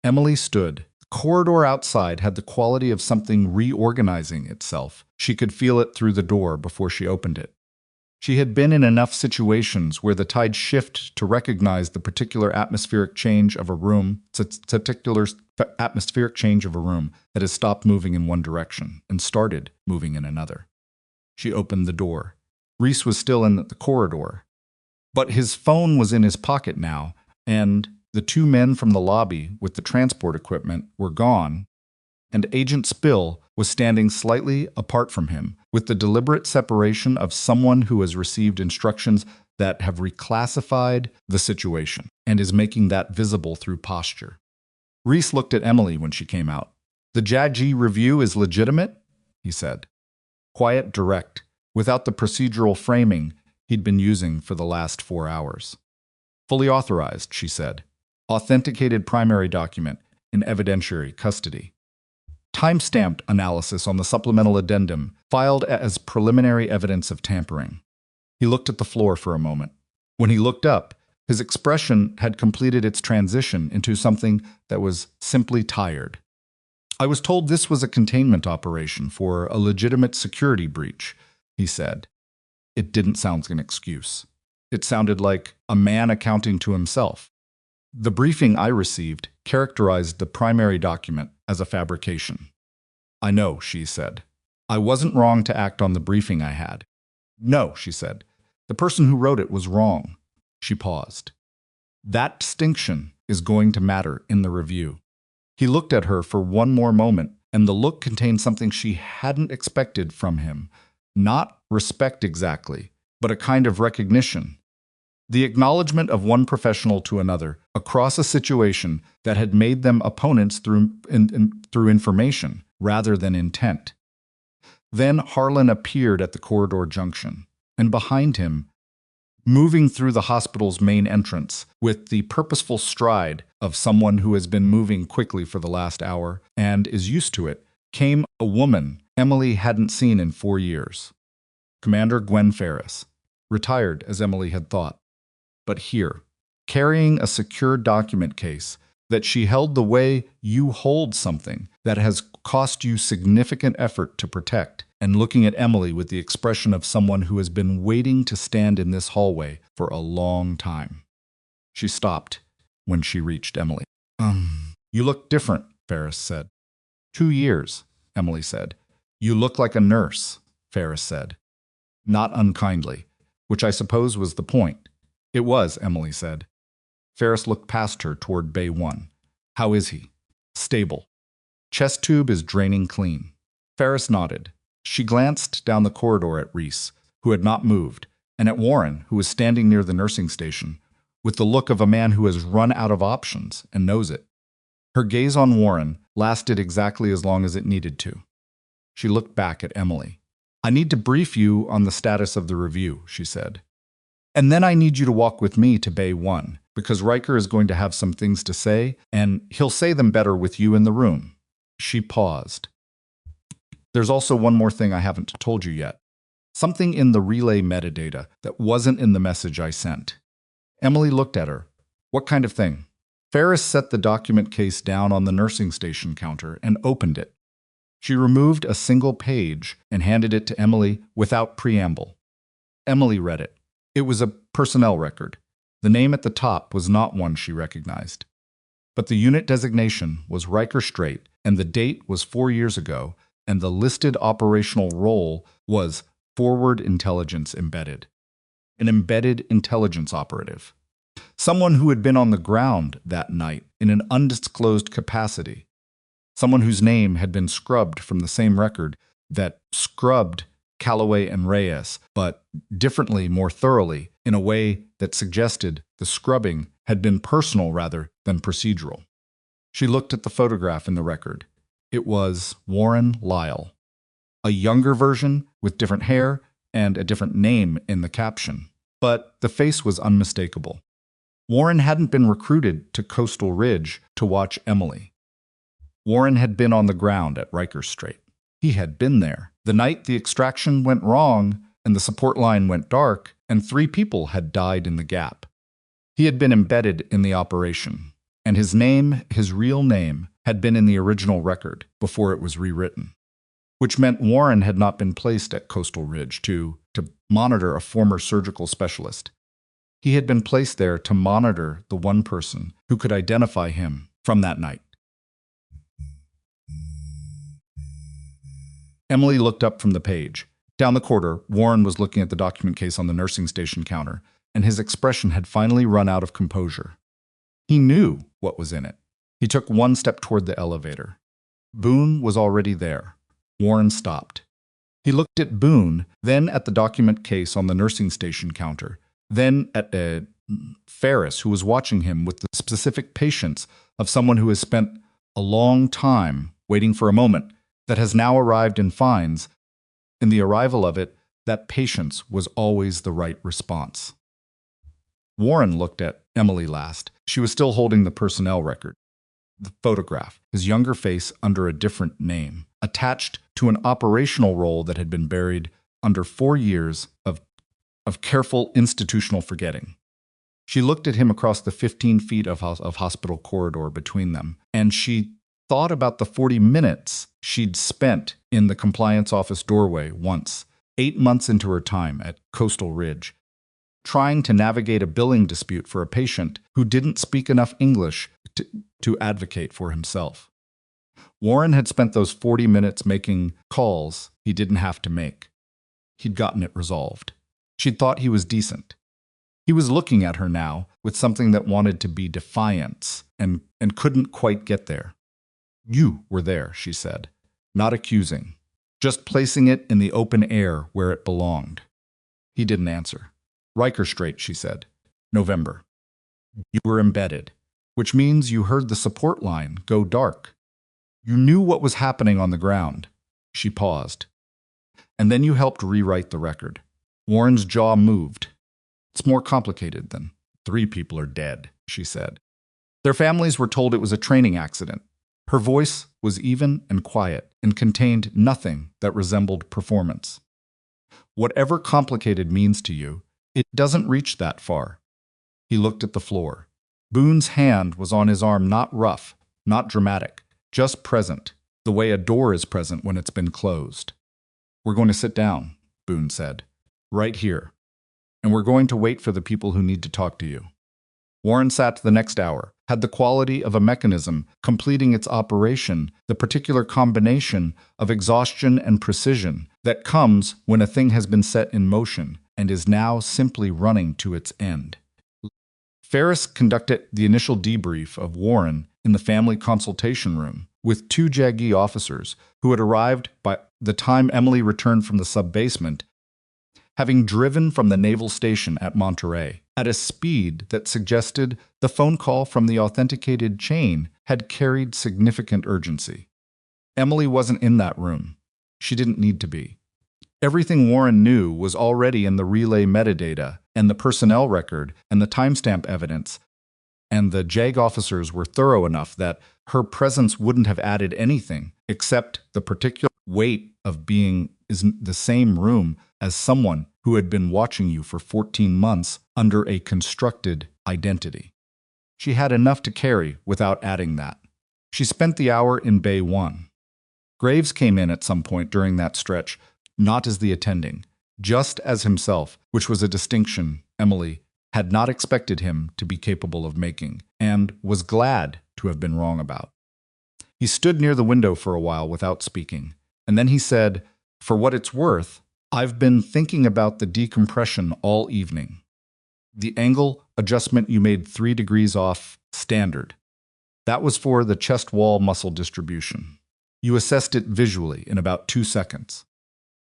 Emily stood. The corridor outside had the quality of something reorganizing itself. She could feel it through the door before she opened it. She had been in enough situations where the tide shifted to recognize the particular atmospheric change of a room, that has stopped moving in one direction and started moving in another. She opened the door. Reese was still in the corridor, but his phone was in his pocket now, and the two men from the lobby with the transport equipment were gone, and Agent Spill was standing slightly apart from him, with the deliberate separation of someone who has received instructions that have reclassified the situation and is making that visible through posture. Reese looked at Emily when she came out. The JAG review is legitimate, he said. Quiet, direct, without the procedural framing he'd been using for the last 4 hours. Fully authorized, she said. Authenticated primary document in evidentiary custody. Time-stamped analysis on the supplemental addendum filed as preliminary evidence of tampering. He looked at the floor for a moment. When he looked up, his expression had completed its transition into something that was simply tired. I was told this was a containment operation for a legitimate security breach, he said. It didn't sound like an excuse. It sounded like a man accounting to himself. The briefing I received characterized the primary document as a fabrication. I know, she said. I wasn't wrong to act on the briefing I had. No, she said. The person who wrote it was wrong. She paused. That distinction is going to matter in the review. He looked at her for one more moment, and the look contained something she hadn't expected from him. Not respect exactly, but a kind of recognition. The acknowledgement of one professional to another across a situation that had made them opponents through information rather than intent. Then Harlan appeared at the corridor junction, and behind him, moving through the hospital's main entrance with the purposeful stride of someone who has been moving quickly for the last hour and is used to it, came a woman Emily hadn't seen in 4 years. Commander Gwen Ferris, retired as Emily had thought. But here, carrying a secure document case that she held the way you hold something that has cost you significant effort to protect, and looking at Emily with the expression of someone who has been waiting to stand in this hallway for a long time. She stopped when she reached Emily. You look different, Ferris said. 2 years, Emily said. You look like a nurse, Ferris said. Not unkindly, which I suppose was the point. It was, Emily said. Ferris looked past her toward Bay 1. How is he? Stable. Chest tube is draining clean. Ferris nodded. She glanced down the corridor at Reese, who had not moved, and at Warren, who was standing near the nursing station, with the look of a man who has run out of options and knows it. Her gaze on Warren lasted exactly as long as it needed to. She looked back at Emily. I need to brief you on the status of the review, she said. And then I need you to walk with me to Bay 1, because Riker is going to have some things to say, and he'll say them better with you in the room. She paused. There's also one more thing I haven't told you yet. Something in the relay metadata that wasn't in the message I sent. Emily looked at her. What kind of thing? Ferris set the document case down on the nursing station counter and opened it. She removed a single page and handed it to Emily without preamble. Emily read it. It was a personnel record. The name at the top was not one she recognized. But the unit designation was Riker Strait, and the date was 4 years ago, and the listed operational role was Forward Intelligence Embedded. An embedded intelligence operative. Someone who had been on the ground that night in an undisclosed capacity. Someone whose name had been scrubbed from the same record that scrubbed Calloway and Reyes, but differently, more thoroughly, in a way that suggested the scrubbing had been personal rather than procedural. She looked at the photograph in the record. It was Warren Lyle. A younger version with different hair and a different name in the caption. But the face was unmistakable. Warren hadn't been recruited to Coastal Ridge to watch Emily. Warren had been on the ground at Riker Strait. He had been there the night the extraction went wrong and the support line went dark, and 3 people had died in the gap. He had been embedded in the operation, and his name, his real name, had been in the original record before it was rewritten, which meant Warren had not been placed at Coastal Ridge to monitor a former surgical specialist. He had been placed there to monitor the one person who could identify him from that night. Emily looked up from the page. Down the corridor, Warren was looking at the document case on the nursing station counter, and his expression had finally run out of composure. He knew what was in it. He took one step toward the elevator. Boone was already there. Warren stopped. He looked at Boone, then at the document case on the nursing station counter, then at Ferris, who was watching him with the specific patience of someone who has spent a long time waiting for a moment that has now arrived and finds, in the arrival of it, that patience was always the right response. Warren looked at Emily last. She was still holding the personnel record. The photograph, his younger face under a different name, attached to an operational role that had been buried under 4 years of careful institutional forgetting. She looked at him across the 15 feet of hospital corridor between them, and she thought about the 40 minutes she'd spent in the compliance office doorway once, 8 months into her time at Coastal Ridge, trying to navigate a billing dispute for a patient who didn't speak enough English to advocate for himself. Warren had spent those 40 minutes making calls he didn't have to make. He'd gotten it resolved. She'd thought he was decent. He was looking at her now with something that wanted to be defiance and couldn't quite get there. You were there, she said, not accusing, just placing it in the open air where it belonged. He didn't answer. Riker Strait, she said. November. You were embedded, which means you heard the support line go dark. You knew what was happening on the ground. She paused. And then you helped rewrite the record. Warren's jaw moved. It's more complicated than 3 people are dead, she said. Their families were told it was a training accident. Her voice was even and quiet and contained nothing that resembled performance. Whatever complicated means to you, it doesn't reach that far. He looked at the floor. Boone's hand was on his arm, not rough, not dramatic, just present, the way a door is present when it's been closed. We're going to sit down, Boone said, right here, and we're going to wait for the people who need to talk to you. Warren sat the next hour, had the quality of a mechanism completing its operation, the particular combination of exhaustion and precision that comes when a thing has been set in motion and is now simply running to its end. Ferris conducted the initial debrief of Warren in the family consultation room with 2 JAGI officers who had arrived by the time Emily returned from the sub-basement, having driven from the naval station at Monterey at a speed that suggested the phone call from the authenticated chain had carried significant urgency. Emily wasn't in that room. She didn't need to be. Everything Warren knew was already in the relay metadata and the personnel record and the timestamp evidence, and the JAG officers were thorough enough that her presence wouldn't have added anything except the particular weight of being in the same room as someone who had been watching you for 14 months under a constructed identity. She had enough to carry without adding that. She spent the hour in Bay 1. Graves came in at some point during that stretch, not as the attending, just as himself, which was a distinction Emily had not expected him to be capable of making, and was glad to have been wrong about. He stood near the window for a while without speaking, and then he said, "For what it's worth, I've been thinking about the decompression all evening. The angle adjustment you made 3 degrees off standard. That was for the chest wall muscle distribution. You assessed it visually in about 2 seconds.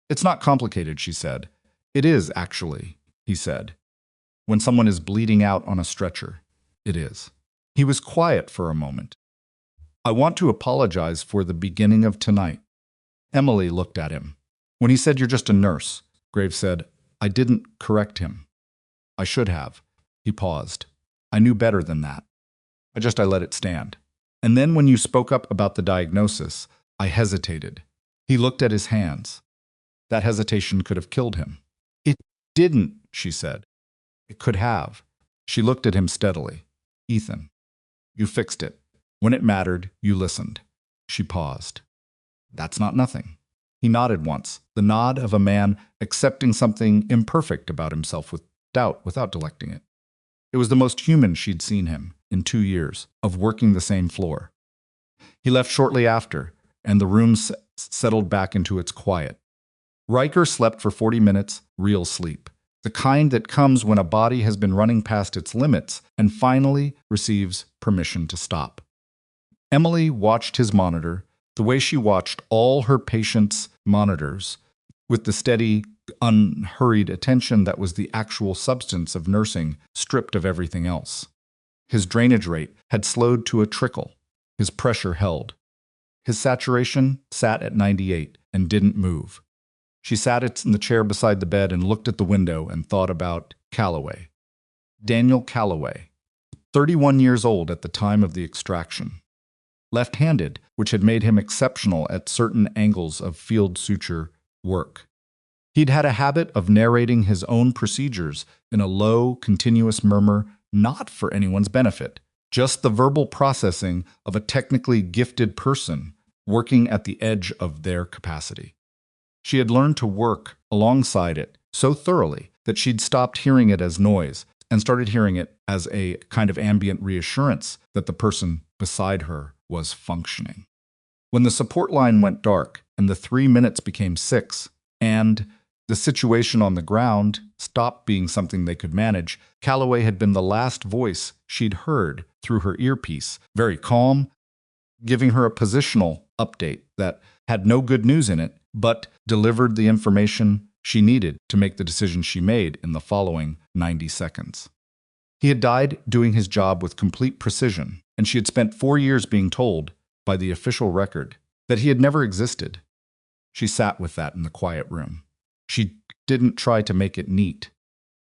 It's not complicated," she said. "It is, actually," he said. "When someone is bleeding out on a stretcher, it is." He was quiet for a moment. "I want to apologize for the beginning of tonight." Emily looked at him. When he said, "You're just a nurse," Graves said, "I didn't correct him. I should have." He paused. "I knew better than that. I let it stand. And then when you spoke up about the diagnosis, I hesitated." He looked at his hands. That hesitation could have killed him. "It didn't," she said. "It could have." She looked at him steadily. "Ethan, you fixed it. When it mattered, you listened." She paused. "That's not nothing." He nodded once, the nod of a man accepting something imperfect about himself with doubt without delecting it. It was the most human she'd seen him in 2 years of working the same floor. He left shortly after, and the room settled back into its quiet. Riker slept for 40 minutes, real sleep, the kind that comes when a body has been running past its limits and finally receives permission to stop. Emily watched his monitor the way she watched all her patients' monitors, with the steady, unhurried attention that was the actual substance of nursing stripped of everything else. His drainage rate had slowed to a trickle. His pressure held. His saturation sat at 98 and didn't move. She sat in the chair beside the bed and looked at the window and thought about Calloway. Daniel Calloway, 31 years old at the time of the extraction. Left-handed, which had made him exceptional at certain angles of field suture work. He'd had a habit of narrating his own procedures in a low, continuous murmur, not for anyone's benefit, just the verbal processing of a technically gifted person working at the edge of their capacity. She had learned to work alongside it so thoroughly that she'd stopped hearing it as noise and started hearing it as a kind of ambient reassurance that the person beside her was functioning. When the support line went dark and the 3 minutes became 6, and the situation on the ground stopped being something they could manage, Calloway had been the last voice she'd heard through her earpiece, very calm, giving her a positional update that had no good news in it, but delivered the information she needed to make the decision she made in the following 90 seconds. He had died doing his job with complete precision, and she had spent 4 years being told, by the official record, that he had never existed. She sat with that in the quiet room. She didn't try to make it neat.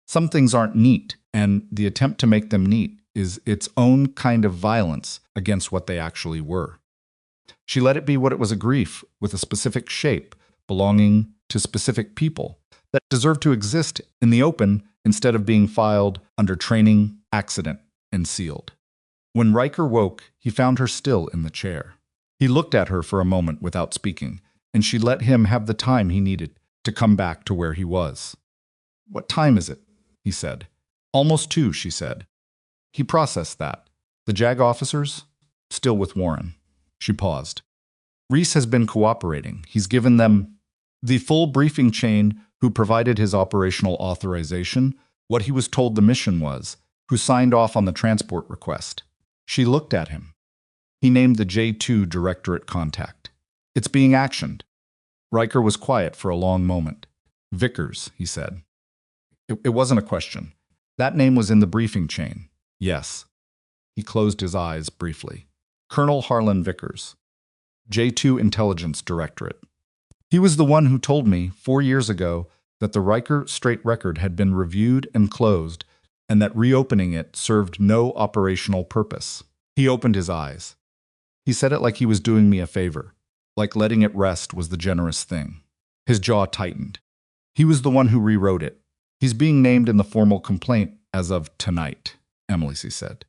Some things aren't neat, and the attempt to make them neat is its own kind of violence against what they actually were. She let it be what it was, a grief with a specific shape, belonging to specific people, that deserved to exist in the open instead of being filed under training, accident, and sealed. When Riker woke, he found her still in the chair. He looked at her for a moment without speaking, and she let him have the time he needed to come back to where he was. "What time is it?" he said. "Almost 2, she said. He processed that. "The JAG officers? Still with Warren." She paused. "Reese has been cooperating. He's given them the full briefing chain, who provided his operational authorization, what he was told the mission was, who signed off on the transport request." She looked at him. He named the J2 Directorate contact. "It's being actioned." Riker was quiet for a long moment. "Vickers," he said. It wasn't a question. That name was in the briefing chain. "Yes." He closed his eyes briefly. "Colonel Harlan Vickers, J2 Intelligence Directorate. He was the one who told me 4 years ago that the Riker Strait record had been reviewed and closed, and that reopening it served no operational purpose. He opened his eyes. He said it like he was doing me a favor, like letting it rest was the generous thing. His jaw tightened. He was the one who rewrote it. He's being named in the formal complaint as of tonight, Emily said.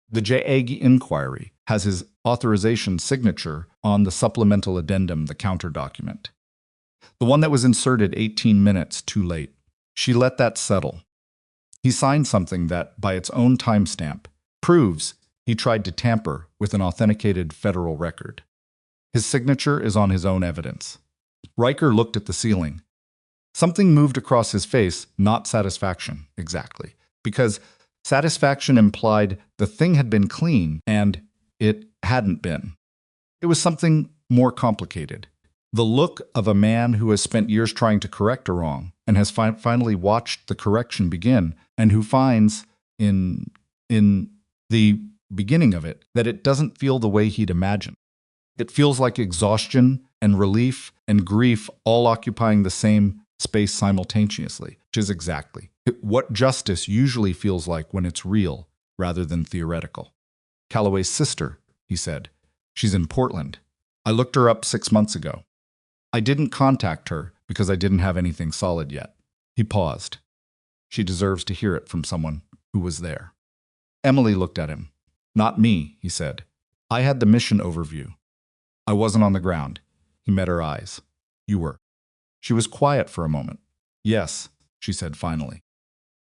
The JAG inquiry has his authorization signature on the supplemental addendum, the counter document. The one that was inserted 18 minutes too late. She let that settle. He signed something that, by its own timestamp, proves he tried to tamper with an authenticated federal record. His signature is on his own evidence. Riker looked at the ceiling. Something moved across his face, not satisfaction, exactly, because satisfaction implied the thing had been clean, and it hadn't been. It was something more complicated. The look of a man who has spent years trying to correct a wrong and has finally watched the correction begin, and who finds in the beginning of it that it doesn't feel the way he'd imagined. It feels like exhaustion and relief and grief all occupying the same space simultaneously, which is exactly what justice usually feels like when it's real rather than theoretical. Calloway's sister, he said. She's in Portland. I looked her up 6 months ago. I didn't contact her because I didn't have anything solid yet. He paused. She deserves to hear it from someone who was there. Emily looked at him. Not me, he said. I had the mission overview. I wasn't on the ground. He met her eyes. You were. She was quiet for a moment. Yes, she said finally.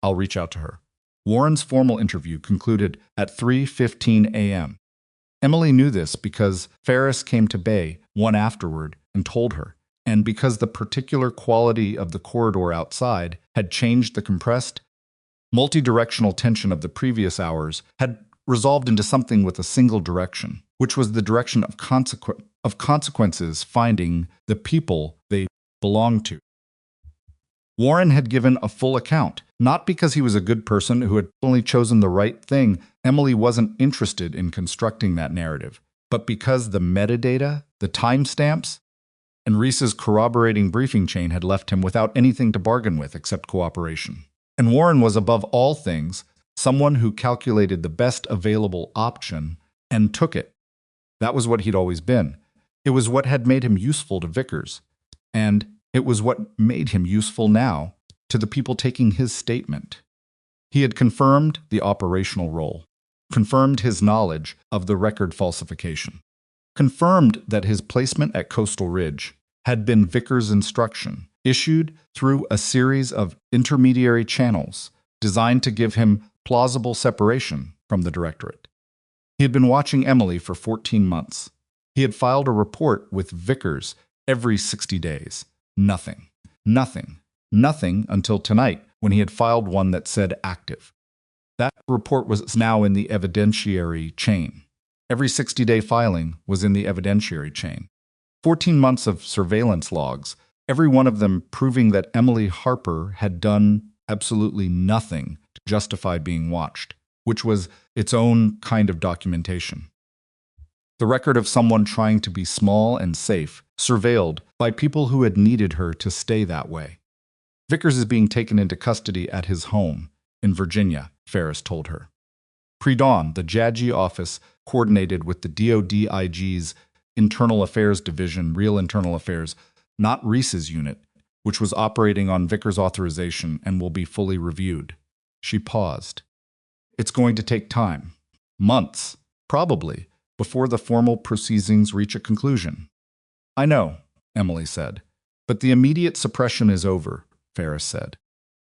I'll reach out to her. Warren's formal interview concluded at 3:15 a.m. Emily knew this because Ferris came to Bay one afterward and told her, and because the particular quality of the corridor outside had changed the compressed, multi-directional tension of the previous hours had resolved into something with a single direction, which was the direction of consequences finding the people they belonged to. Warren had given a full account, not because he was a good person who had only chosen the right thing. Emily wasn't interested in constructing that narrative, but because the metadata, the timestamps, and Reese's corroborating briefing chain had left him without anything to bargain with except cooperation. And Warren was, above all things, someone who calculated the best available option and took it. That was what he'd always been. It was what had made him useful to Vickers, and it was what made him useful now to the people taking his statement. He had confirmed the operational role, confirmed his knowledge of the record falsification, confirmed that his placement at Coastal Ridge had been Vickers' instruction, issued through a series of intermediary channels designed to give him plausible separation from the directorate. He had been watching Emily for 14 months. He had filed a report with Vickers every 60 days. Nothing. Nothing. Nothing until tonight, when he had filed one that said active. That report was now in the evidentiary chain. Every 60-day filing was in the evidentiary chain. 14 months of surveillance logs, every one of them proving that Emily Harper had done absolutely nothing to justify being watched, which was its own kind of documentation. The record of someone trying to be small and safe, surveilled by people who had needed her to stay that way. Vickers is being taken into custody at his home in Virginia, Ferris told her. Pre-dawn, the JAG office coordinated with the DoD IG's Internal Affairs Division, Real Internal Affairs, not Reese's unit, which was operating on Vickers' authorization and will be fully reviewed. She paused. It's going to take time. Months, probably, before the formal proceedings reach a conclusion. I know, Emily said, but the immediate suppression is over, Ferris said.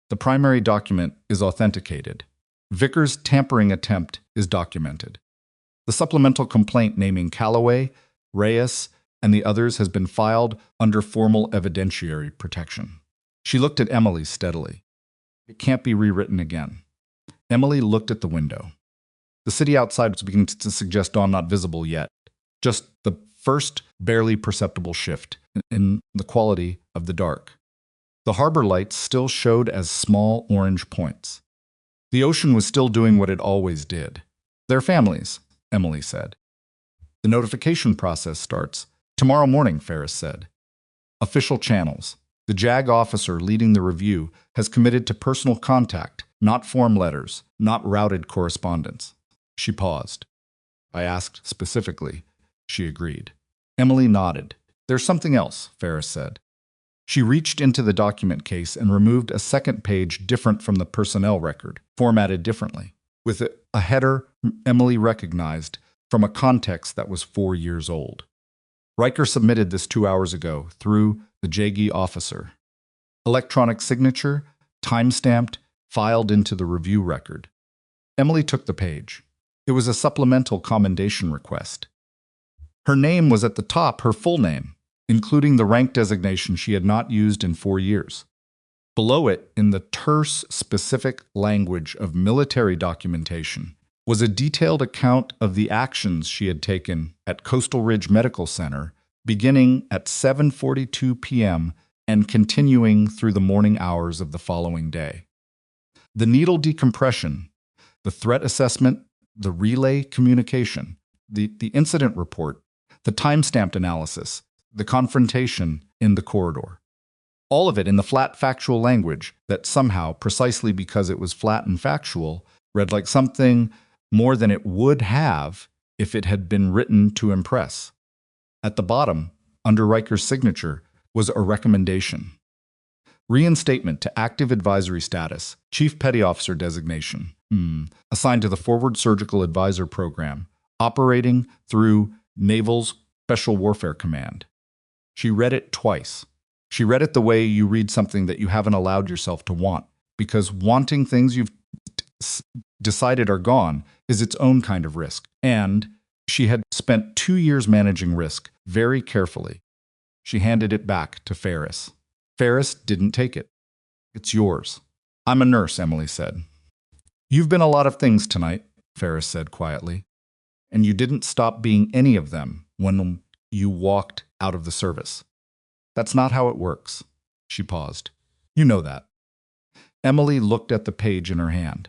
The primary document is authenticated. Vickers' tampering attempt is documented. The supplemental complaint naming Calloway, Reyes, and the others has been filed under formal evidentiary protection. She looked at Emily steadily. It can't be rewritten again. Emily looked at the window. The city outside was beginning to suggest dawn not visible yet, just the first barely perceptible shift in the quality of the dark. The harbor lights still showed as small orange points. The ocean was still doing what it always did. Their families, Emily said. The notification process starts tomorrow morning, Ferris said. Official channels. The JAG officer leading the review has committed to personal contact, not form letters, not routed correspondence. She paused. I asked specifically. She agreed. Emily nodded. There's something else, Ferris said. She reached into the document case and removed a second page different from the personnel record, formatted differently, with a header Emily recognized from a context that was 4 years old. Riker submitted this 2 hours ago through the JG officer. Electronic signature, time-stamped, filed into the review record. Emily took the page. It was a supplemental commendation request. Her name was at the top, her full name, including the rank designation she had not used in 4 years. Below it, in the terse, specific language of military documentation, was a detailed account of the actions she had taken at Coastal Ridge Medical Center, beginning at 7:42 p.m. and continuing through the morning hours of the following day. The needle decompression, the threat assessment, the relay communication, the incident report, the time-stamped analysis, the confrontation in the corridor. All of it in the flat factual language that somehow, precisely because it was flat and factual, read like something more than it would have if it had been written to impress. At the bottom, under Riker's signature, was a recommendation. Reinstatement to active advisory status, Chief Petty Officer designation, assigned to the Forward Surgical Advisor Program, operating through Naval's Special Warfare Command. She read it twice. She read it the way you read something that you haven't allowed yourself to want, because wanting things you've decided are gone is its own kind of risk. And she had spent 2 years managing risk very carefully. She handed it back to Ferris. Ferris didn't take it. It's yours. I'm a nurse, Emily said. You've been a lot of things tonight, Ferris said quietly, and you didn't stop being any of them when you walked out of the service. That's not how it works. She paused. You know that. Emily looked at the page in her hand.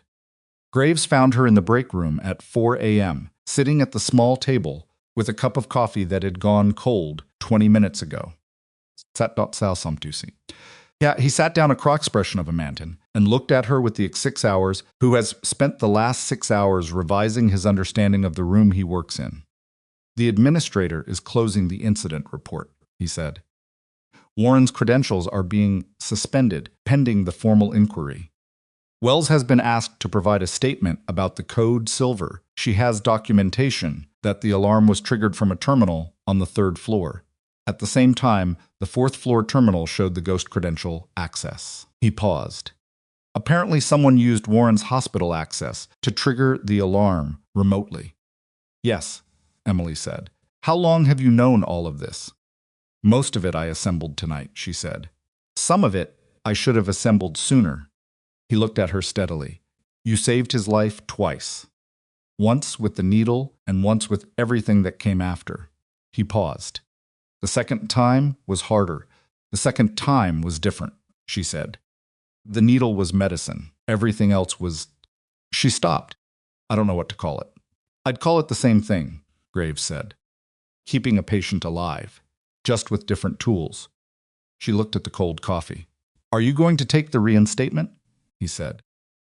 Graves found her in the break room at 4 a.m., sitting at the small table with a cup of coffee that had gone cold 20 minutes ago. Yeah, he sat down a cross expression of a Manton and looked at her with the 6 hours, who has spent the last 6 hours revising his understanding of the room he works in. The administrator is closing the incident report, he said. Warren's credentials are being suspended pending the formal inquiry. Wells has been asked to provide a statement about the code Silver. She has documentation that the alarm was triggered from a terminal on the 3rd floor. At the same time, the 4th floor terminal showed the ghost credential access. He paused. Apparently someone used Warren's hospital access to trigger the alarm remotely. Yes, Emily said. How long have you known all of this? Most of it I assembled tonight, she said. Some of it I should have assembled sooner. He looked at her steadily. You saved his life twice. Once with the needle and once with everything that came after. He paused. The second time was harder. The second time was different, she said. The needle was medicine. Everything else was... She stopped. I don't know what to call it. I'd call it the same thing, Graves said. Keeping a patient alive, just with different tools. She looked at the cold coffee. Are you going to take the reinstatement? He said.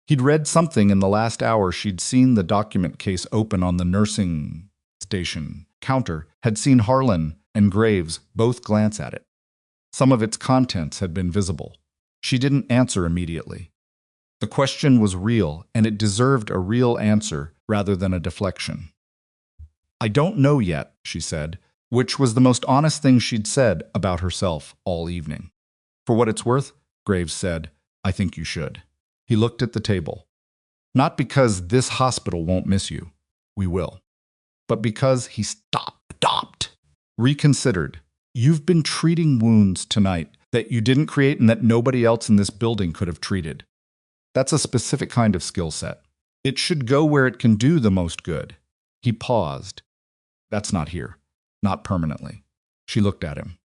He'd read something in the last hour. She'd seen the document case open on the nursing station counter, had seen Harlan and Graves both glance at it. Some of its contents had been visible. She didn't answer immediately. The question was real, and it deserved a real answer rather than a deflection. I don't know yet, she said, which was the most honest thing she'd said about herself all evening. For what it's worth, Graves said, I think you should. He looked at the table. Not because this hospital won't miss you. We will. But because he stopped, reconsidered. You've been treating wounds tonight that you didn't create and that nobody else in this building could have treated. That's a specific kind of skill set. It should go where it can do the most good. He paused. That's not here. Not permanently. She looked at him.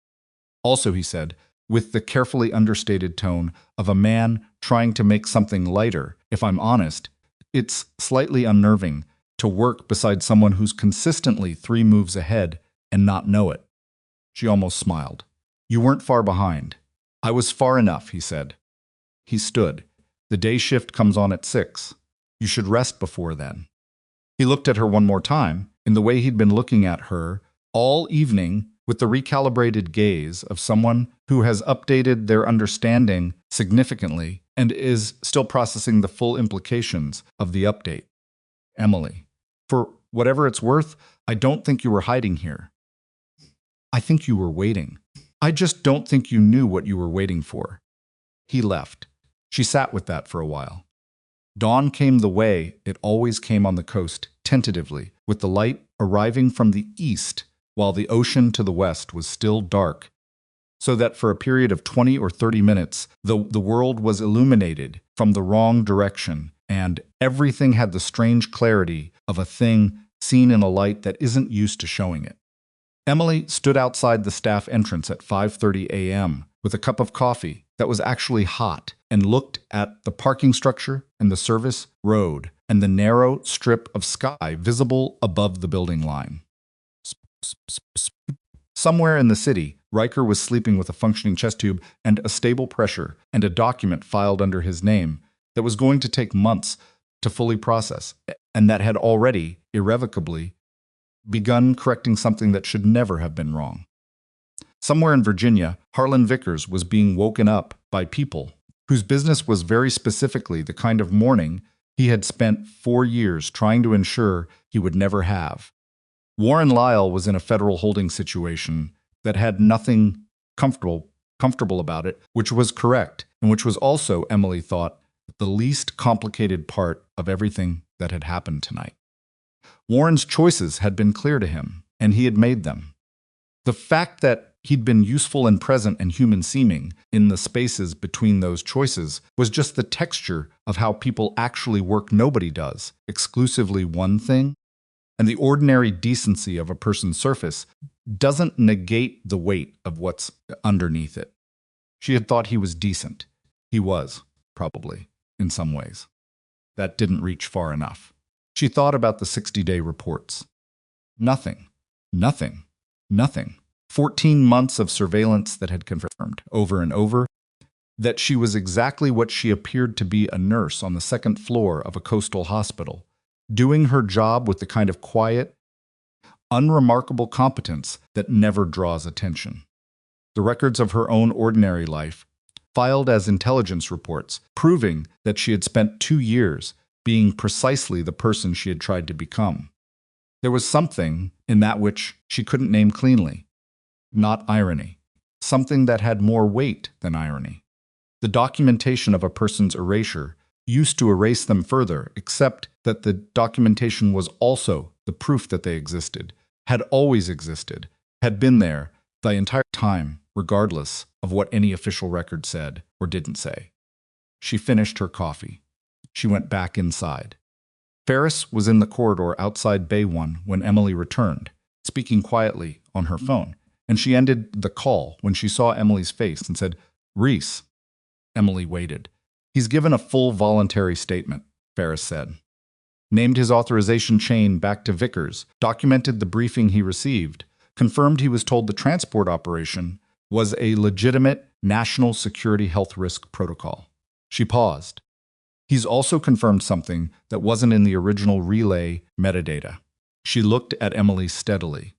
Also, he said, with the carefully understated tone of a man trying to make something lighter, if I'm honest, it's slightly unnerving to work beside someone who's consistently 3 moves ahead and not know it. She almost smiled. You weren't far behind. I was far enough, he said. He stood. The day shift comes on at 6. You should rest before then. He looked at her one more time, in the way he'd been looking at her all evening, with the recalibrated gaze of someone who has updated their understanding significantly and is still processing the full implications of the update. Emily, for whatever it's worth, I don't think you were hiding here. I think you were waiting. I just don't think you knew what you were waiting for. He left. She sat with that for a while. Dawn came the way it always came on the coast, tentatively, with the light arriving from the east, while the ocean to the west was still dark, so that for a period of 20 or 30 minutes, the world was illuminated from the wrong direction, and everything had the strange clarity of a thing seen in a light that isn't used to showing it. Emily stood outside the staff entrance at 5:30 a.m. with a cup of coffee that was actually hot and looked at the parking structure and the service road and the narrow strip of sky visible above the building line. Somewhere in the city, Riker was sleeping with a functioning chest tube and a stable pressure and a document filed under his name that was going to take months to fully process, and that had already, irrevocably, begun correcting something that should never have been wrong. Somewhere in Virginia, Harlan Vickers was being woken up by people whose business was very specifically the kind of morning he had spent 4 years trying to ensure he would never have. Warren Lyle was in a federal holding situation that had nothing comfortable about it, which was correct, and which was also, Emily thought, the least complicated part of everything that had happened tonight. Warren's choices had been clear to him, and he had made them. The fact that he'd been useful and present and human-seeming in the spaces between those choices was just the texture of how people actually work. Nobody does exclusively one thing, and the ordinary decency of a person's surface doesn't negate the weight of what's underneath it. She had thought he was decent. He was, probably, in some ways. That didn't reach far enough. She thought about the 60-day reports. Nothing. 14 months of surveillance that had confirmed, over and over, that she was exactly what she appeared to be, a nurse on the second floor of a coastal hospital, doing her job with the kind of quiet, unremarkable competence that never draws attention. The records of her own ordinary life, filed as intelligence reports, proving that she had spent 2 years being precisely the person she had tried to become. There was something in that which she couldn't name cleanly. Not irony. Something that had more weight than irony. The documentation of a person's erasure used to erase them further, except that the documentation was also the proof that they existed, had always existed, had been there the entire time, regardless of what any official record said or didn't say. She finished her coffee. She went back inside. Ferris was in the corridor outside Bay 1 when Emily returned, speaking quietly on her phone, and she ended the call when she saw Emily's face and said, "Reese." Emily waited. "He's given a full voluntary statement," Ferris said. Named his authorization chain back to Vickers, documented the briefing he received, confirmed he was told the transport operation was a legitimate national security health risk protocol. She paused. He's also confirmed something that wasn't in the original relay metadata. She looked at Emily steadily.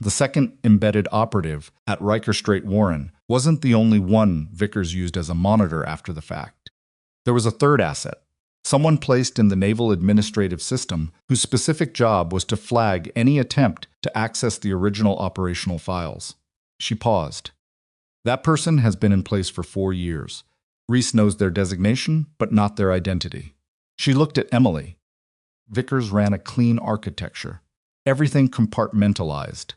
The second embedded operative at Riker Strait Warren wasn't the only one Vickers used as a monitor after the fact. There was a third asset, someone placed in the Naval Administrative System whose specific job was to flag any attempt to access the original operational files. She paused. That person has been in place for 4 years. Reese knows their designation, but not their identity. She looked at Emily. Vickers ran a clean architecture, everything compartmentalized.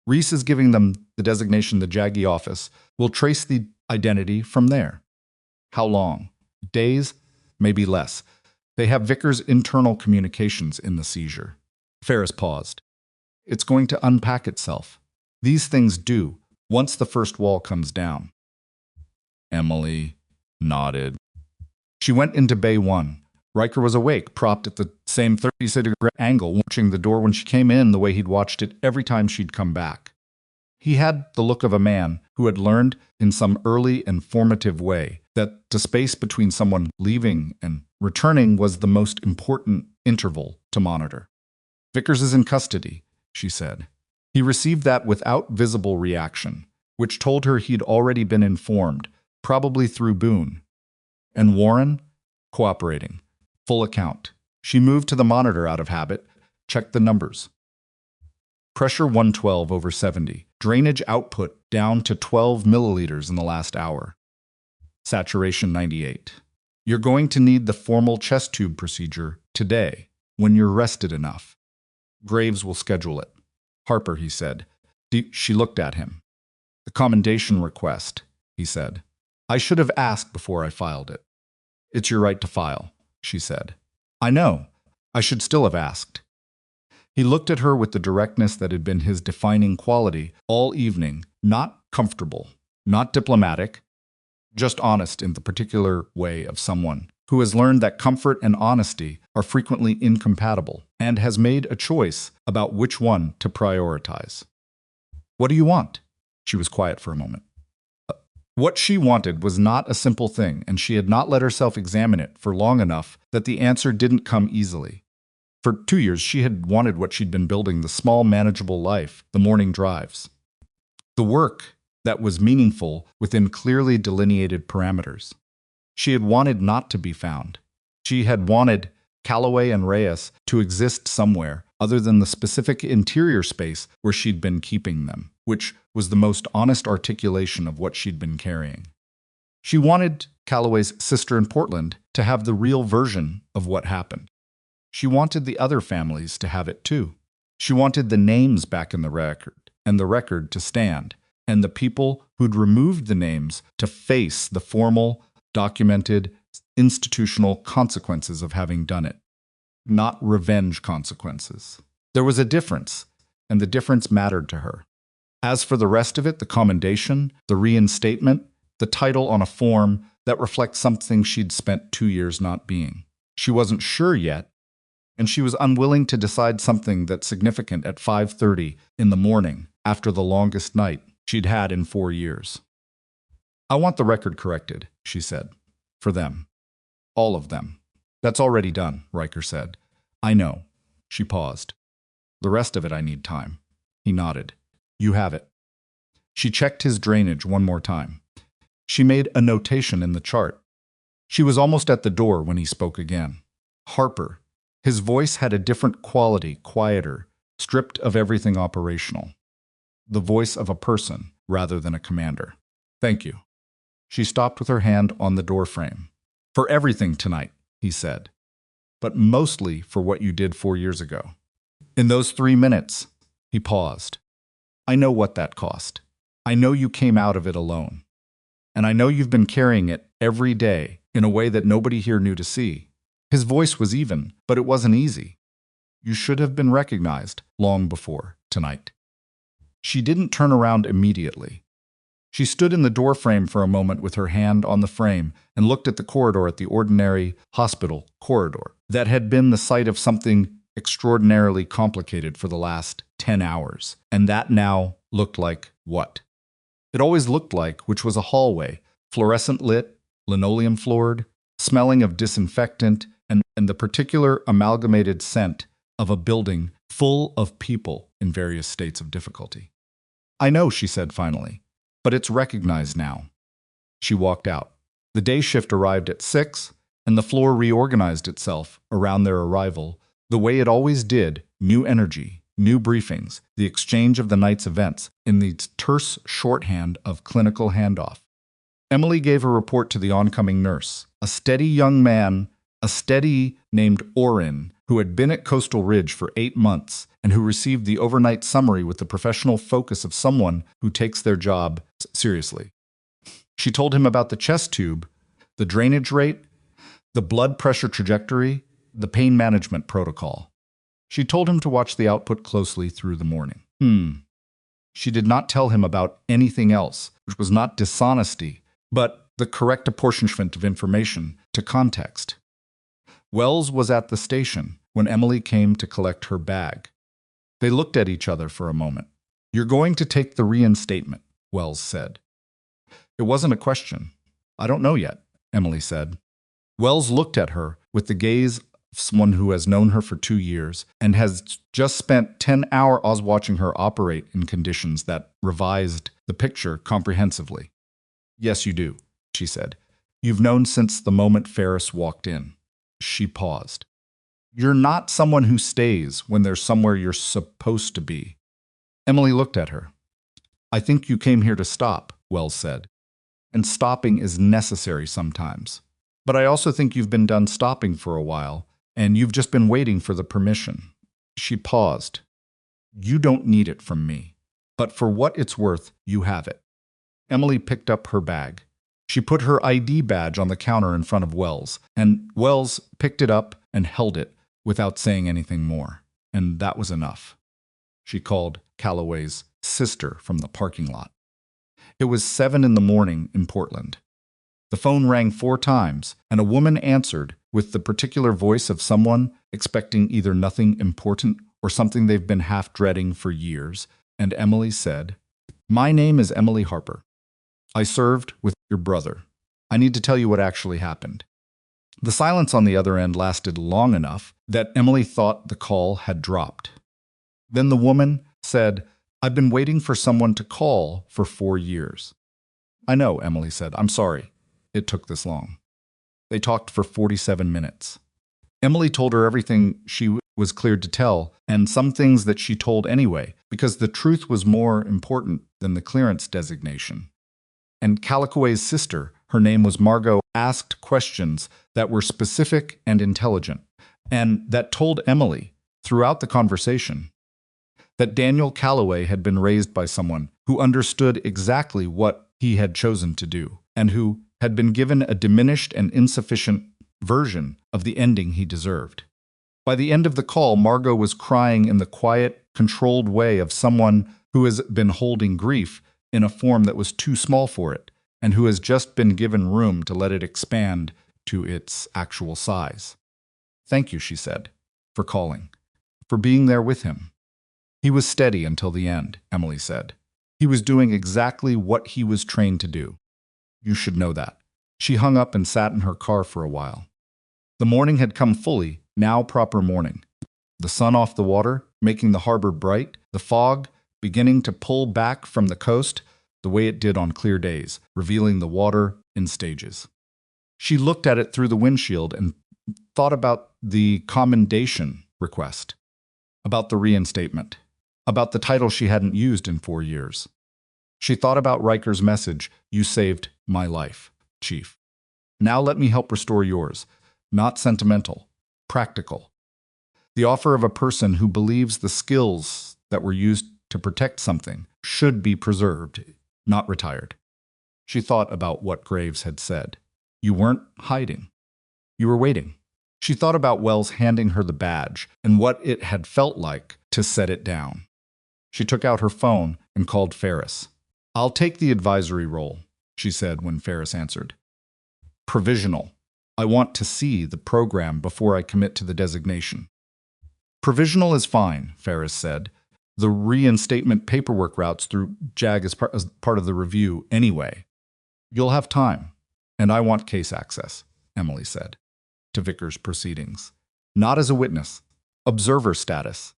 Reese is giving them the designation the Jaggy office. Will trace the identity from there. How long? Days? Maybe less. They have Vickers' internal communications in the seizure. Ferris paused. It's going to unpack itself. These things do, once the first wall comes down. Emily nodded. She went into Bay 1. Riker was awake, propped at the same 30-degree angle, watching the door when she came in the way he'd watched it every time she'd come back. He had the look of a man who had learned in some early and formative way that the space between someone leaving and returning was the most important interval to monitor. "Vickers is in custody," she said. He received that without visible reaction, which told her he'd already been informed, probably through Boone. And Warren? Cooperating. Full account. She moved to the monitor out of habit, checked the numbers. Pressure 112/70. Drainage output down to 12 milliliters in the last hour. Saturation 98. You're going to need the formal chest tube procedure today, when you're rested enough. Graves will schedule it. Harper, he said. She looked at him. "The commendation request," he said. "I should have asked before I filed it." "It's your right to file," she said. "I know. I should still have asked." He looked at her with the directness that had been his defining quality all evening, not comfortable, not diplomatic, just honest in the particular way of someone who has learned that comfort and honesty are frequently incompatible and has made a choice about which one to prioritize. "What do you want?" She was quiet for a moment. What she wanted was not a simple thing, and she had not let herself examine it for long enough that the answer didn't come easily. For 2 years, she had wanted what she'd been building, the small, manageable life, the morning drives. The work that was meaningful within clearly delineated parameters. She had wanted not to be found. She had wanted Calloway and Reyes to exist somewhere other than the specific interior space where she'd been keeping them, which was the most honest articulation of what she'd been carrying. She wanted Calloway's sister in Portland to have the real version of what happened. She wanted the other families to have it too. She wanted the names back in the record, and the record to stand, and the people who'd removed the names to face the formal, documented, institutional consequences of having done it. Not revenge consequences. There was a difference, and the difference mattered to her. As for the rest of it, the commendation, the reinstatement, the title on a form that reflects something she'd spent 2 years not being. She wasn't sure yet, and she was unwilling to decide something that's significant at 5:30 in the morning after the longest night she'd had in 4 years. "I want the record corrected," she said. "For them. All of them." "That's already done," Riker said. "I know." She paused. "The rest of it I need time." He nodded. "You have it." She checked his drainage one more time. She made a notation in the chart. She was almost at the door when he spoke again. Harper. His voice had a different quality, quieter, stripped of everything operational. The voice of a person rather than a commander. "Thank you." She stopped with her hand on the doorframe. "For everything tonight," he said. "But mostly for what you did 4 years ago." "In those 3 minutes," he paused. "I know what that cost. I know you came out of it alone. And I know you've been carrying it every day in a way that nobody here knew to see." His voice was even, but it wasn't easy. "You should have been recognized long before tonight." She didn't turn around immediately. She stood in the doorframe for a moment with her hand on the frame and looked at the corridor, at the ordinary hospital corridor that had been the site of something extraordinarily complicated for the last 10 hours. And that now looked like what? It always looked like, which was a hallway, fluorescent lit, linoleum floored, smelling of disinfectant, and the particular amalgamated scent of a building full of people in various states of difficulty. "I know," she said finally, "but it's recognized now." She walked out. The day shift arrived at 6, and the floor reorganized itself around their arrival, the way it always did, new energy, new briefings, the exchange of the night's events in the terse shorthand of clinical handoff. Emily gave a report to the oncoming nurse, a steady young man, a steady named Orin, who had been at Coastal Ridge for 8 months and who received the overnight summary with the professional focus of someone who takes their job seriously. She told him about the chest tube, the drainage rate, the blood pressure trajectory, the pain management protocol. She told him to watch the output closely through the morning. She did not tell him about anything else, which was not dishonesty, but the correct apportionment of information to context. Wells was at the station when Emily came to collect her bag. They looked at each other for a moment. "You're going to take the reinstatement," Wells said. It wasn't a question. I don't know yet, Emily said. Wells looked at her with the gaze of someone who has known her for 2 years and has just spent 10 hours watching her operate in conditions that revised the picture comprehensively. Yes, you do, she said. You've known since the moment Ferris walked in. She paused. You're not someone who stays when there's somewhere you're supposed to be. Emily looked at her. I think you came here to stop, Wells said. And stopping is necessary sometimes. But I also think you've been done stopping for a while, and you've just been waiting for the permission. She paused. You don't need it from me, but for what it's worth, you have it. Emily picked up her bag. She put her ID badge on the counter in front of Wells, and Wells picked it up and held it without saying anything more. And that was enough. She called Calloway's sister from the parking lot. It was 7 a.m. in Portland. The phone rang 4 times, and a woman answered with the particular voice of someone expecting either nothing important or something they've been half dreading for years, and Emily said, My name is Emily Harper. I served with your brother. I need to tell you what actually happened. The silence on the other end lasted long enough that Emily thought the call had dropped. Then the woman said, I've been waiting for someone to call for 4 years. I know, Emily said. I'm sorry it took this long. They talked for 47 minutes. Emily told her everything she was cleared to tell, and some things that she told anyway, because the truth was more important than the clearance designation. And Calloway's sister, her name was Margot, asked questions that were specific and intelligent, and that told Emily, throughout the conversation, that Daniel Calloway had been raised by someone who understood exactly what he had chosen to do, and who had been given a diminished and insufficient version of the ending he deserved. By the end of the call, Margot was crying in the quiet, controlled way of someone who has been holding grief in a form that was too small for it, and who has just been given room to let it expand to its actual size. Thank you, she said, for calling, for being there with him. He was steady until the end, Emily said. He was doing exactly what he was trained to do. You should know that. She hung up and sat in her car for a while. The morning had come fully, now proper morning. The sun off the water, making the harbor bright, the fog beginning to pull back from the coast the way it did on clear days, revealing the water in stages. She looked at it through the windshield and thought about the commendation request, about the reinstatement, about the title she hadn't used in 4 years. She thought about Riker's message, "You saved my life, Chief. Now let me help restore yours." Not sentimental, practical. The offer of a person who believes the skills that were used to protect something should be preserved, not retired. She thought about what Graves had said. You weren't hiding. You were waiting. She thought about Wells handing her the badge and what it had felt like to set it down. She took out her phone and called Ferris. I'll take the advisory role, she said when Ferris answered. Provisional. I want to see the program before I commit to the designation. Provisional is fine, Ferris said. The reinstatement paperwork routes through JAG as part of the review anyway. You'll have time, and I want case access, Emily said, to Vickers' proceedings. Not as a witness. Observer status.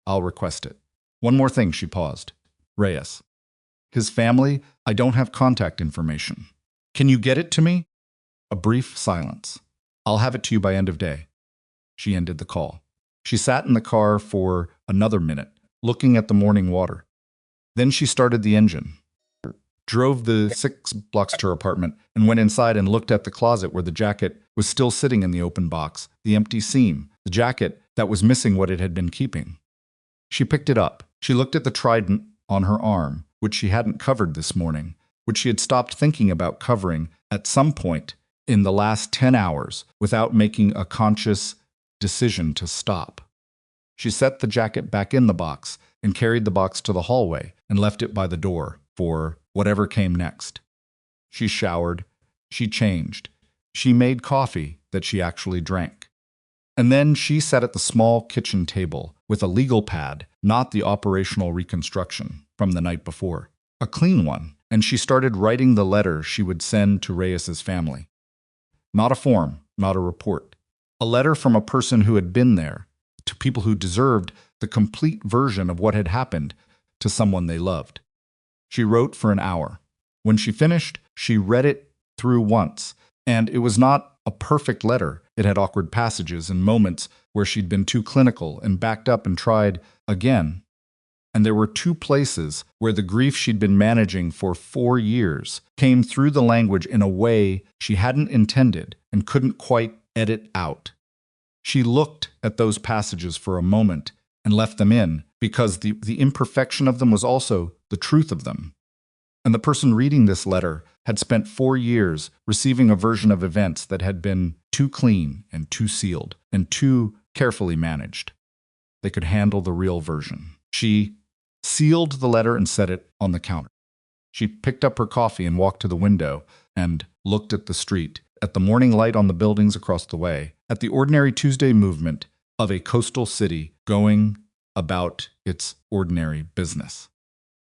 I'll request it. One more thing, she paused. Reyes. His family, I don't have contact information. Can you get it to me? A brief silence. I'll have it to you by end of day. She ended the call. She sat in the car for another minute, looking at the morning water. Then she started the engine, drove the 6 blocks to her apartment, and went inside and looked at the closet where the jacket was still sitting in the open box, the empty seam, the jacket that was missing what it had been keeping. She picked it up. She looked at the trident on her arm, which she hadn't covered this morning, which she had stopped thinking about covering at some point in the last 10 hours without making a conscious decision to stop. She set the jacket back in the box and carried the box to the hallway and left it by the door for whatever came next. She showered. She changed. She made coffee that she actually drank. And then she sat at the small kitchen table with a legal pad, not the operational reconstruction from the night before. A clean one, and she started writing the letter she would send to Reyes's family. Not a form, not a report. A letter from a person who had been there, to people who deserved the complete version of what had happened to someone they loved. She wrote for an hour. When she finished, she read it through once, and it was not a perfect letter. It had awkward passages and moments where she'd been too clinical and backed up and tried again. And there were 2 places where the grief she'd been managing for 4 years came through the language in a way she hadn't intended and couldn't quite edit out. She looked at those passages for a moment and left them in because the imperfection of them was also the truth of them. And the person reading this letter had spent 4 years receiving a version of events that had been too clean and too sealed and too carefully managed. They could handle the real version. She sealed the letter and set it on the counter. She picked up her coffee and walked to the window and looked at the street, at the morning light on the buildings across the way, at the ordinary Tuesday movement of a coastal city going about its ordinary business.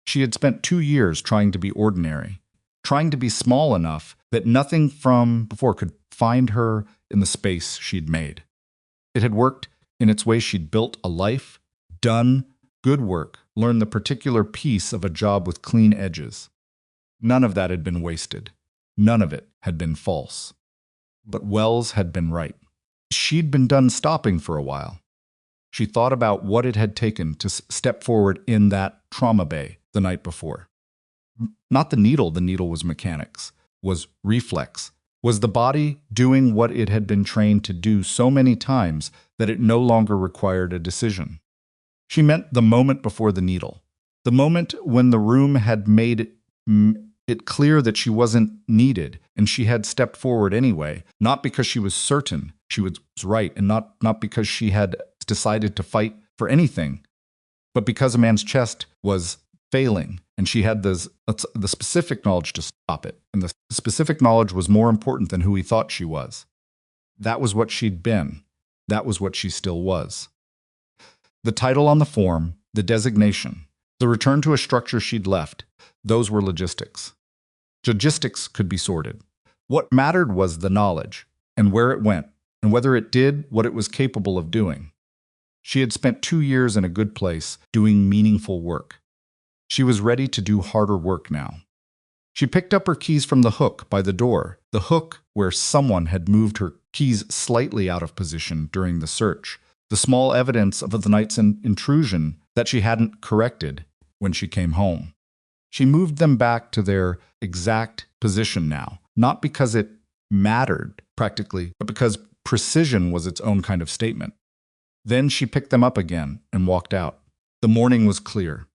She had spent 2 years trying to be ordinary, trying to be small enough that nothing from before could find her in the space she'd made. It had worked in its way. She'd built a life, done good work, learned the particular piece of a job with clean edges. None of that had been wasted. None of it had been false. But Wells had been right. She'd been done stopping for a while. She thought about what it had taken to step forward in that trauma bay the night before. Not the needle was mechanics, was reflex, was the body doing what it had been trained to do so many times that it no longer required a decision. She meant the moment before the needle, the moment when the room had made it clear that she wasn't needed, and she had stepped forward anyway, not because she was certain she was right, and not because she had decided to fight for anything, but because a man's chest was failing, and she had the specific knowledge to stop it, and the specific knowledge was more important than who he thought she was. That was what she'd been. That was what she still was. The title on the form, the designation, the return to a structure she'd left, those were logistics. Logistics could be sorted. What mattered was the knowledge, and where it went, and whether it did what it was capable of doing. She had spent 2 years in a good place doing meaningful work. She was ready to do harder work now. She picked up her keys from the hook by the door, the hook where someone had moved her keys slightly out of position during the search, the small evidence of the night's intrusion that she hadn't corrected when she came home. She moved them back to their exact position now, not because it mattered practically, but because precision was its own kind of statement. Then she picked them up again and walked out. The morning was clear.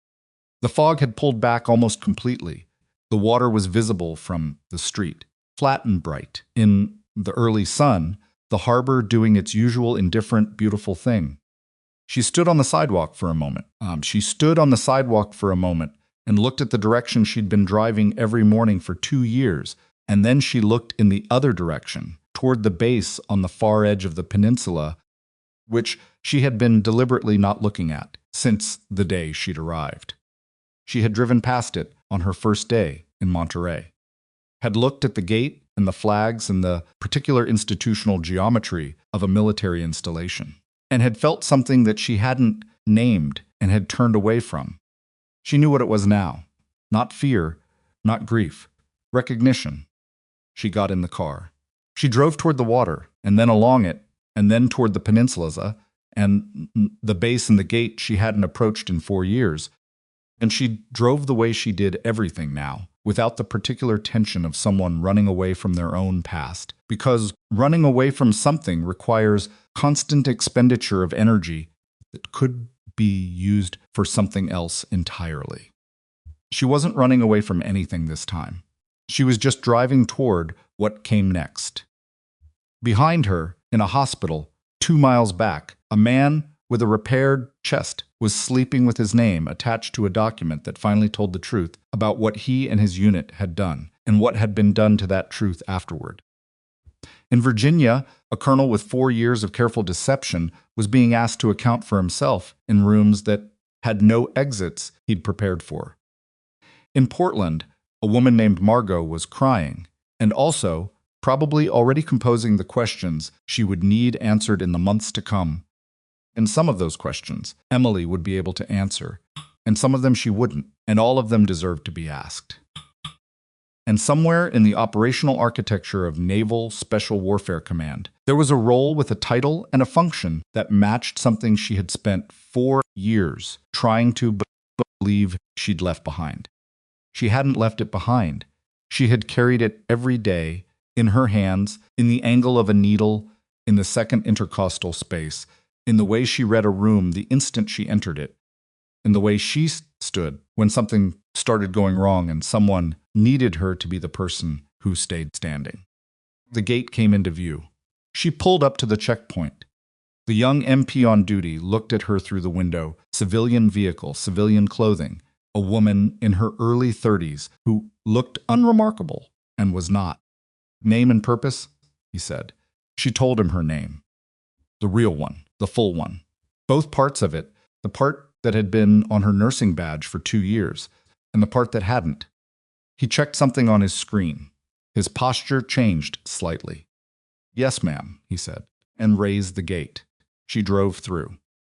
The fog had pulled back almost completely. The water was visible from the street, flat and bright. In the early sun, the harbor doing its usual indifferent, beautiful thing. She stood on the sidewalk for a moment. And looked at the direction she'd been driving every morning for 2 years, and then she looked in the other direction, toward the base on the far edge of the peninsula, which she had been deliberately not looking at since the day she'd arrived. She had driven past it on her first day in Monterey, had looked at the gate and the flags and the particular institutional geometry of a military installation, and had felt something that she hadn't named and had turned away from. She knew what it was now. Not fear, not grief. Recognition. She got in the car. She drove toward the water, and then along it, and then toward the peninsula, and the base and the gate she hadn't approached in 4 years. And she drove the way she did everything now, without the particular tension of someone running away from their own past. Because running away from something requires constant expenditure of energy that could be used for something else entirely. She wasn't running away from anything this time. She was just driving toward what came next. Behind her, in a hospital, 2 miles back, a man with a repaired chest was sleeping with his name attached to a document that finally told the truth about what he and his unit had done and what had been done to that truth afterward. In Virginia, a colonel with 4 years of careful deception was being asked to account for himself in rooms that had no exits he'd prepared for. In Portland, A woman named Margot was crying, and also probably already composing the questions she would need answered in the months to come. And some of those questions Emily would be able to answer, and some of them she wouldn't, and all of them deserved to be asked. And somewhere in the operational architecture of Naval Special Warfare Command, there was a role with a title and a function that matched something she had spent 4 years trying to believe she'd left behind. She hadn't left it behind. She had carried it every day, in her hands, in the angle of a needle, in the second intercostal space, in the way she read a room the instant she entered it, in the way she stood when something started going wrong and someone needed her to be the person who stayed standing. The gate came into view. She pulled up to the checkpoint. The young MP on duty looked at her through the window, civilian vehicle, civilian clothing, a woman in her early 30s who looked unremarkable and was not. Name and purpose, he said. She told him her name. The real one, the full one. Both parts of it, the part that had been on her nursing badge for 2 years, and the part that hadn't. He checked something on his screen. His posture changed slightly. "Yes, ma'am," he said, and raised the gate. She drove through.